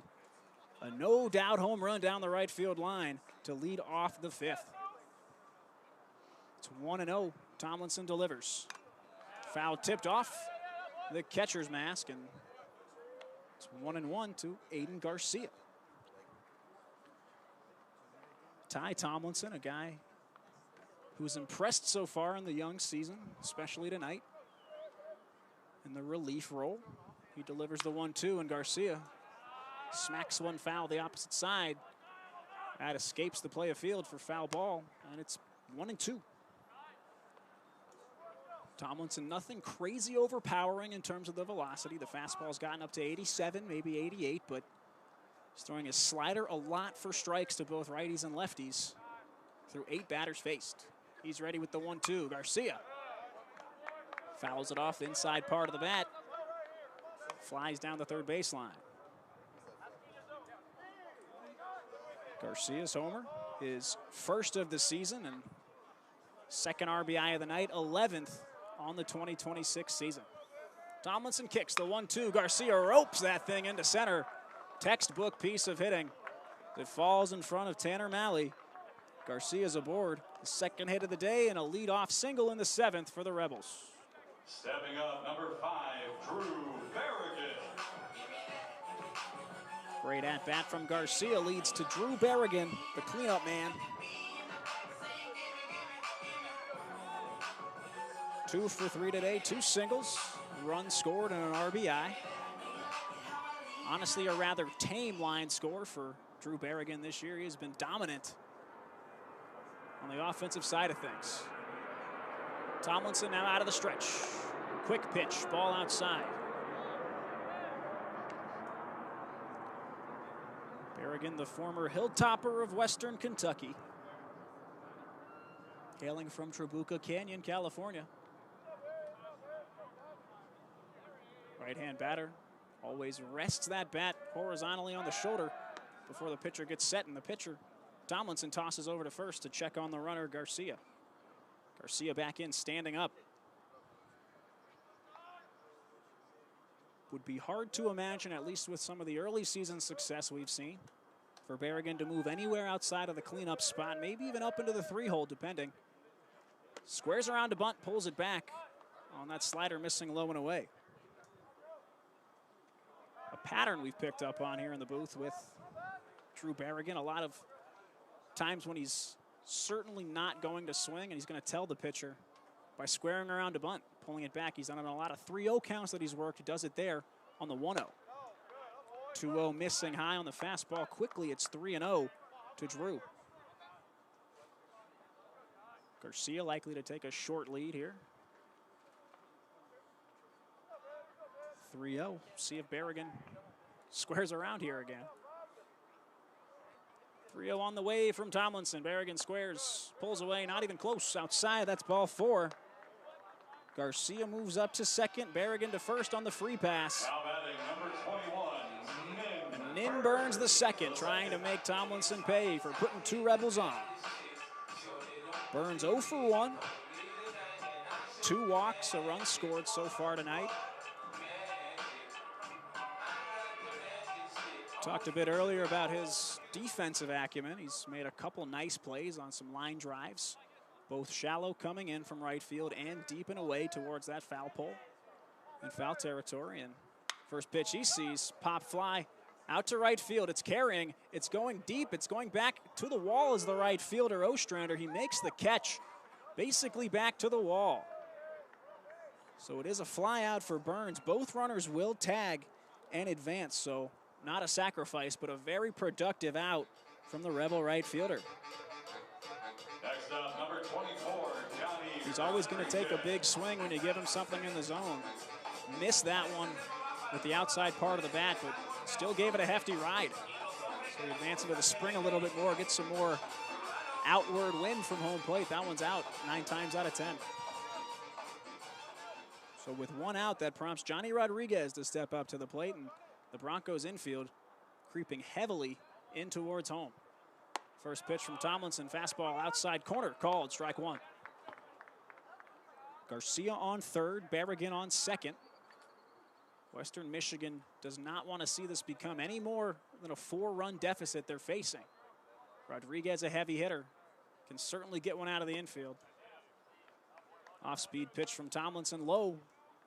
[SPEAKER 1] a no-doubt home run down the right field line to lead off the 5th. It's 1-0. Tomlinson delivers. Foul tipped off the catcher's mask, and it's 1-1 to Aiden Garcia. Ty Tomlinson, a guy who's impressed so far in the young season, especially tonight in the relief role. He delivers the 1-2, and Garcia smacks one foul the opposite side. That escapes the play of field for foul ball, and it's 1-2. Tomlinson, nothing crazy overpowering in terms of the velocity. The fastball's gotten up to 87, maybe 88, but he's throwing his slider a lot for strikes to both righties and lefties through 8 batters faced. He's ready with the 1-2. Garcia fouls it off the inside part of the bat. Flies down the 3rd baseline. Garcia's homer, his 1st of the season and 2nd RBI of the night, 11th on the 2026 season. Tomlinson kicks the 1-2. Garcia ropes that thing into center. Textbook piece of hitting that falls in front of Tanner Malley. Garcia's aboard. The 2nd hit of the day and a leadoff single in the 7th for the Rebels.
[SPEAKER 2] Stepping up, number 5, Drew Berrigan.
[SPEAKER 1] Great at-bat from Garcia leads to Drew Berrigan, the cleanup man. 2 for 3 today, 2 singles, run scored and an RBI. Honestly, a rather tame line score for Drew Berrigan this year. He has been dominant on the offensive side of things. Tomlinson now out of the stretch. Quick pitch, ball outside. Berrigan, the former Hilltopper of Western Kentucky, hailing from Trabuco Canyon, California. Right-hand batter always rests that bat horizontally on the shoulder before the pitcher gets set, and the pitcher, Tomlinson, tosses over to first to check on the runner, Garcia. Garcia back in, standing up. Would be hard to imagine, at least with some of the early season success we've seen, for Berrigan to move anywhere outside of the cleanup spot, maybe even up into the 3-hole, depending. Squares around to bunt, pulls it back on that slider, missing low and away. A pattern we've picked up on here in the booth with Drew Berrigan. A lot of times when he's certainly not going to swing, and he's going to tell the pitcher by squaring around to bunt, pulling it back. He's done it on a lot of 3-0 counts that he's worked. He does it there on the 1-0. 2-0 missing high on the fastball. Quickly, it's 3-0 to Drew. Garcia likely to take a short lead here. 3-0. See if Berrigan squares around here again. 3-0 on the way from Tomlinson. Berrigan squares, pulls away, not even close. Outside, that's ball 4. Garcia moves up to second. Berrigan to first on the free pass.
[SPEAKER 2] Now batting number 21,
[SPEAKER 1] Nin Burns the second, trying to make Tomlinson pay for putting 2 Rebels on. Burns 0 for 1. 2 walks, a run scored so far tonight. Talked a bit earlier about his defensive acumen. He's made a couple nice plays on some line drives, both shallow coming in from right field and deep and away towards that foul pole in foul territory. And first pitch he sees, pop fly out to right field. It's carrying, it's going deep, it's going back to the wall as the right fielder Ostrander. He makes the catch basically back to the wall. So it is a fly out for Burns. Both runners will tag and advance, so not a sacrifice, but a very productive out from the Rebel right fielder. He's always going to take a big swing when you give him something in the zone. Missed that one with the outside part of the bat, but still gave it a hefty ride. So he advances to the spring a little bit more, gets some more outward wind from home plate. That one's out 9 times out of 10. So with one out, that prompts Johnny Rodriguez to step up to the plate, and the Broncos infield creeping heavily in towards home. First pitch from Tomlinson, fastball outside corner, called, strike one. Garcia on third, Berrigan on second. Western Michigan does not want to see this become any more than a 4-run deficit they're facing. Rodriguez, a heavy hitter, can certainly get one out of the infield. Off-speed pitch from Tomlinson, low.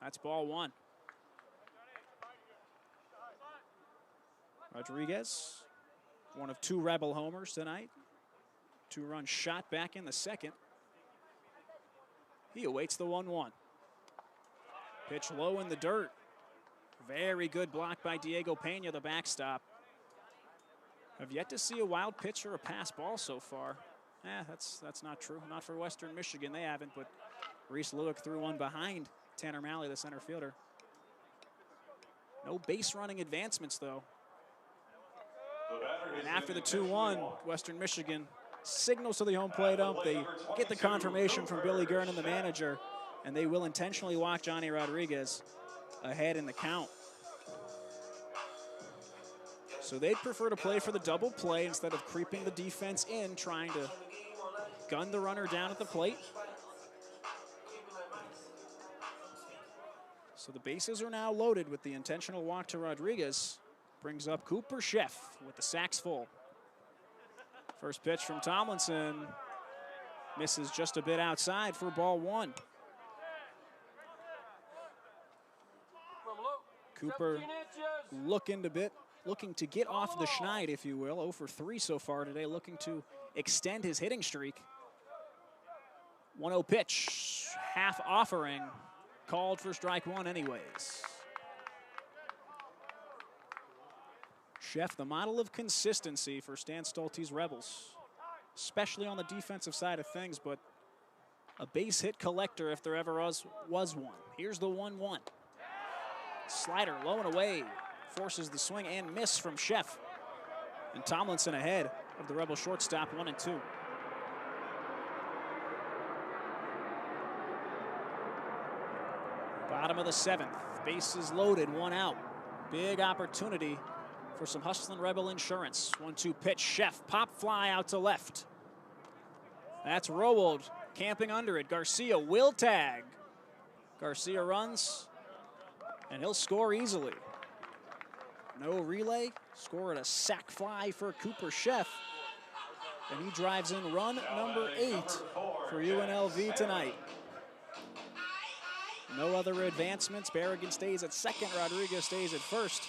[SPEAKER 1] That's ball one. Rodriguez, one of 2 Rebel homers tonight. 2-run shot back in the second. He awaits the 1-1. Pitch low in the dirt. Very good block by Diego Pena, the backstop. Have yet to see a wild pitch or a pass ball so far. That's not true. Not for Western Michigan, they haven't, but Reese Lewick threw one behind Tanner Malley, the center fielder. No base running advancements, though. And after the 2-1, Western Michigan signals to the home plate ump. They get the confirmation from Billy Gernon, the manager, and they will intentionally walk Johnny Rodriguez ahead in the count. So they'd prefer to play for the double play instead of creeping the defense in, trying to gun the runner down at the plate. So the bases are now loaded with the intentional walk to Rodriguez. Brings up Cooper Sheff with the sacks full. First pitch from Tomlinson. Misses just a bit outside for ball one. Cooper looking to get off the schneid, if you will. 0 for 3 so far today, looking to extend his hitting streak. 1-0 pitch, half offering, called for strike one anyways. Sheff, the model of consistency for Stan Stolte's Rebels, especially on the defensive side of things, but a base hit collector if there ever was one. Here's the 1-1. Slider low and away, forces the swing and miss from Sheff. And Tomlinson ahead of the Rebel shortstop, 1-2. Bottom of the 7th, bases loaded, 1 out. Big opportunity for some hustling Rebel insurance. 1-2 pitch, Sheff, pop fly out to left. That's Rowold camping under it. Garcia will tag. Garcia runs, and he'll score easily. No relay, scored a sac fly for Cooper Sheff, and he drives in run number 8 for UNLV tonight. No other advancements. Berrigan stays at second, Rodriguez stays at first.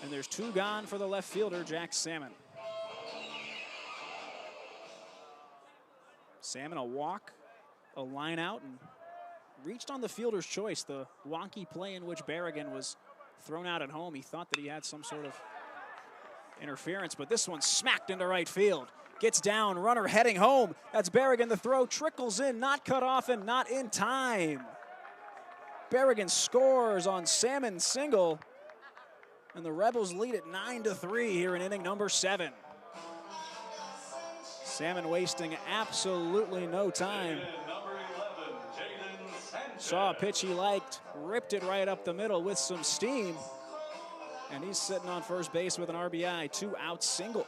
[SPEAKER 1] And there's 2 gone for the left fielder, Jack Salmon. Salmon a walk, a line out, and reached on the fielder's choice. The wonky play in which Berrigan was thrown out at home. He thought that he had some sort of interference, but this one smacked into right field. Gets down, runner heading home. That's Berrigan. The throw trickles in, not cut off and not in time. Berrigan scores on Salmon's single. And the Rebels lead at 9-3 here in inning number 7. Salmon wasting absolutely no time. Saw a pitch he liked, ripped it right up the middle with some steam. And he's sitting on first base with an RBI, 2-out single.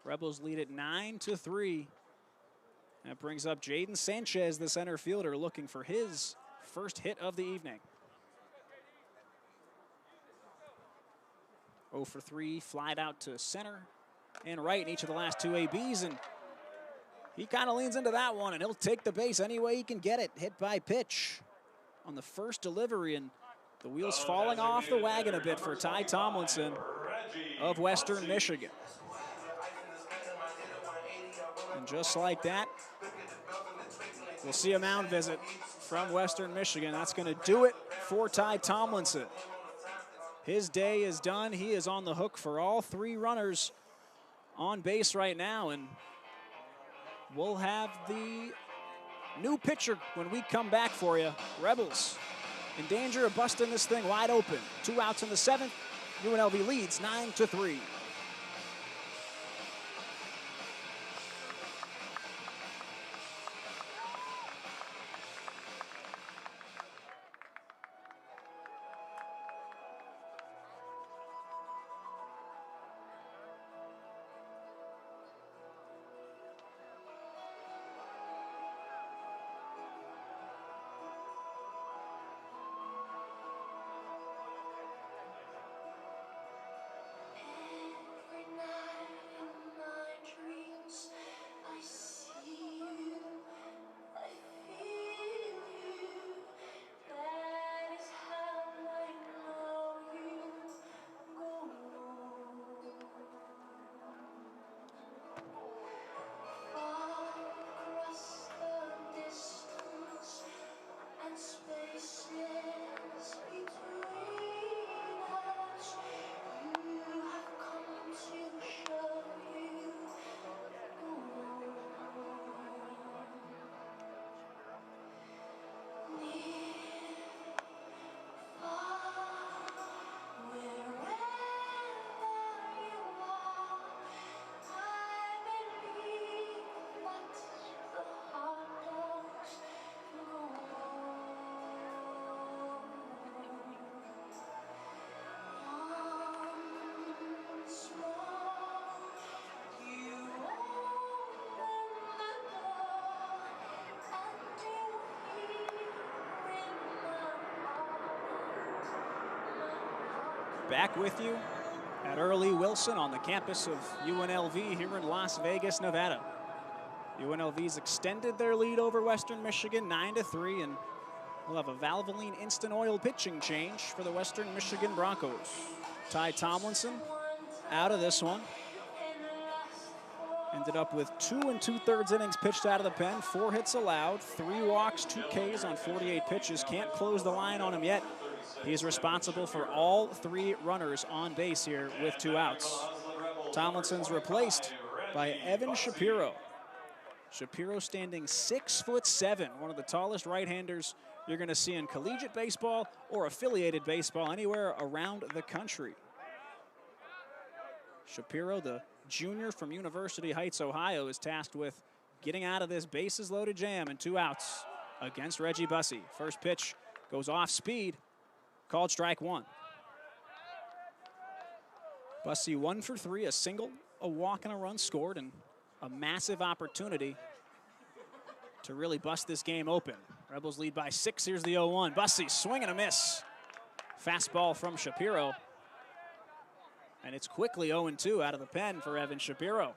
[SPEAKER 1] Rebels lead at 9-3. That brings up Jaden Sanchez, the center fielder, looking for his first hit of the evening. 0 for 3, flied out to center and right in each of the last 2 ABs, and he kind of leans into that one, and he'll take the base any way he can get it. Hit by pitch on the first delivery, and the wheels falling off the wagon a bit for Ty Tomlinson of Western Michigan. And just like that, we'll see a mound visit from Western Michigan. That's going to do it for Ty Tomlinson. His day is done. He is on the hook for all 3 runners on base right now, and we'll have the new pitcher when we come back for you. Rebels in danger of busting this thing wide open. 2 outs in the 7th. UNLV leads 9-3. Back with you at Earl E. Wilson on the campus of UNLV here in Las Vegas, Nevada. UNLV's extended their lead over Western Michigan 9-3, and we'll have a Valvoline Instant Oil pitching change for the Western Michigan Broncos. Ty Tomlinson out of this one. Ended up with 2 2/3 innings pitched out of the pen, 4 hits allowed, 3 walks, 2 Ks on 48 pitches. Can't close the line on him yet. He's responsible for all 3 runners on base here with 2 outs. Tomlinson's replaced by Evan Shapiro. Shapiro standing 6'7", one of the tallest right-handers you're going to see in collegiate baseball or affiliated baseball anywhere around the country. Shapiro, the junior from University Heights, Ohio, is tasked with getting out of this bases-loaded jam and 2 outs against Reggie Bussey. First pitch goes off speed, called strike 1. Bussey 1 for 3, a single, a walk, and a run scored, and a massive opportunity to really bust this game open. Rebels lead by 6. Here's the 0-1. Bussey, swing and a miss. Fastball from Shapiro. And it's quickly 0-2 out of the pen for Evan Shapiro.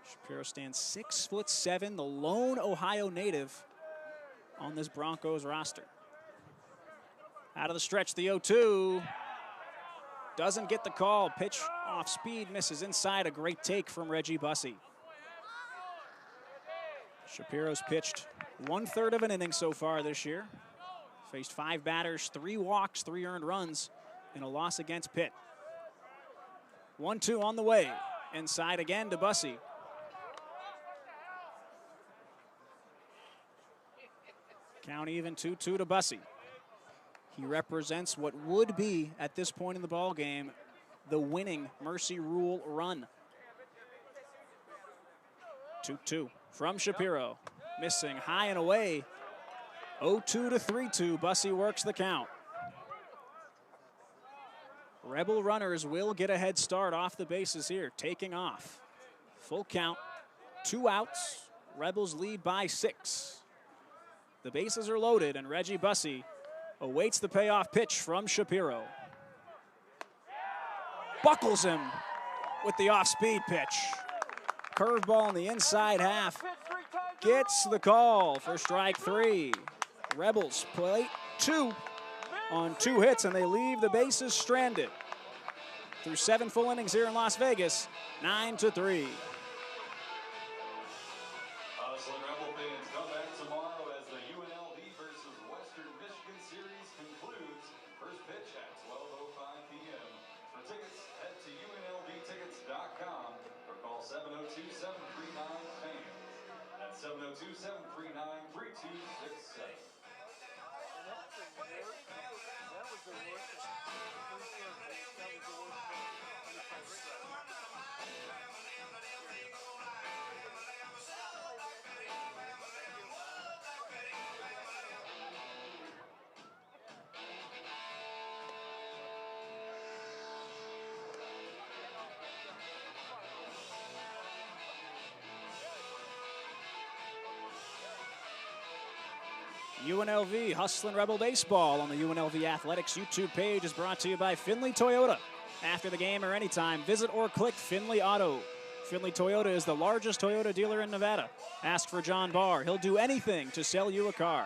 [SPEAKER 1] Shapiro stands 6'7", the lone Ohio native on this Broncos roster. Out of the stretch, the 0-2. Doesn't get the call. Pitch off speed, misses inside. A great take from Reggie Bussey. Shapiro's pitched 1/3 of an inning so far this year. Faced 5 batters, 3 walks, 3 earned runs in a loss against Pitt. 1-2 on the way. Inside again to Bussey. Count even, 2-2 to Bussey. He represents what would be, at this point in the ball game, the winning Mercy Rule run. 2-2 from Shapiro. Missing high and away. 0-2 to 3-2. Bussey works the count. Rebel runners will get a head start off the bases here, taking off. Full count, 2 outs. Rebels lead by 6. The bases are loaded, and Reggie Bussey awaits the payoff pitch from Shapiro. Buckles him with the off-speed pitch. Curveball in the inside half. Gets the call for strike 3. Rebels play 2 on 2 hits, and they leave the bases stranded. Through 7 full innings here in Las Vegas, 9-3.
[SPEAKER 2] Rebel fans, come back tomorrow as the UNLV versus Western Michigan series concludes. First pitch at 12:05 p.m. For tickets, head to UNLVtickets.com or call 702-739-FANS. 22739-3267.
[SPEAKER 1] UNLV Hustlin' Rebel Baseball on the UNLV Athletics YouTube page is brought to you by Findlay Toyota. After the game or anytime, visit or click Findlay Auto. Findlay Toyota is the largest Toyota dealer in Nevada. Ask for John Barr. He'll do anything to sell you a car.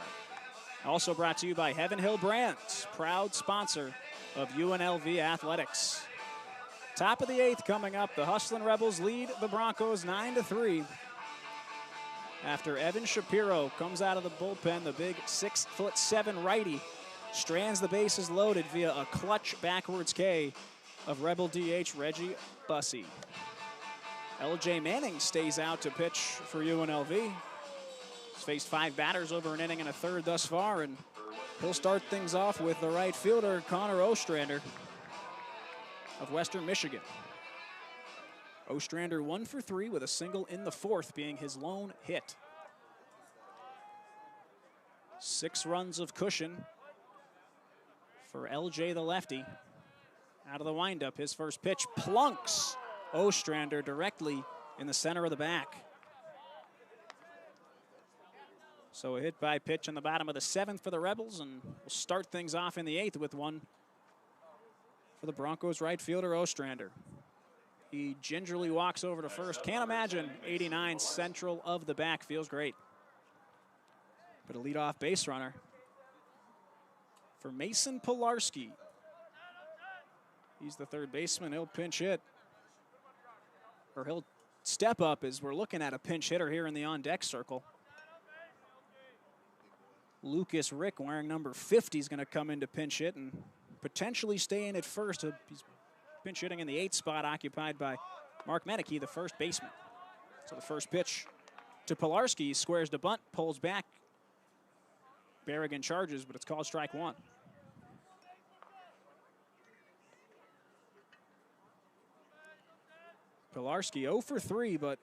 [SPEAKER 1] Also brought to you by Heaven Hill Brands, proud sponsor of UNLV Athletics. Top of the 8th coming up. The Hustlin' Rebels lead the Broncos 9-3. After Evan Shapiro comes out of the bullpen, the big 6'7" righty strands the bases loaded via a clutch backwards K of Rebel DH Reggie Bussey. LJ Manning stays out to pitch for UNLV. He's faced 5 batters over an inning and a third thus far, and he'll start things off with the right fielder, Connor Ostrander of Western Michigan. Ostrander 1 for 3 with a single in the 4th being his lone hit. 6 runs of cushion for LJ the lefty. Out of the windup, his first pitch plunks Ostrander directly in the center of the back. So a hit by pitch in the bottom of the 7th for the Rebels, and we'll start things off in the 8th with one for the Broncos right fielder Ostrander. He gingerly walks over to first. Can't imagine 89 central of the back. Feels great. But a leadoff base runner for Mason Pilarski. He's the third baseman. He'll pinch hit. Or he'll step up as we're looking at a pinch hitter here in the on-deck circle. Lucas Rick, wearing number 50, is going to come in to pinch hit and potentially stay in at first. He's pinch hitting in the 8th spot, occupied by Mark Meneke, the first baseman. So the first pitch to Pilarski, squares to bunt, pulls back. Berrigan charges, but it's called strike 1. Pilarski 0 for 3, but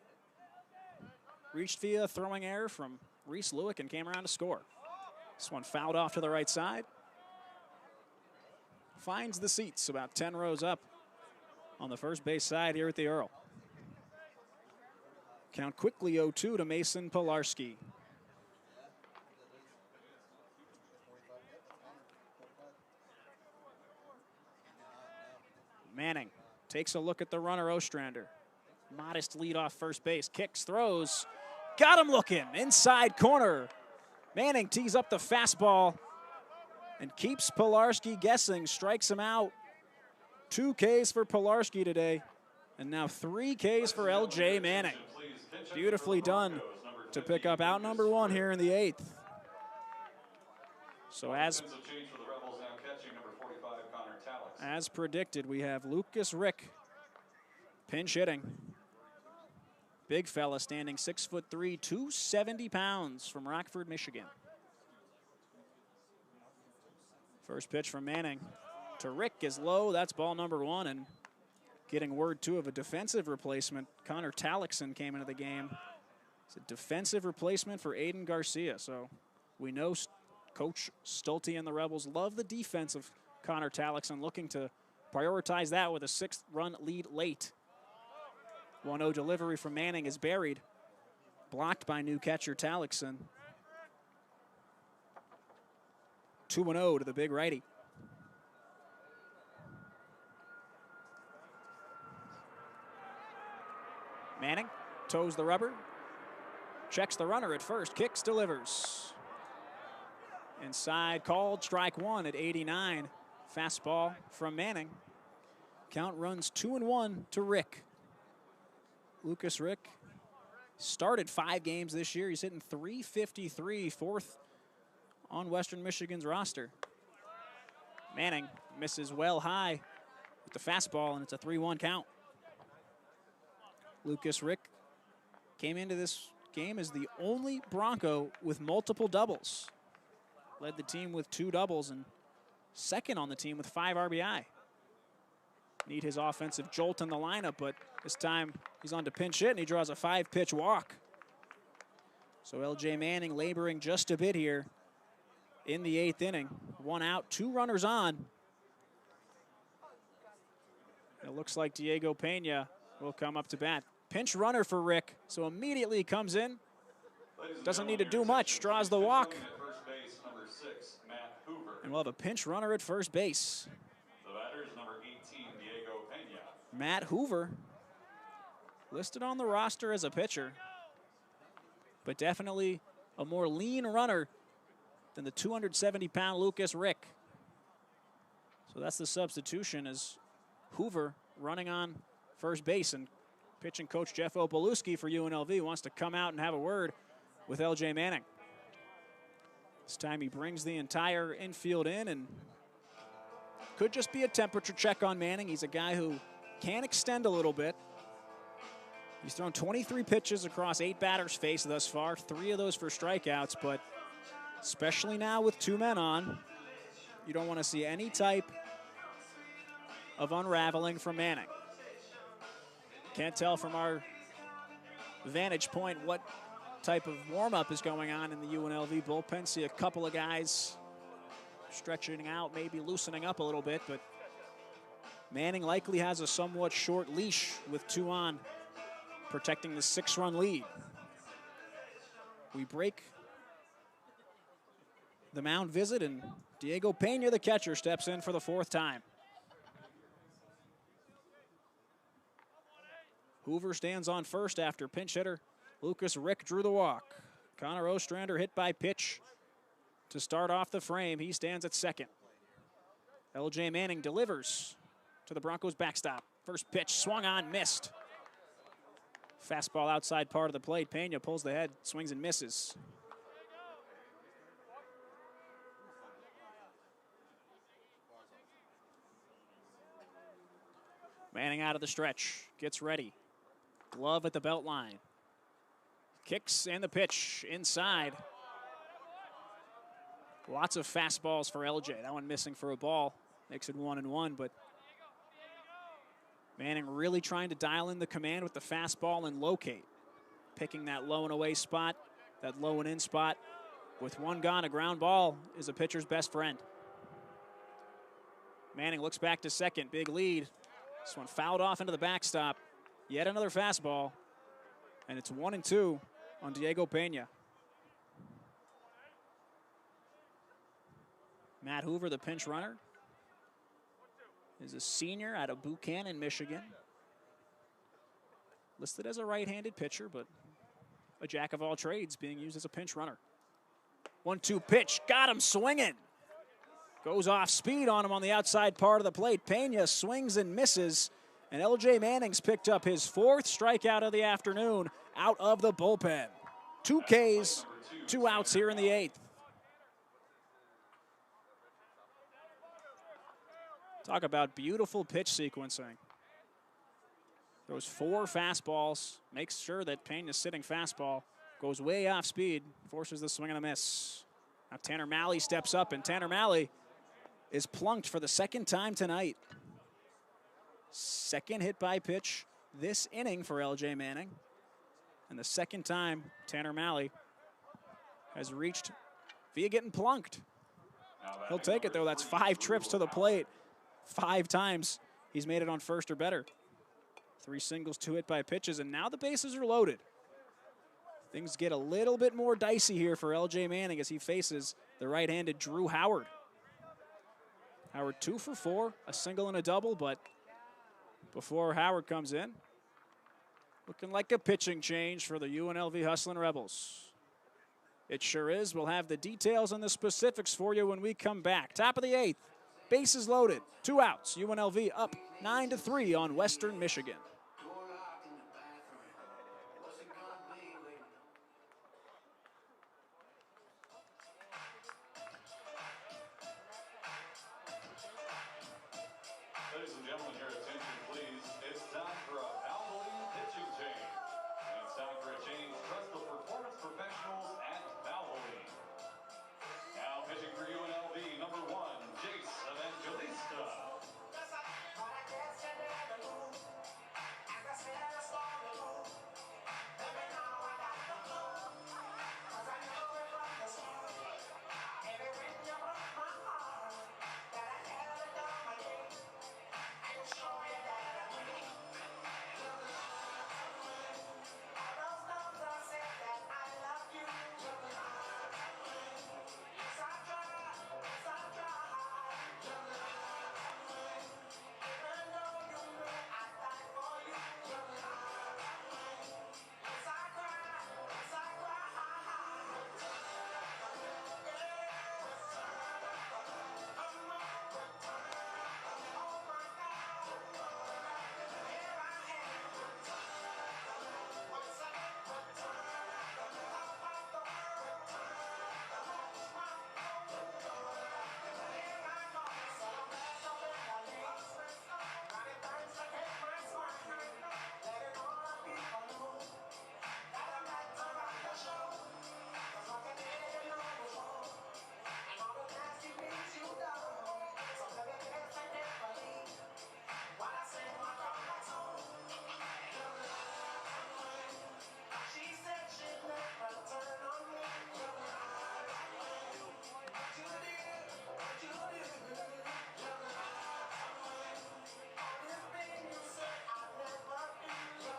[SPEAKER 1] reached via throwing error from Reese Lewick and came around to score. This one fouled off to the right side. Finds the seats about 10 rows up on the first base side here at the Earl. Count quickly 0-2 to Mason Pilarski. Manning takes a look at the runner Ostrander. Modest lead off first base, kicks, throws, got him looking, inside corner. Manning tees up the fastball and keeps Pilarski guessing, strikes him out. 2 Ks for Pilarski today, and now 3 Ks for LJ Manning. Beautifully done to pick up out number 1 here in the 8th. So as predicted, we have Lucas Rick pinch hitting. Big fella, standing 6'3", 270 pounds, from Rockford, Michigan. First pitch from Manning to Rick is low. That's ball number 1, and getting word too of a defensive replacement. Connor Talixon came into the game. It's a defensive replacement for Aiden Garcia. So we know Coach Stulte and the Rebels love the defense of Connor Talixon, looking to prioritize that with a 6th-run lead late. 1-0 delivery from Manning is buried, blocked by new catcher Talixon. 2-0 to the big righty. Manning toes the rubber, checks the runner at first, kicks, delivers. Inside, called strike 1 at 89. Fastball from Manning. Count runs 2-1 to Rick. Lucas Rick started 5 games this year. He's hitting .353, 4th on Western Michigan's roster. Manning misses well high with the fastball, and it's a 3-1 count. Lucas Rick came into this game is the only Bronco with multiple doubles. Led the team with 2 doubles and second on the team with 5 RBI. Need his offensive jolt in the lineup, but this time he's on to pinch hit and he draws a 5-pitch walk. So L.J. Manning laboring just a bit here in the 8th inning. 1 out, 2 runners on. It looks like Diego Pena will come up to bat. Pinch runner for Rick, so immediately comes in. Doesn't need to do much, draws the walk. And we'll have a pinch runner at first base.
[SPEAKER 2] The batter is number 18, Diego Pena.
[SPEAKER 1] Matt Hoover, listed on the roster as a pitcher, but definitely a more lean runner than the 270-pound Lucas Rick. So that's the substitution, as Hoover running on first base, and pitching coach Jeff Opolewski for UNLV wants to come out and have a word with L.J. Manning. This time he brings the entire infield in, and could just be a temperature check on Manning. He's a guy who can extend a little bit. He's thrown 23 pitches across 8 batters faced thus far, 3 of those for strikeouts, but especially now with 2 men on, you don't want to see any type of unraveling from Manning. Can't tell from our vantage point what type of warm-up is going on in the UNLV bullpen. See a couple of guys stretching out, maybe loosening up a little bit, but Manning likely has a somewhat short leash with 2 on, protecting the 6-run lead. We break the mound visit, and Diego Pena, the catcher, steps in for the 4th time. Hoover stands on first after pinch hitter Lucas Rick drew the walk. Connor Ostrander hit by pitch to start off the frame. He stands at second. L.J. Manning delivers to the Broncos backstop. First pitch swung on, missed. Fastball outside part of the plate. Pena pulls the head, swings and misses. Manning out of the stretch, gets ready. Glove at the belt line. Kicks and the pitch inside. Lots of fastballs for LJ. That one missing for a ball. Makes it 1-1, but Manning really trying to dial in the command with the fastball and locate. Picking that low and away spot, that low and in spot. With 1 gone, a ground ball is a pitcher's best friend. Manning looks back to second, big lead. This one fouled off into the backstop. Yet another fastball, and it's 1-2 on Diego Pena. Matt Hoover, the pinch runner, is a senior out of Buchanan, Michigan. Listed as a right-handed pitcher, but a jack of all trades, being used as a pinch runner. 1-2 pitch, got him swinging. Goes off speed on him on the outside part of the plate. Pena swings and misses, and L.J. Manning's picked up his 4th strikeout of the afternoon out of the bullpen. 2 Ks, 2 outs here in the 8th. Talk about beautiful pitch sequencing. Those 4 fastballs, makes sure that Pena's sitting fastball goes way off speed, forces the swing and a miss. Now Tanner Malley steps up, and Tanner Malley is plunked for the 2nd time tonight. 2nd hit by pitch this inning for L.J. Manning. And the 2nd time Tanner Malley has reached via getting plunked. He'll take it, though. That's 5 trips to the plate. 5 times he's made it on first or better. 3 singles, 2 hit by pitches, and now the bases are loaded. Things get a little bit more dicey here for L.J. Manning as he faces the right-handed Drew Howard. Howard 2 for 4, a single and a double, but before Howard comes in, looking like a pitching change for the UNLV Hustlin' Rebels. It sure is. We'll have the details and the specifics for you when we come back. Top of the 8th, bases loaded, 2 outs. UNLV up 9-3 on Western Michigan.
[SPEAKER 2] Ladies and gentlemen, your attention please. It's time for a Howling pitching change. And it's time for a change. Trust the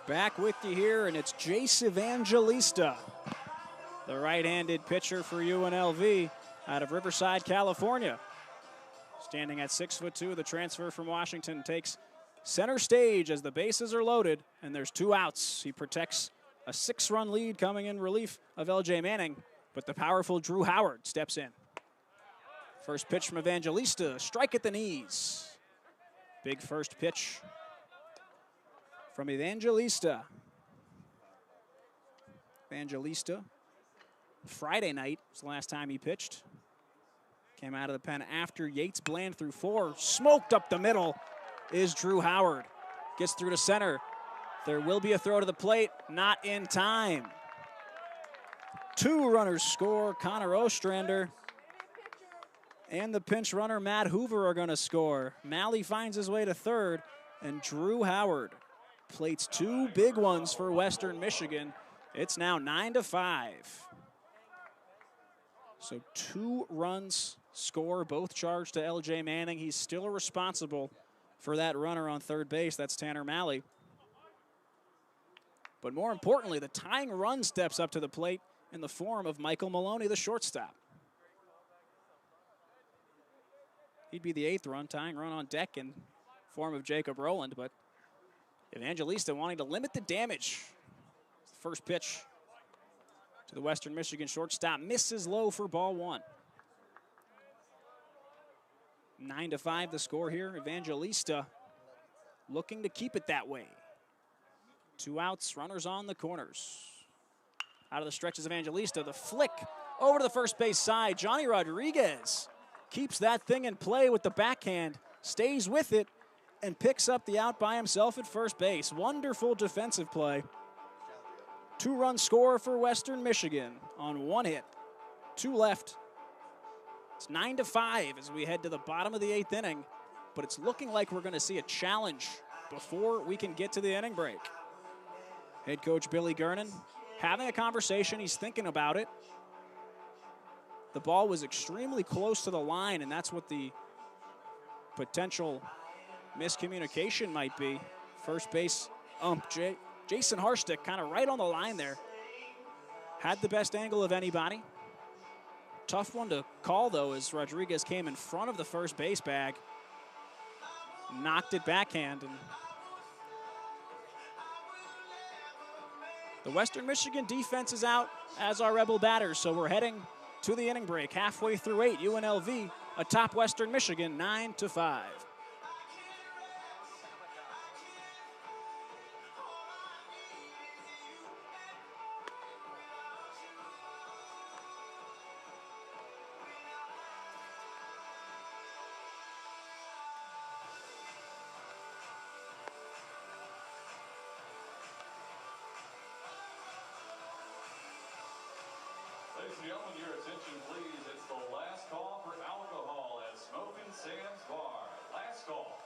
[SPEAKER 1] Back with you here, and it's Jace Evangelista, the right-handed pitcher for UNLV out of Riverside, California. Standing at 6'2", the transfer from Washington takes center stage as the bases are loaded and there's 2 outs. He protects a 6-run lead coming in relief of LJ Manning, but the powerful Drew Howard steps in. First pitch from Evangelista, strike at the knees. Big first pitch from Evangelista. Evangelista, Friday night was the last time he pitched. Came out of the pen after Yates Bland threw 4. Smoked up the middle is Drew Howard. Gets through to center. There will be a throw to the plate, not in time. 2 runners score. Connor Ostrander and the pinch runner Matt Hoover are going to score. Malley finds his way to third, and Drew Howard plates 2 big ones for Western Michigan. It's now 9-5. So 2 runs score, both charged to LJ Manning. He's still responsible for that runner on third base. That's Tanner Malley. But more importantly, the tying run steps up to the plate in the form of Michael Maloney, the shortstop. He'd be the 8th run, tying run on deck in form of Jacob Rowland, but Evangelista wanting to limit the damage. First pitch to the Western Michigan shortstop, misses low for ball 1. 9-5 the score here. Evangelista looking to keep it that way. 2 outs, runners on the corners. Out of the stretches, Evangelista, the flick over to the first base side. Johnny Rodriguez keeps that thing in play with the backhand, stays with it, and picks up the out by himself at first base. Wonderful defensive play. 2-run score for Western Michigan on 1 hit. 2 left. It's 9-5 as we head to the bottom of the 8th inning, but it's looking like we're going to see a challenge before we can get to the inning break. Head coach Billy Gernon having a conversation. He's thinking about it. The ball was extremely close to the line, and that's what the potential miscommunication might be. First base Jason Harstick kind of right on the line there. Had the best angle of anybody. Tough one to call, though, as Rodriguez came in front of the first base bag. Knocked it backhand. And the Western Michigan defense is out, as are Rebel batters, so we're heading to the inning break. Halfway through 8, UNLV atop Western Michigan, 9-5.
[SPEAKER 2] Ladies and gentlemen, your attention please. It's the last call for alcohol at Smokin' Sam's Bar. Last call.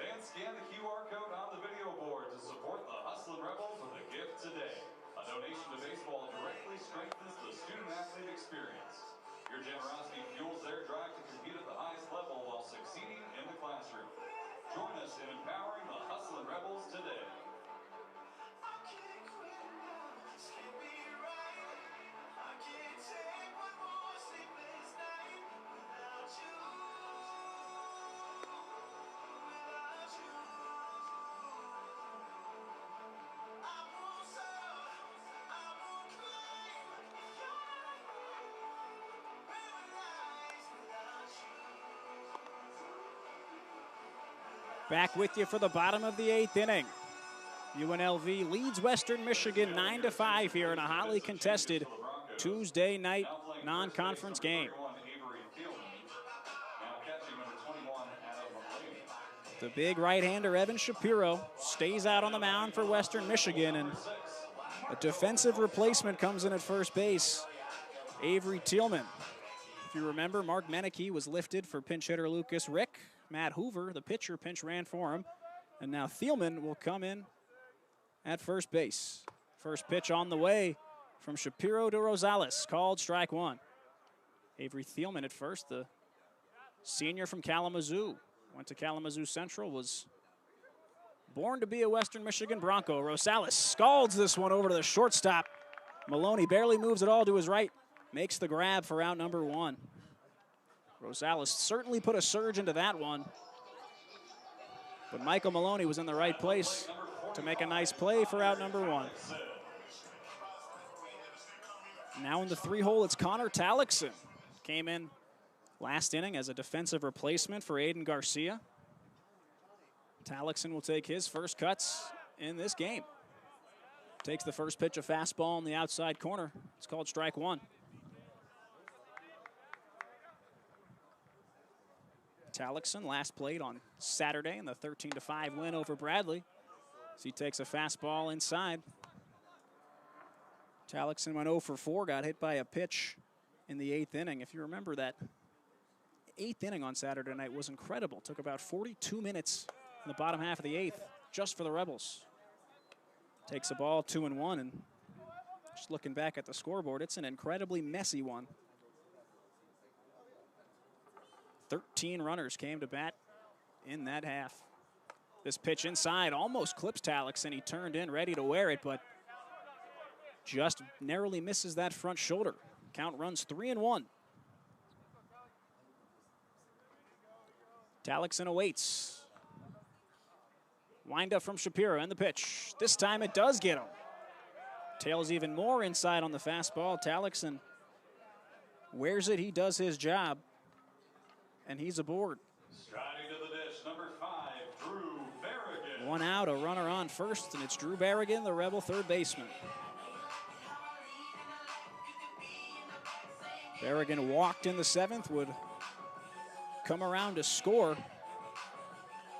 [SPEAKER 2] Fans, scan the QR code on the video board to support the Hustlin' Rebels with a gift today. A donation to baseball directly strengthens the student-athlete experience. Your generosity fuels their drive to compete at the highest level while succeeding in the classroom. Join us in empowering the Hustlin' Rebels today.
[SPEAKER 1] Back with you for the bottom of the 8th inning. UNLV leads Western Michigan 9-5 here in a hotly contested Tuesday night non-conference game. The big right-hander Evan Shapiro stays out on the mound for Western Michigan, and a defensive replacement comes in at first base, Avery Thielman. If you remember, Mark Meneke was lifted for pinch hitter Lucas Rick. Matt Hoover, the pitcher, pinch ran for him. And now Thielman will come in at first base. First pitch on the way from Shapiro to Rosales, called strike 1. Avery Thielman at first, the Senior from Kalamazoo. Went to Kalamazoo Central, was born to be a Western Michigan Bronco. Rosales scalds this one over to the shortstop. Maloney barely moves at all to his right. Makes the grab for out number 1. Rosales certainly put a surge into that one. But Michael Maloney was in the right place to make a nice play for out number 1. Now in the 3-hole, it's Connor Tallickson. Came in last inning as a defensive replacement for Aiden Garcia. Tallickson will take his first cuts in this game. Takes the first pitch, a fastball in the outside corner. It's called strike 1. Tallickson last played on Saturday in the 13-5 win over Bradley. So he takes a fastball inside. Tallickson went 0 for 4, got hit by a pitch in the 8th inning. If you remember, that 8th inning on Saturday night was incredible. Took about 42 minutes in the bottom half of the 8th just for the Rebels. Takes the ball 2-1, and just looking back at the scoreboard, it's an incredibly messy one. 13 runners came to bat in that half. This pitch inside almost clips Tallickson. He turned in ready to wear it, but just narrowly misses that front shoulder. Count runs 3-1. Tallickson awaits. Wind up from Shapiro and the pitch. This time it does get him. Tails even more inside on the fastball. Tallickson wears it. He does his job, and he's aboard.
[SPEAKER 2] Striding to the dish, number 5, Drew Berrigan.
[SPEAKER 1] 1 out, a runner on first, and it's Drew Berrigan, the Rebel third baseman. Berrigan walked in the 7th, would come around to score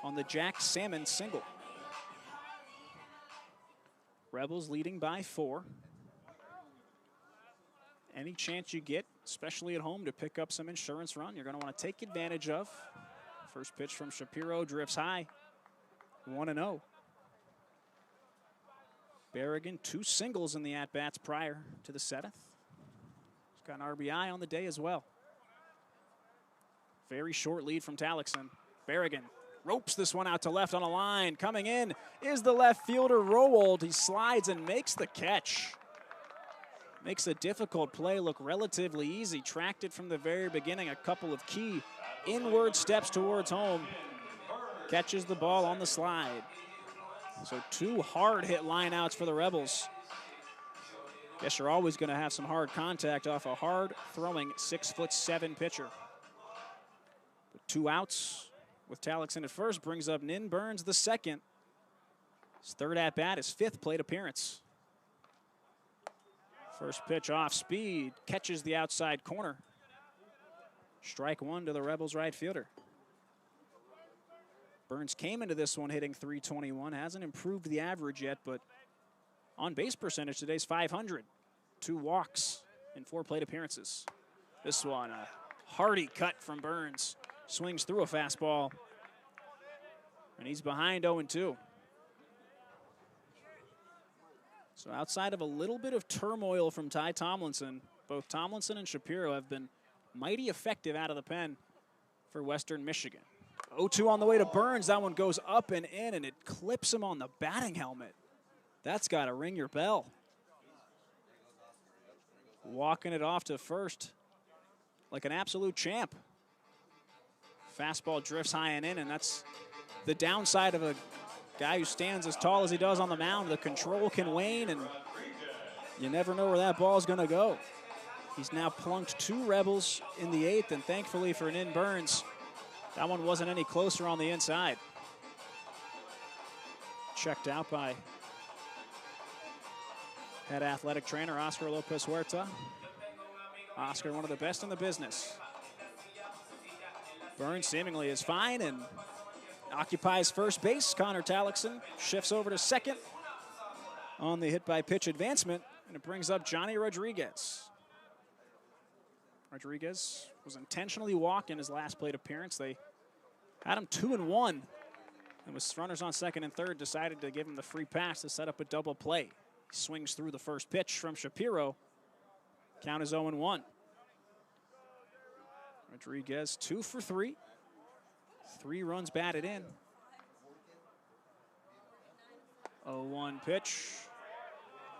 [SPEAKER 1] on the Jack Salmon single. Rebels leading by 4. Any chance you get, especially at home, to pick up some insurance run, you're going to want to take advantage of. First pitch from Shapiro drifts high, 1-0. Berrigan, 2 singles in the at-bats prior to the 7th. He's got an RBI on the day as well. Very short lead from Tallickson. Berrigan ropes this one out to left on a line. Coming in is the left fielder, Rowold. He slides and makes the catch. Makes a difficult play look relatively easy. Tracked it from the very beginning. A couple of key inward steps towards home. Catches the ball on the slide. So 2 hard hit lineouts for the Rebels. Guess you're always going to have some hard contact off a hard throwing 6'7" pitcher. With 2 outs with Tallickson at first, brings up Nin Burns the second. His third at bat, his 5th plate appearance. First pitch off speed, catches the outside corner. Strike 1 to the Rebels right fielder. Burns came into this one hitting .321, hasn't improved the average yet, but on base percentage today's .500. 2 walks in 4 plate appearances. This one, a hearty cut from Burns. Swings through a fastball, and he's behind 0-2. So outside of a little bit of turmoil from Ty Tomlinson, both Tomlinson and Shapiro have been mighty effective out of the pen for Western Michigan. 0-2 on the way to Burns. That one goes up and in, and it clips him on the batting helmet. That's got to ring your bell. Walking it off to first like an absolute champ. Fastball drifts high and in, and that's the downside of a guy who stands as tall as he does on the mound. The control can wane, and you never know where that ball is going to go. He's now plunked 2 Rebels in the 8th, and thankfully for Nin Burns, that one wasn't any closer on the inside. Checked out by head athletic trainer Oscar Lopez Huerta. Oscar, one of the best in the business. Burns seemingly is fine and occupies first base. Connor Tallickson shifts over to second on the hit by pitch advancement, and it brings up Johnny Rodriguez. Rodriguez was intentionally walked in his last plate appearance. They had him 2-1, and with runners on second and third, decided to give him the free pass to set up a double play. He swings through the first pitch from Shapiro. Count is 0-1. Rodriguez 2 for 3. 3 runs batted in. 0-1 pitch.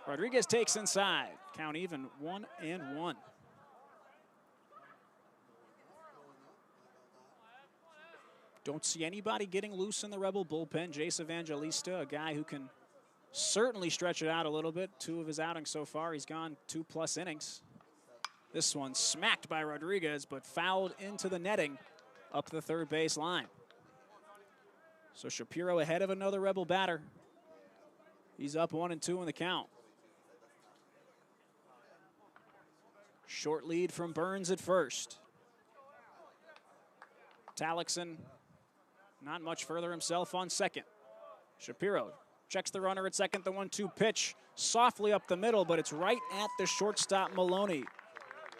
[SPEAKER 1] Rodriguez takes inside. Count even 1-1. Don't see anybody getting loose in the Rebel bullpen. Jace Evangelista, a guy who can certainly stretch it out a little bit. 2 of his outings so far, he's gone 2+ innings. This one smacked by Rodriguez, but fouled into the netting up the third base line. So Shapiro ahead of another Rebel batter. He's up 1-2 in the count. Short lead from Burns at first. Talixon not much further himself on second. Shapiro checks the runner at second. The 1-2 pitch softly up the middle, but it's right at the shortstop Maloney.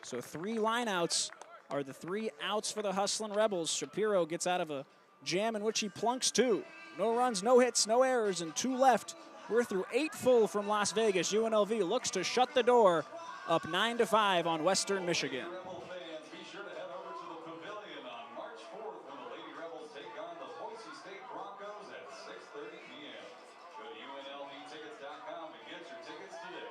[SPEAKER 1] So 3 lineouts are the 3 outs for the hustling Rebels. Shapiro gets out of a jam in which he plunks 2. No runs, no hits, no errors, and 2 left. We're through 8 full from Las Vegas. UNLV looks to shut the door, up 9-5 on Western Michigan.
[SPEAKER 2] Rebel fans, be sure to head over to the Pavilion on March 4th when the Lady Rebels take on the Boise State Broncos at 6:30 p.m. Go to UNLVtickets.com to get your tickets today.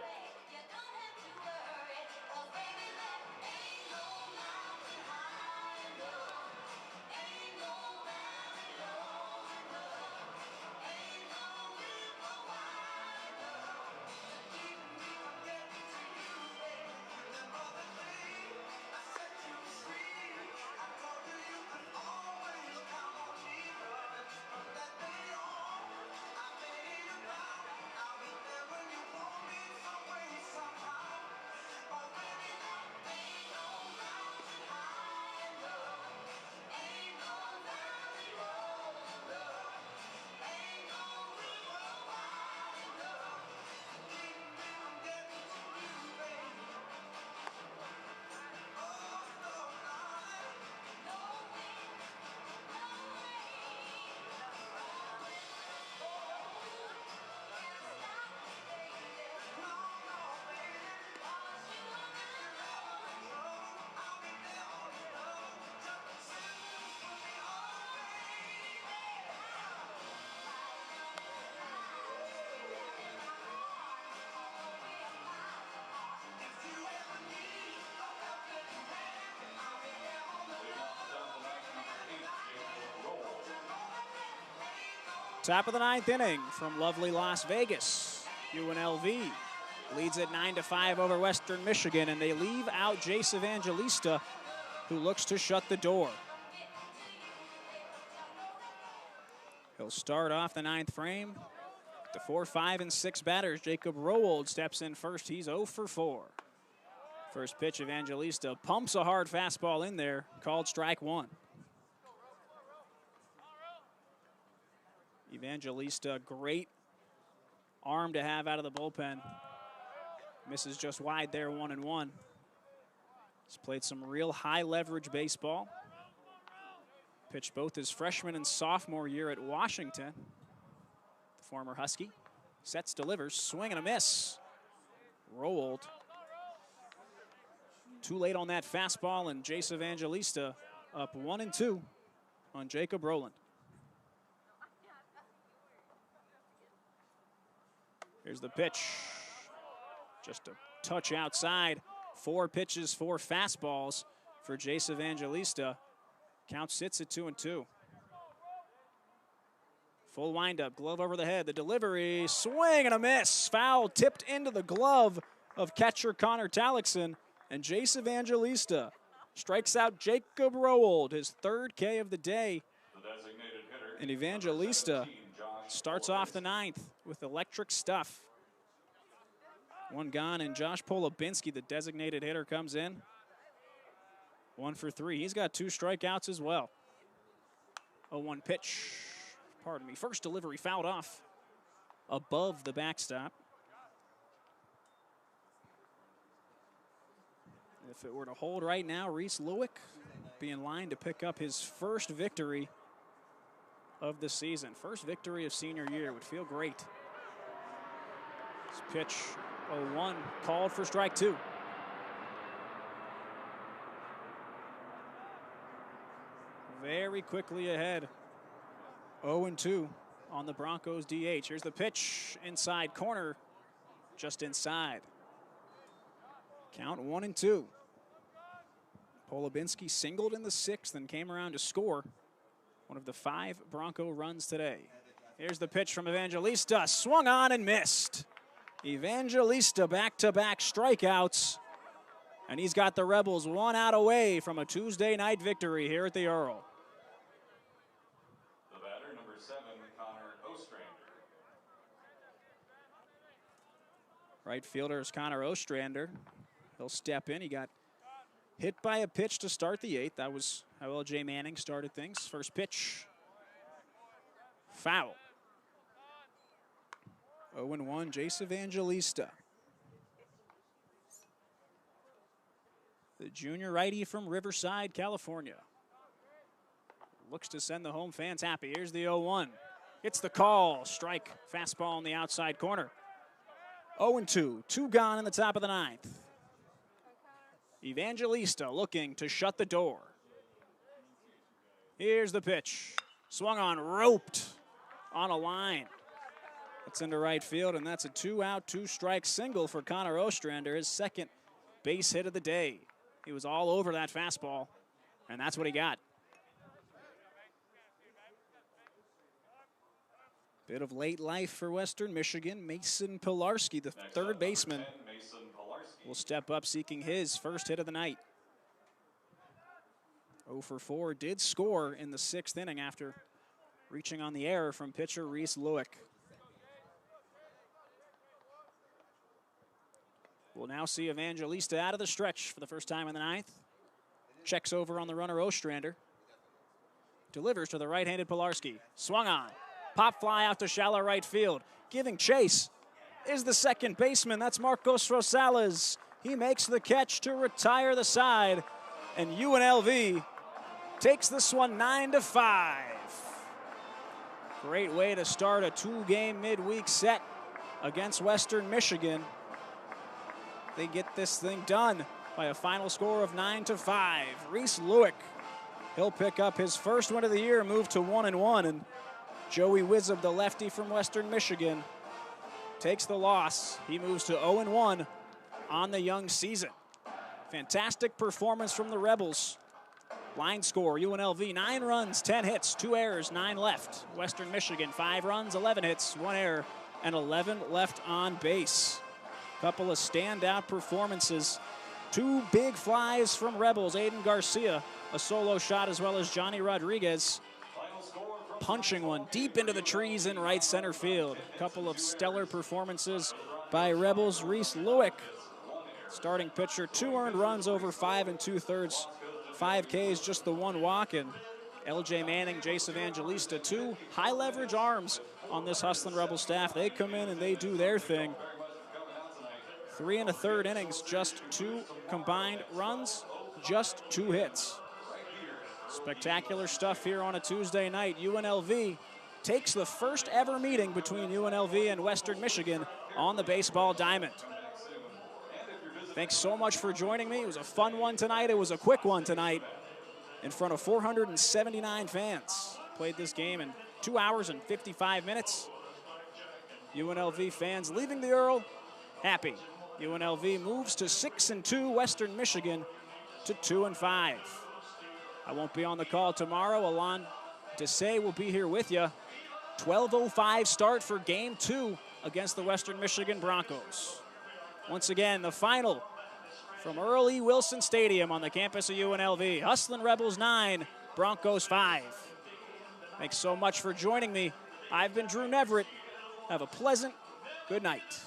[SPEAKER 1] Top of the 9th inning from lovely Las Vegas. UNLV leads at 9-5 over Western Michigan, and they leave out Jace Evangelista, who looks to shut the door. He'll start off the 9th frame. The 4, 5, and 6 batters. Jacob Rowold steps in first. He's 0 for 4. First pitch, Evangelista pumps a hard fastball in there, called strike 1. Evangelista, great arm to have out of the bullpen. Misses just wide there, 1-1. He's played some real high leverage baseball. Pitched both his freshman and sophomore year at Washington. The former Husky. Sets, delivers, swing and a miss. Rolled. Too late on that fastball, and Jace Evangelista up 1-2 on Jacob Rowland. Here's the pitch. Just a touch outside. 4 pitches, 4 fastballs for Jace Evangelista. Count sits at 2-2. Full windup, glove over the head. The delivery, swing and a miss. Foul tipped into the glove of catcher Connor Talixon. And Jace Evangelista strikes out Jacob Rowold, his 3rd K of the day. And Evangelista starts off the 9th with electric stuff. 1 gone, and Josh Polubinski, the designated hitter, comes in. 1 for 3. He's got 2 strikeouts as well. 0-1 pitch. Pardon me. First delivery fouled off above the backstop. If it were to hold right now, Reese Lewick be in line to pick up his first victory of the season. First victory of senior year. Would feel great. This pitch, 0-1, called for strike 2. very quickly ahead. 0-2 on the Broncos DH. Here's the pitch, inside corner, just inside. Count 1-2. Polubinski singled in the 6th and came around to score one of the 5 Bronco runs today. Here's the pitch from Evangelista, swung on and missed. Evangelista back-to-back strikeouts, and he's got the Rebels 1 out away from a Tuesday night victory here at the Earl.
[SPEAKER 2] The batter, number 7, Connor Ostrander.
[SPEAKER 1] Right fielder is Connor Ostrander. He'll step in. He got hit by a pitch to start the 8th. That was how L.J. Manning started things. First pitch, foul. 0-1, Jace Evangelista. The junior righty from Riverside, California. Looks to send the home fans happy. Here's the 0-1. Hits the call. Strike. Fastball in the outside corner. 0-2. 2 gone in the top of the 9th. Evangelista looking to shut the door. Here's the pitch. Swung on, roped on a line. It's into right field, and that's a 2-out, 2-strike single for Connor Ostrander, his 2nd base hit of the day. He was all over that fastball, and that's what he got. Bit of late life for Western Michigan. Mason Pilarski, the 3rd baseman, will step up seeking his first hit of the night. 0 for 4, did score in the 6th inning after reaching on the error from pitcher Reese Lewick. We'll now see Evangelista out of the stretch for the first time in the 9th. Checks over on the runner Ostrander. Delivers to the right-handed Pilarski. Swung on. Pop fly out to shallow right field. Giving chase is the 2nd baseman. That's Marcos Rosales. He makes the catch to retire the side. And UNLV takes this one 9-5. Great way to start a 2-game midweek set against Western Michigan. They get this thing done by a final score of 9-5. Reese Lewick, he'll pick up his first win of the year, move to 1-1, and Joey Wizard, the lefty from Western Michigan, takes the loss. He moves to 0-1 on the young season. Fantastic performance from the Rebels. Line score, UNLV, 9 runs, 10 hits, 2 errors, 9 left. Western Michigan, 5 runs, 11 hits, 1 error, and 11 left on base. Couple of standout performances. 2 big flies from Rebels. Aiden Garcia, a solo shot, as well as Johnny Rodriguez punching one deep into the trees in right center field. Couple of stellar performances by Rebels. Reese Lewick, starting pitcher, 2 earned runs over 5 2/3. 5 Ks, just the 1 walk, and L.J. Manning, Jace Evangelista, 2 high leverage arms on this Hustlin' Rebel staff. They come in and they do their thing. 3 1/3 innings, just 2 combined runs, just 2 hits. Spectacular stuff here on a Tuesday night. UNLV takes the first ever meeting between UNLV and Western Michigan on the baseball diamond. Thanks so much for joining me. It was a fun one tonight. It was a quick one tonight in front of 479 fans. Played this game in 2 hours and 55 minutes. UNLV fans leaving the Earl happy. UNLV moves to 6-2, Western Michigan to 2-5. I won't be on the call tomorrow. Alon Desai will be here with you. 12:05 start for Game 2 against the Western Michigan Broncos. Once again, the final from Earl E. Wilson Stadium on the campus of UNLV. Hustlin' Rebels 9, Broncos 5. Thanks so much for joining me. I've been Drew Neverett. Have a pleasant good night.